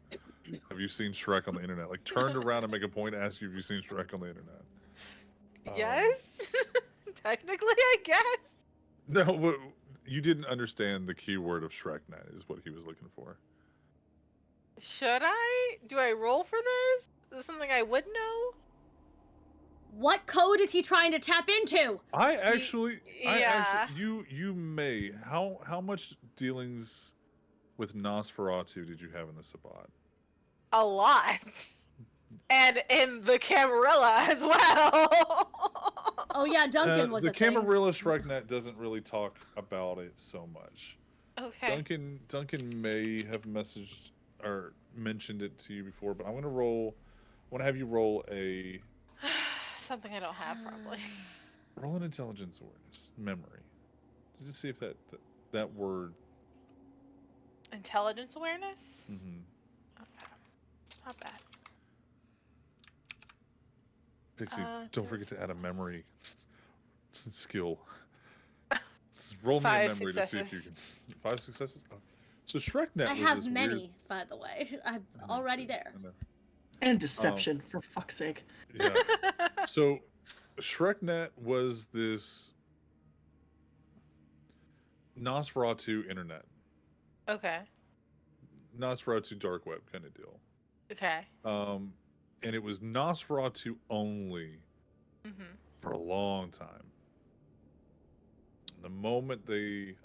"Have you seen Shrek on the internet?" Like turned around and make a point to ask you, "Have you seen Shrek on the internet?" Yes? Technically, I guess. No, but you didn't understand the keyword of ShrekNet is what he was looking for. Should I? Do I roll for this? Is this something I would know? What code is he trying to tap into? Yeah. You may. How much dealings with Nosferatu did you have in the Sabbat? A lot. And in the Camarilla as well. Oh yeah, Duncan was the a thing. Camarilla ShrekNet doesn't really talk about it so much. Okay. Duncan may have messaged or mentioned it to you before, but I'm gonna have you roll a Something I don't have, probably. roll an intelligence awareness memory. Just see if that word. Intelligence awareness? Mm-hmm. Okay. Not bad. Pixie, don't forget to add a memory skill. Roll me a 5 memory to see if you can. 5 successes. Oh. So ShrekNet I was have this many, weird. by the way. I'm already there. I know. And deception, for fuck's sake. Yeah. So, ShrekNet was this Nosferatu internet, Okay. Nosferatu dark web kind of deal. Okay. And it was Nosferatu only Mhm. for a long time. The moment they,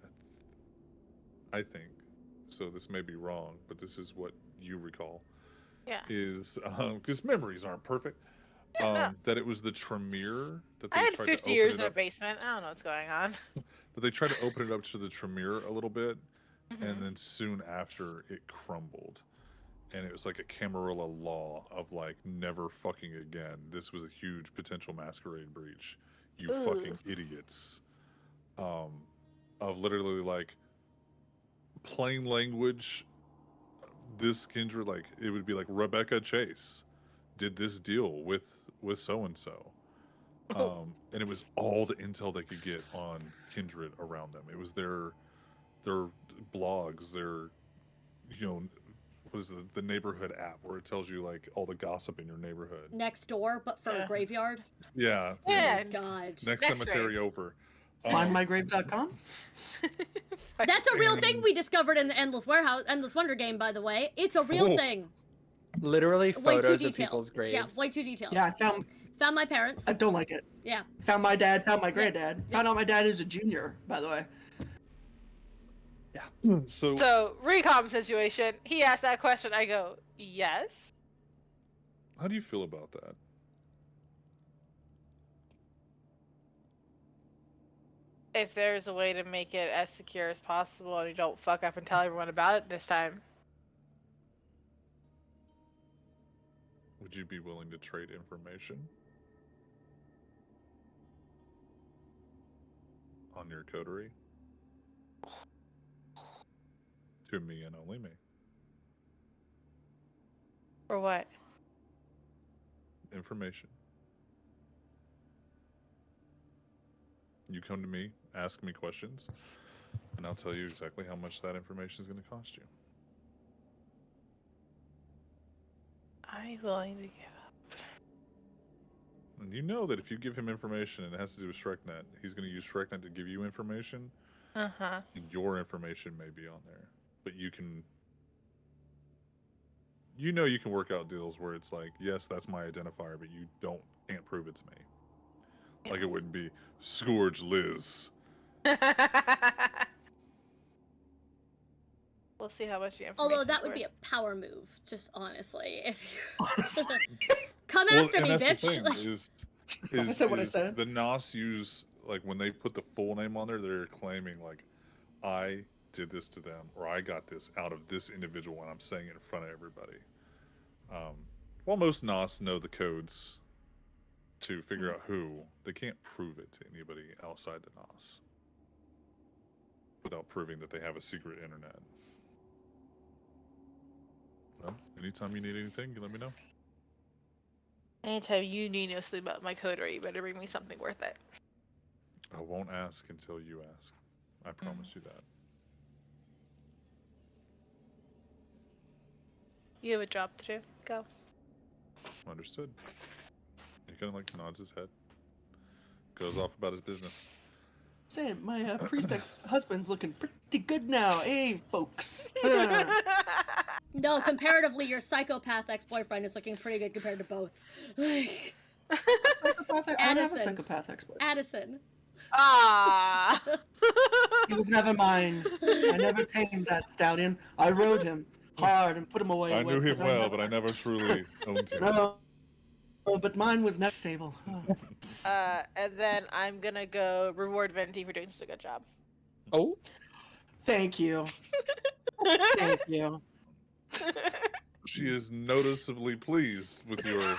I think, so this may be wrong, but this is what you recall, Yeah. is because memories aren't perfect. Yeah, no. That it was the Tremere that I they had tried to 50 open years it in a up. basement. I don't know what's going on. That they tried to open it up to the Tremere a little bit, and Mhm. then soon after it crumbled, and it was like a Camarilla law of like never fucking again. This was a huge potential masquerade breach. You Ooh. fucking idiots. Of literally like plain language. This Kindred, like it would be like Rebecca Chase did this deal with so and so. And it was all the intel they could get on Kindred around them. It was their blogs, their what is the neighborhood app where it tells you like all the gossip in your neighborhood. Next door, but for Yeah. a graveyard. Yeah. Yeah. Oh God. Next cemetery over. Findmygrave.com? That's a real And- thing we discovered in the Endless Wonder game, by the way. It's a real Oh. thing. Literally Way too photos of detailed. people's graves. Yeah, way too detailed. Yeah, Found my parents. I don't like it. Yeah. Found my dad, found my Yeah. granddad. Yeah. Found out my dad is a junior, by the way. So, So, recom situation. He asked that question. I go, yes. how do you feel about that? If there's a way to make it as secure as possible and you don't fuck up and tell everyone about it this time. Would you be willing to trade information on your coterie to me and only me? For what? Information. You come to me, ask me questions, and I'll tell you exactly how much that information is going to cost you. I'm willing to give up. And you know that if you give him information and it has to do with ShrekNet, he's going to use ShrekNet to give you information, Uh-huh. and your information may be on there. But you can, you know, you can work out deals where it's like, yes, that's my identifier, but you can't prove it's me. Like it wouldn't be Scourge Liz. We'll see how much the information. Although that would be a power move, just honestly. If you come Well, after and me, that's bitch. the thing Like, I said what I is said. the NOS use, like when they put the full name on there, they're claiming like, I did this to them, or I got this out of this individual, and I'm saying it in front of everybody. While most NOS know the codes to figure out who, they can't prove it to anybody outside the NOS without proving that they have a secret internet. Well, anytime you need anything, you let me know. Anytime you need to sleep about my coterie, you better bring me something worth it. I won't ask until you ask. I promise you that. You have a job to do. Go. Understood. He kind of like nods his head. Goes off about his business. Saying my priest ex-husband's looking pretty good now, folks? no, comparatively, your psychopath ex-boyfriend is looking pretty good compared to both. Like, Psychopathic? I don't have a Addison. psychopath ex-boyfriend. Addison. Ah. He was never mine. I never tamed that stallion. I rode him hard and put him away. I knew him well, but I never truly owned him. No, but mine was not stable. And then I'm gonna go reward Venti for doing such a good job. Oh, Thank you. Thank you. She is noticeably pleased with your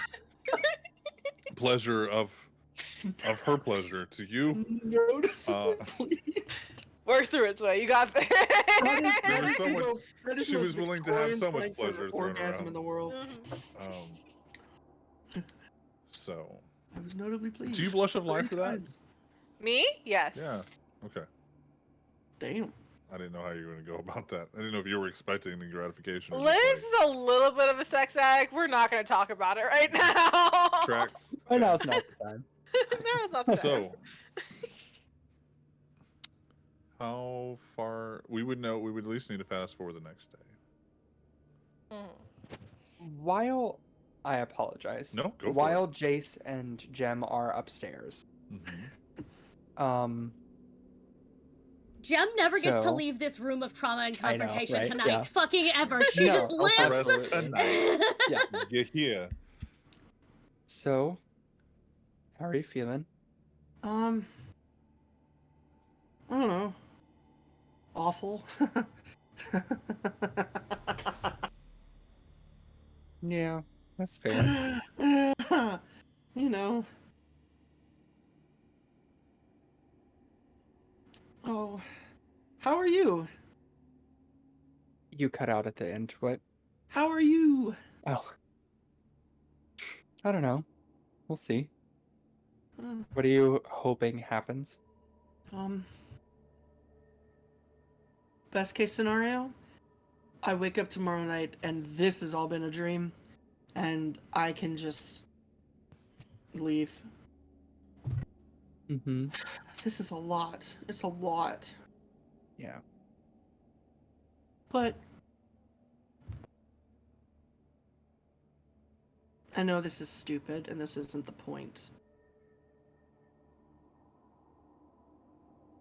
pleasure of her pleasure to you. Noticeably pleased. Work through it, Sway. You got this. That is so the much- most- that is the she most was willing to have Victorian so much slang for pleasure thrown orgasm around. in the world. So, I was notably pleased. do you blush of life for that? Times. Me? Yes. Yeah. Okay. Damn. I didn't know how you were going to go about that. I didn't know if you were expecting the gratification or Liz just is a little bit of a sex addict. We're not going to talk about it right now. like tracks. Right Okay. now's not the time. No, it's not the time. So, how far we would know? We would at least need to fast forward the next day. While I apologize. No, go for While Jace and Jem are upstairs, Mm-hmm. Jem never gets to So- leave this room of trauma and I know, confrontation right? tonight. Yeah. Fucking ever. She No, just lives. absolutely. Tonight. Yeah. You're here. So, how are you feeling? I don't know. Awful. Yeah, that's fair. You know. Oh, how are you? You cut out at the end. What? How are you? Oh. I don't know. We'll see. Uh, What are you hoping happens? Best case scenario, I wake up tomorrow night and this has all been a dream, and I can just leave. Mm-hmm. This is a lot. It's a lot. Yeah. But I know this is stupid and this isn't the point.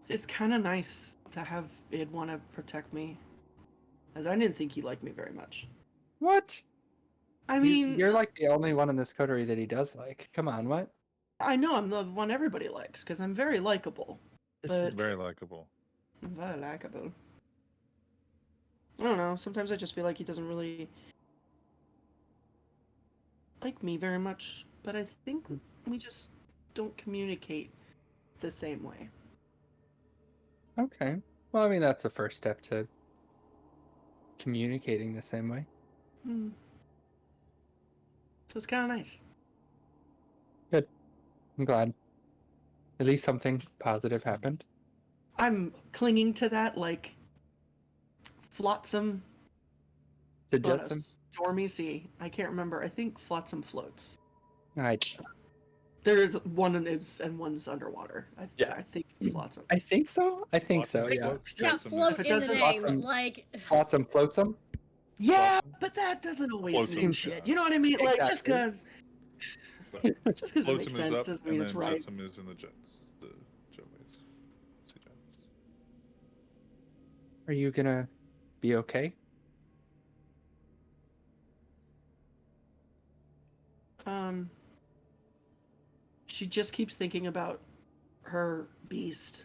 It's kind of nice to have Id want to protect me, as I didn't think he liked me very much. What? I mean, You're like the only one in this coterie that he does like. Come on, what? I know I'm the one everybody likes because I'm very likable. This But- is Very likable. I'm very likable. I don't know. Sometimes I just feel like he doesn't really like me very much. But I think we just don't communicate the same way. okay. Well, I mean, that's the first step to communicating the same way. Hmm. So it's kind of nice. I'm glad. At least something positive happened. I'm clinging to that like flotsam To on a Jetsam. stormy sea. I can't remember. I think flotsam floats. I There's one is and one's underwater. Yeah. I think it's flotsam. I think so. I think Flotsam so. Yeah. floats, Yeah, Jetsam float If it in the doesn't- name. Flotsam. Like, Flotsam, floatsam. Yeah, but that doesn't always Flotsam. mean shit. You know what I mean? Like just Exactly. because it Flotsam makes is sense up, doesn't and mean then it's right. Jetsam is in the jets. The jetways. Sea jets. Are you gonna be okay? She just keeps thinking about her beast.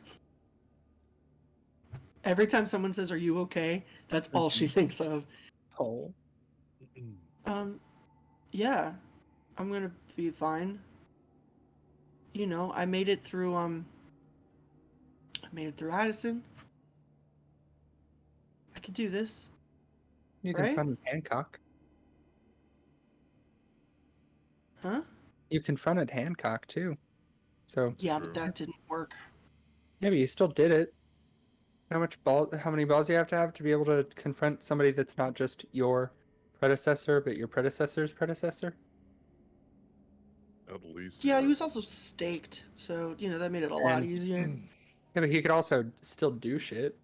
Every time someone says, "Are you okay?" That's all she thinks of. Oh. Yeah, I'm gonna be fine. You know, I made it through. I made it through Addison. I could do this. You Right? confronted Hancock. Huh? You confronted Hancock too. So Yeah, True. but that didn't work. yeah, but you still did it. How many balls do you have to be able to confront somebody that's not just your predecessor, but your predecessor's predecessor? At least. Yeah, he was also staked, so you know that made it a lot And- easier. Yeah, but he could also still do shit.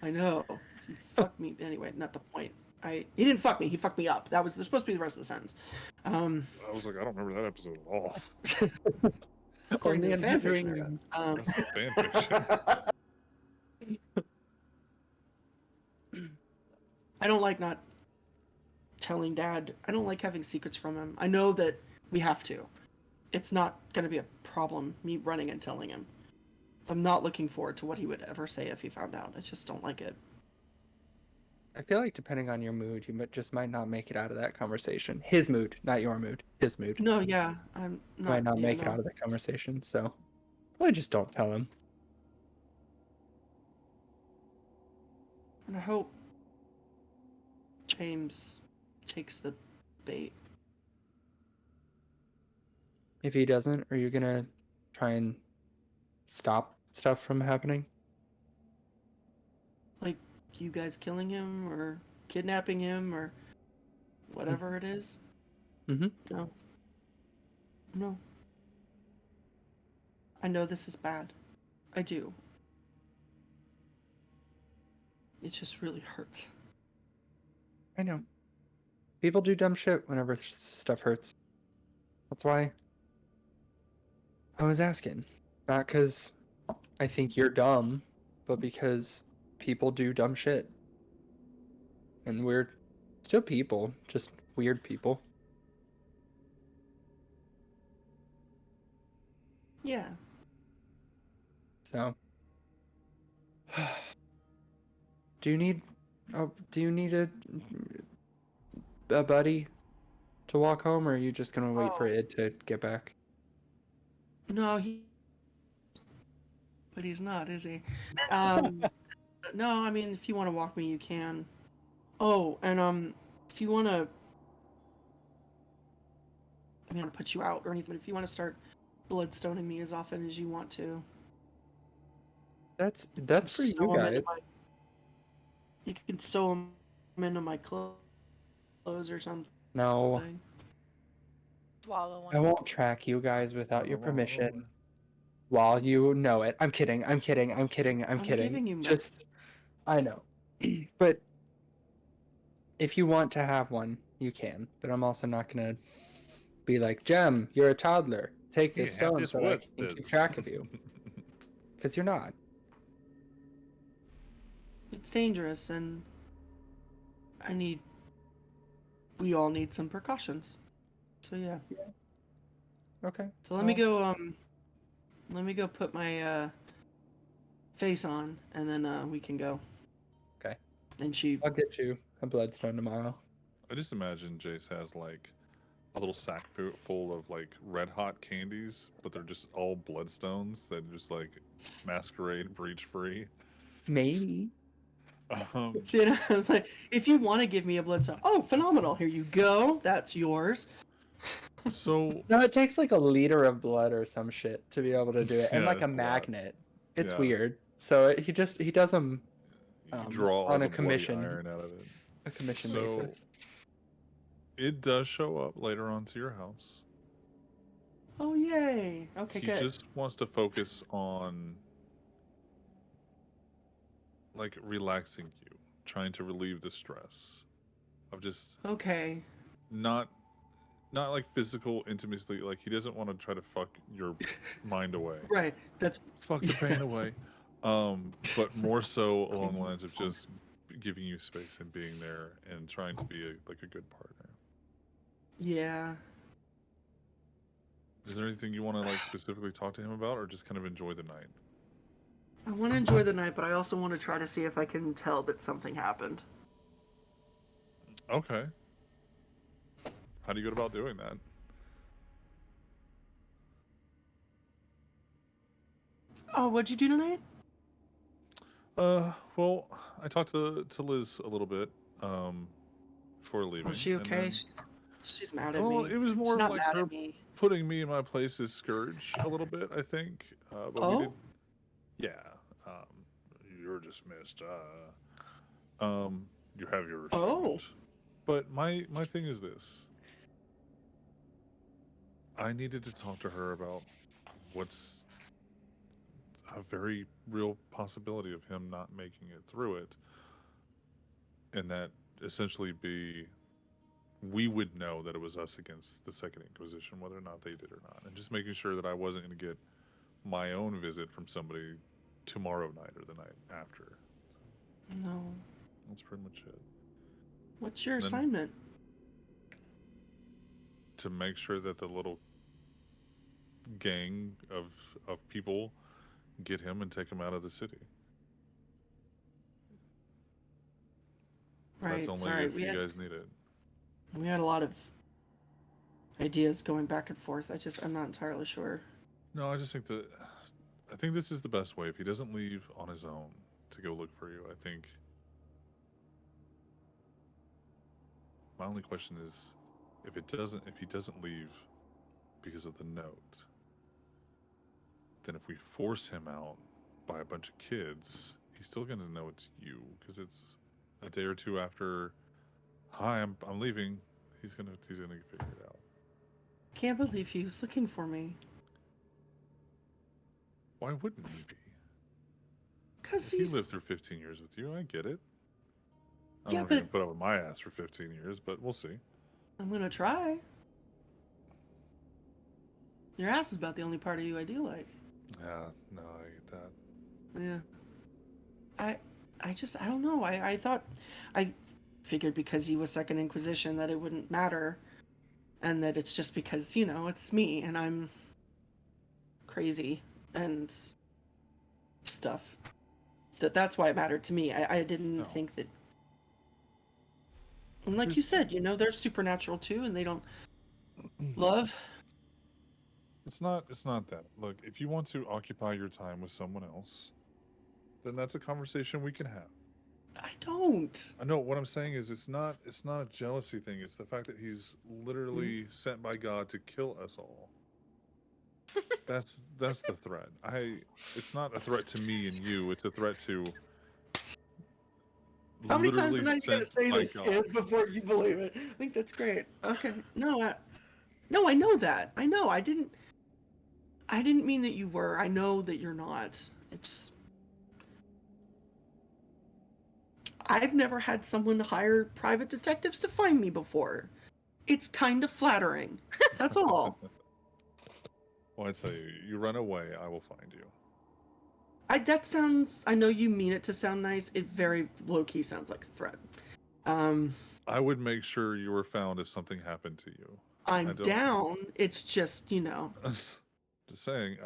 I know. He fucked me anyway. Not the point. He didn't fuck me. He fucked me up. There's supposed to be the rest of the sentence. I was like, I don't remember that episode at all. According to the Only fan in fiction, dreams. That's the fan fiction. I don't like not telling Dad. I don't like having secrets from him. I know that we have to. It's not going to be a problem, me running and telling him. I'm not looking forward to what he would ever say if he found out. I just don't like it. I feel like depending on your mood, you might not make it out of that conversation. His mood, not your mood. His mood. No, yeah, I'm not. Might not yeah, make it no. out of that conversation, so probably just don't tell him. And I hope James takes the bait. If he doesn't, are you gonna try and stop stuff from happening? Like you guys killing him or kidnapping him or whatever it is? Mm-hmm. No. No. I know this is bad. I do. It just really hurts. I know. People do dumb shit whenever stuff hurts. That's why I was asking. Not because I think you're dumb, but because people do dumb shit. And we're still people, just weird people. Yeah. So, do you need a buddy to walk home, or are you just gonna wait for Oh. Id to get back? No, but he's not, is he? Um, no, I mean, if you want to walk me, you can. Oh, and if you want to, I'm gonna put you out or anything. But if you want to start bloodstoning me as often as you want to, That's for you sew 'em into guys. you can sew them into my clothes or something. No, Swallow I one. won't track you guys without your permission. While you know it. I'm kidding. I'm kidding. I'm kidding. I'm I'm kidding. giving you Just, I know. But if you want to have one, you can. But I'm also not gonna be like, Jem, you're a toddler. Take Yeah, this have stone this so that I wood. can keep track of you. Because you're not. It's dangerous, and we all need some precautions. So yeah. Okay. So let me go put my face on, and then we can go. Okay. And she, I'll get you a bloodstone tomorrow. I just imagine Jace has like a little sack full of like red hot candies, but they're just all bloodstones that just like masquerade breach free. Maybe. you know, I was like, if you want to give me a bloodstone, oh, phenomenal! Here you go. That's yours. So No, it takes like a liter of blood or some shit to be able to do it, and yeah, like a it's a lot. magnet. It's Yeah. weird. So he does them You draw all on a the bloody commission iron out of it. So basis. it does show up later on to your house. Oh yay! Okay, He good. just wants to focus on like relaxing you, trying to relieve the stress of just Okay. not like physical intimacy. Like he doesn't want to try to fuck your mind away, Right. That's fuck the pain yeah. away. But more so along the lines of just giving you space and being there and trying to be like a good partner. Yeah. Is there anything you want to like specifically talk to him about, or just kind of enjoy the night? I want to enjoy the night, but I also want to try to see if I can tell that something happened. Okay. How do you go about doing that? Oh, what'd you do tonight? Well, I talked to Liz a little bit, before Oh, leaving, is she and okay? then, She's mad at well, me. it was more She's of not like mad her at me. putting me in my place as Scourge a little bit, I think. But we did, Oh? yeah. Um, you're dismissed. You have your Oh. restraint. But my thing is this: I needed to talk to her about what's a very real possibility of him not making it through it, and that essentially be we would know that it was us against the Second Inquisition, whether or not they did or not, and just making sure that I wasn't going to get my own visit from somebody tomorrow night or the night after. No. That's pretty much it. What's your And then assignment? to make sure that the little gang of people get him and take him out of the city. Right. That's only Sorry. if you guys need it. We had a lot of ideas going back and forth. I'm not entirely sure. No, I just think that I think this is the best way. If he doesn't leave on his own to go look for you, I think my only question is if he doesn't leave because of the note, then if we force him out by a bunch of kids, he's still gonna know it's you because it's a day or two after. Hi, I'm leaving. He's gonna figure it out. Can't believe he was looking for me. Why wouldn't he be? Cause He he's lived through 15 years with you. I get it. I Yeah, don't know if but he put up with my ass for 15 years, but we'll see. I'm gonna try. Your ass is about the only part of you I do like. Yeah, no, I get that. Yeah. I don't know. I figured because he was Second Inquisition that it wouldn't matter, and that it's just because it's me and I'm crazy and stuff. That's why it mattered to me. I didn't No. think that. And like you said, they're supernatural too, and they don't love. It's not that. Look, if you want to occupy your time with someone else, then that's a conversation we can have. I don't. I know what I'm saying is it's not a jealousy thing. It's the fact that he's literally sent by God to kill us all. That's the threat. It's not a threat to me and you. It's a threat to How many times literally am I gonna sent say by this God. Ed, before you believe it? I think that's great. Okay. No, I know that. I know. I didn't mean that you were. I know that you're not. It's. I've never had someone hire private detectives to find me before. It's kind of flattering. That's all. Well, I tell you, you run away, I will find you. That sounds. I know you mean it to sound nice. It very low key sounds like a threat. I would make sure you were found if something happened to you. I'm down. It's just Just saying.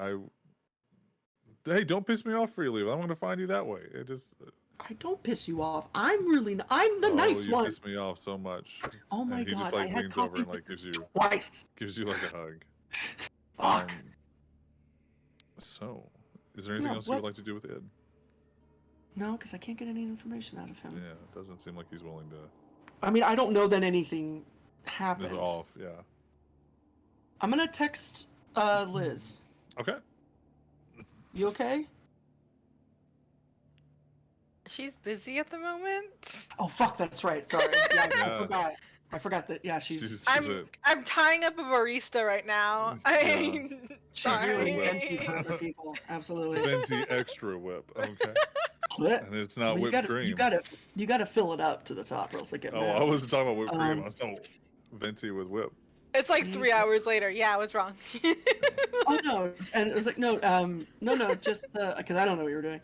Hey, don't piss me off, freely. I'm going to find you that way. It just. I don't piss you off. I'm the nice you one. piss me off so much. Oh my and he god! just I like had leans over coffee and like gives you twice. like a hug. Fuck. So, is there anything else you would like to do with Ed? No, because I can't get any information out of him. Yeah, it doesn't seem like he's willing to. I mean, I don't know that anything happened. Is off, yeah. I'm gonna text Liz. Okay. You okay? She's busy at the moment. Oh fuck, that's right. Sorry. Yeah, I forgot. I forgot that. Yeah, she's I'm tying up a barista right now. she's really Sorry. venti for other people. Absolutely. Venti extra whip. Okay. And it's not whipped cream. You gotta fill it up to the top, or else they get mad. I wasn't talking about whipped cream. I was talking Venti with whip. It's like 3 hours later. Yeah, I was wrong. Oh no, and it was like no, just the because I don't know what you were doing.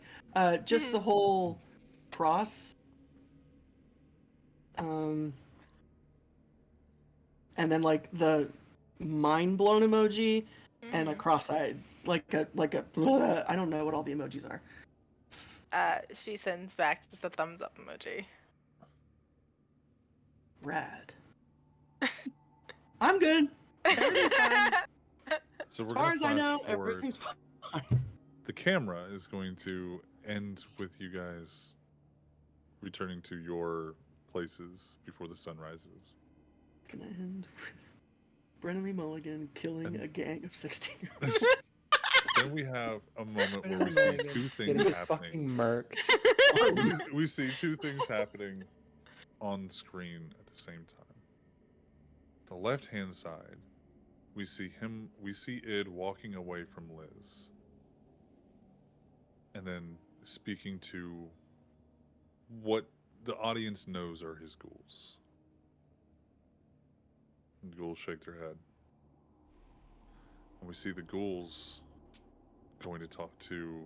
Just the whole cross. And then like the mind blown emoji and a cross-eyed, like a I don't know what all the emojis are. She sends back just a thumbs up emoji. Rad. I'm good. Everything's fine. So we're As far as I know, fast forward. everything's fine. The camera is going to end with you guys returning to your places before the sun rises. Gonna end with Brennan Lee Mulligan killing a gang of 16-year-olds. Then we have a moment where we see two things Getting happening. fucking murked. We see two things happening on screen at the same time. The left-hand side, we see Id walking away from Liz. And then speaking to what the audience knows are his ghouls. And the ghouls shake their head. And we see the ghouls going to talk to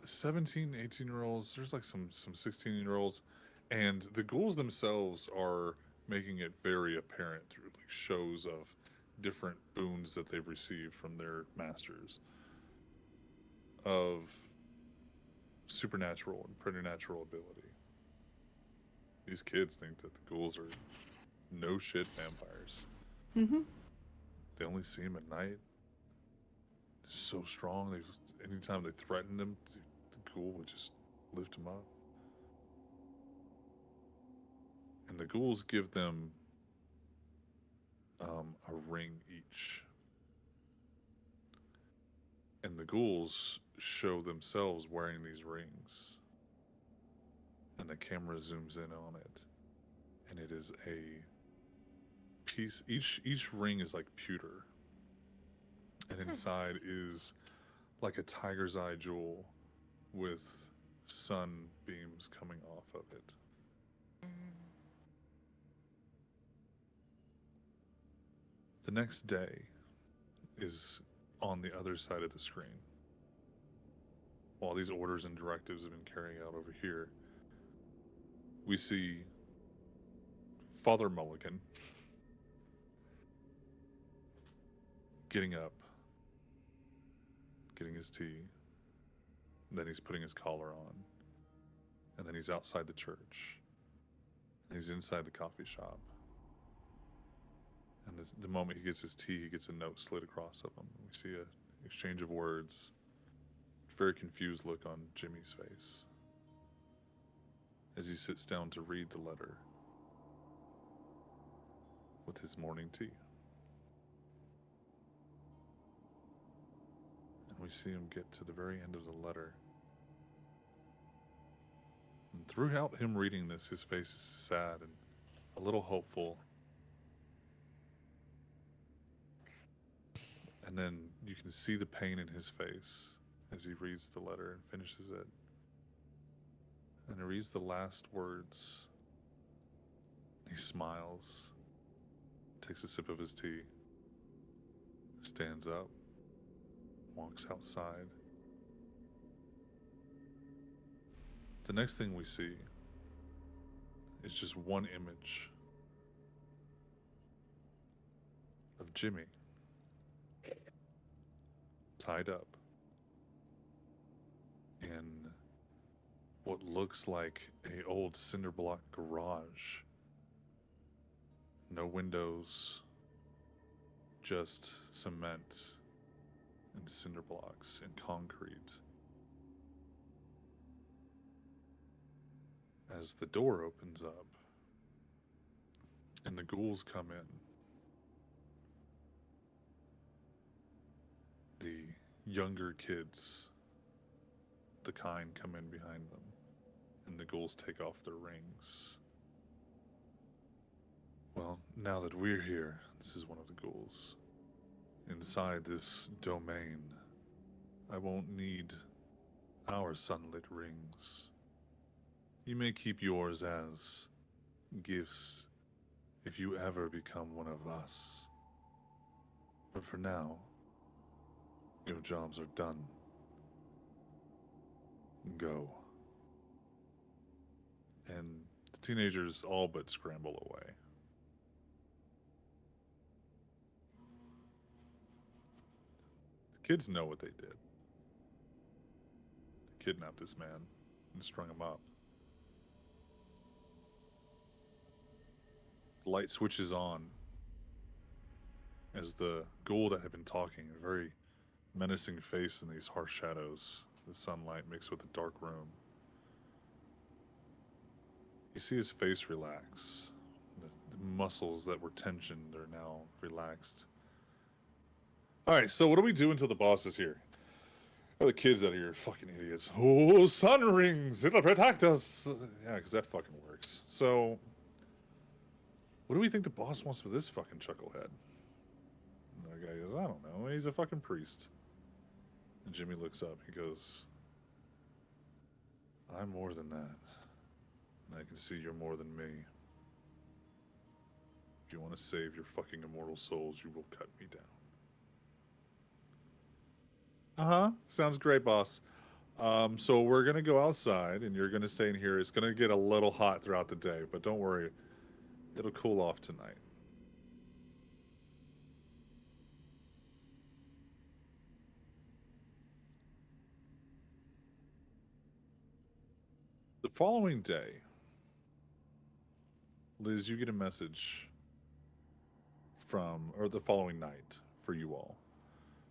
17, 18-year-olds. There's like some 16-year-olds. And the ghouls themselves are making it very apparent through like shows of different boons that they've received from their masters of supernatural and preternatural ability. These kids think that the ghouls are no shit vampires. Mm-hmm. They only see him at night. They're so strong. Anytime they threaten them, the ghoul would just lift them up. And the ghouls give them a ring each. And the ghouls show themselves wearing these rings. And the camera zooms in on it. And it is a piece, each ring is like pewter. And inside is like a tiger's eye jewel with sunbeams coming off of it. The next day is on the other side of the screen. While these orders and directives have been carrying out over here, we see Father Mulligan getting up, getting his tea, and then he's putting his collar on, and then he's outside the church, and he's inside the coffee shop. And the moment he gets his tea, he gets a note slid across of him. We see an exchange of words, very confused look on Jimmy's face as he sits down to read the letter with his morning tea. And we see him get to the very end of the letter. And throughout him reading this, his face is sad and a little hopeful. And then you can see the pain in his face as he reads the letter and finishes it. And he reads the last words. He smiles, takes a sip of his tea, stands up, walks outside. The next thing we see is just one image of Jimmy tied up in what looks like a old cinder block garage. No windows, just cement and cinder blocks and concrete. As the door opens up and the ghouls come in, the younger kids, the kind, come in behind them, and the ghouls take off their rings. Well, now that we're here, this is one of the ghouls. Inside this domain, I won't need our sunlit rings. You may keep yours as gifts if you ever become one of us. But for now, your jobs are done. Go. And the teenagers all but scramble away. The kids know what they did. They kidnapped this man and strung him up. The light switches on as the ghoul that had been talking, a very menacing face in these harsh shadows, the sunlight mixed with the dark room. You see his face relax. The muscles that were tensioned are now relaxed. Alright, so what do we do until the boss is here? Oh, the kids out here are fucking idiots. Oh, sun rings! It'll protect us! Yeah, because that fucking works. So, what do we think the boss wants with this fucking chucklehead? And the guy goes, I don't know. He's a fucking priest. And Jimmy looks up. He goes, I'm more than that. And I can see you're more than me. If you want to save your fucking immortal souls, you will cut me down. Uh-huh. Sounds great, boss. So we're going to go outside, and you're going to stay in here. It's going to get a little hot throughout the day, but don't worry. It'll cool off tonight. The following day, Liz, you get a message or the following night for you all.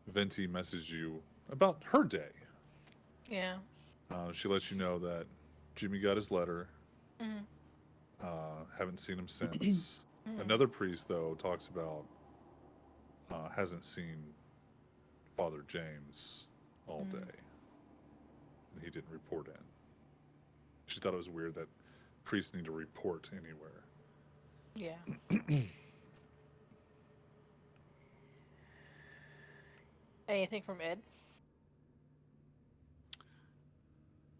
Venti messaged you about her day. Yeah. She lets you know that Jimmy got his letter. Mm-hmm. Haven't seen him since. Another priest, though, talks about hasn't seen Father James all day. And he didn't report in. She thought it was weird that priests need to report anywhere. Yeah. Anything from Id?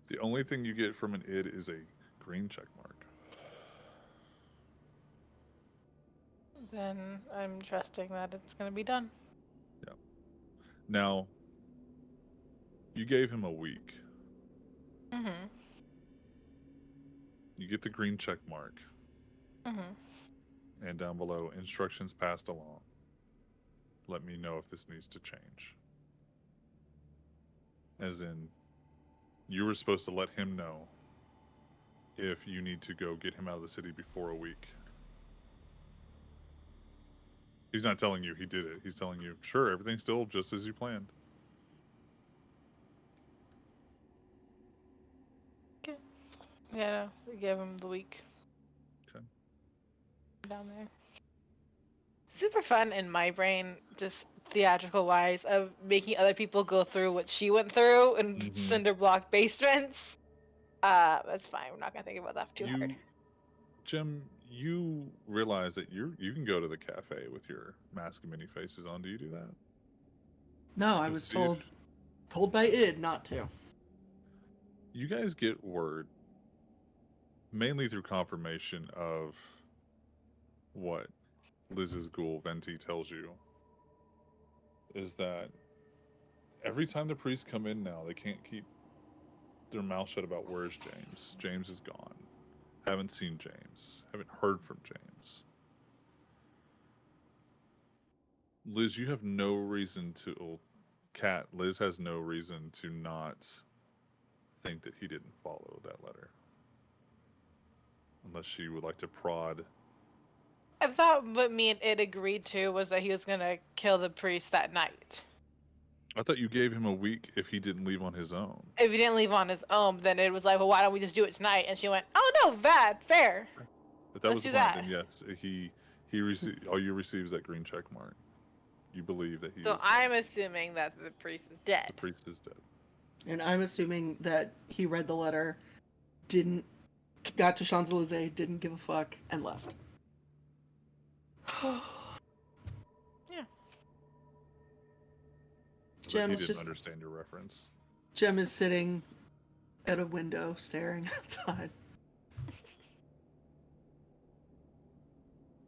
The only thing you get from an id is a green check mark. Then I'm trusting that it's gonna be done. Yeah. Now, you gave him a week. Mm-hmm. You get the green check mark, Mm-hmm. and down below, instructions passed along. Let me know if this needs to change. As in, you were supposed to let him know if you need to go get him out of the city before a week. He's not telling you he did it. He's telling you, sure, everything's still just as you planned. Okay. Yeah, no, we gave him the week. Okay. Down there. Super fun in my brain, just theatrical wise, of making other people go through what she went through in Mhm. cinder block basements. That's fine. We're not gonna think about that too hard. Jim, you realize that you can go to the cafe with your mask and many faces on. Do you do that? No, I Go was see if- told by id not to. You guys get word, mainly through confirmation of what Liz's ghoul Venti tells you, is that every time the priests come in now, they can't keep their mouth shut about where's James. James is gone. Haven't seen James. Haven't heard from James. Liz, you have no reason to. Kat, Liz has no reason to not think that he didn't follow that letter. Unless she would like to prod. I thought what me and Id agreed to was that he was gonna kill the priest that night. I thought you gave him a week if he didn't leave on his own. If he didn't leave on his own, then it was like, well, why don't we just do it tonight? And she went, oh no, bad, fair. If that Let's was the do plan, that. then yes, all you receives that green check mark. You believe that he So is I'm dead. assuming that the priest is dead. The priest is dead. And I'm assuming that he read the letter, got to Champs-Elysees, didn't give a fuck, and left. Yeah. But Jem he is didn't just understand your reference. Jem is sitting at a window staring outside.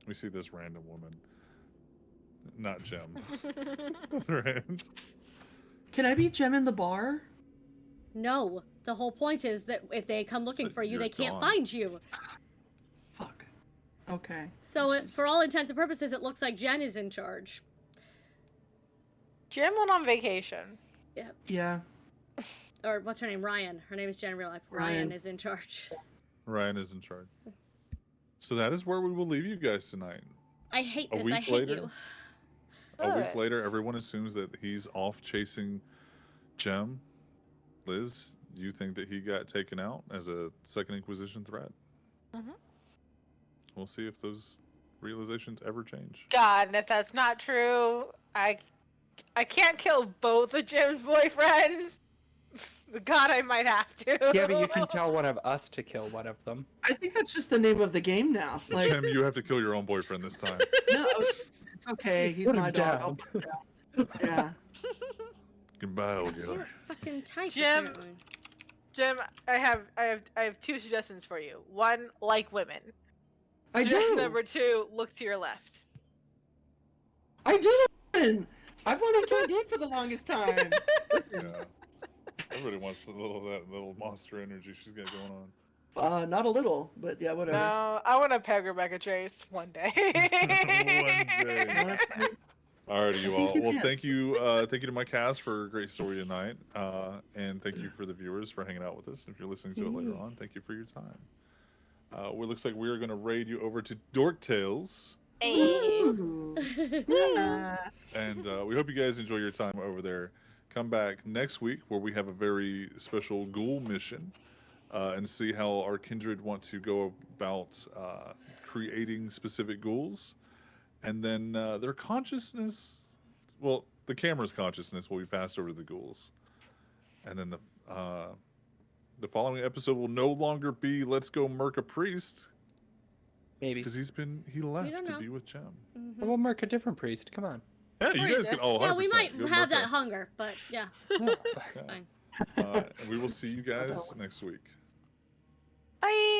We see this random woman. Not Jem. With her hand. Can I be Jem in the bar? No, the whole point is that if they come looking So for you, you're they can't gone. find you. Fuck. Okay. So, for all intents and purposes, it looks like Jen is in charge. Jim went on vacation. Yeah. Or what's her name? Ryan. Her name is Jen in real life. Ryan Ryan. is in charge. Ryan is in charge. So that is where we will leave you guys tonight. I hate A this. week I hate later? you. A week Good. later, everyone assumes that he's off chasing Jem. Liz, you think that he got taken out as a Second Inquisition threat? Mhm. We'll see if those realizations ever change. God, and if that's not true, I can't kill both of Jim's boyfriends. God, I might have to. Yeah, but you can tell one of us to kill one of them. I think that's just the name of the game now. Like, Jem, you have to kill your own boyfriend this time. no, it's okay. He's Put him my dog. down. I'll put him down. Yeah. Goodbye, You're together. fucking type, Jim. apparently. Jim, I have two suggestions for you. One, like women. I Suggestion do. number two, look to your left. I do. Listen. I've wanted KD for the longest time. Listen, Yeah. Everybody wants a little of that little monster energy she's got going on. not a little, but yeah, whatever. No, I want to peg Rebecca Chase one day. One day. Honestly, Alrighty, you I think all. you Well, can. thank you to my cast for a great story tonight, and thank you for the viewers for hanging out with us. If you're listening to it later on, thank you for your time. Well, it looks like we are going to raid you over to Dork Tales, Hey. Ooh. Yeah. and we hope you guys enjoy your time over there. Come back next week where we have a very special ghoul mission, and see how our kindred want to go about creating specific ghouls. And then their consciousness, well, the camera's consciousness will be passed over to the ghouls. and then the following episode will no longer be "Let's go murk a priest" Maybe. because he left don't to know. be with Jem. Mhm. We'll murk a different priest. Come on. Yeah, you guys can. Oh, 100%. Yeah, we might Go have murk that us. hunger, but yeah, Yeah. it's fine. And we will see you guys next week. Bye.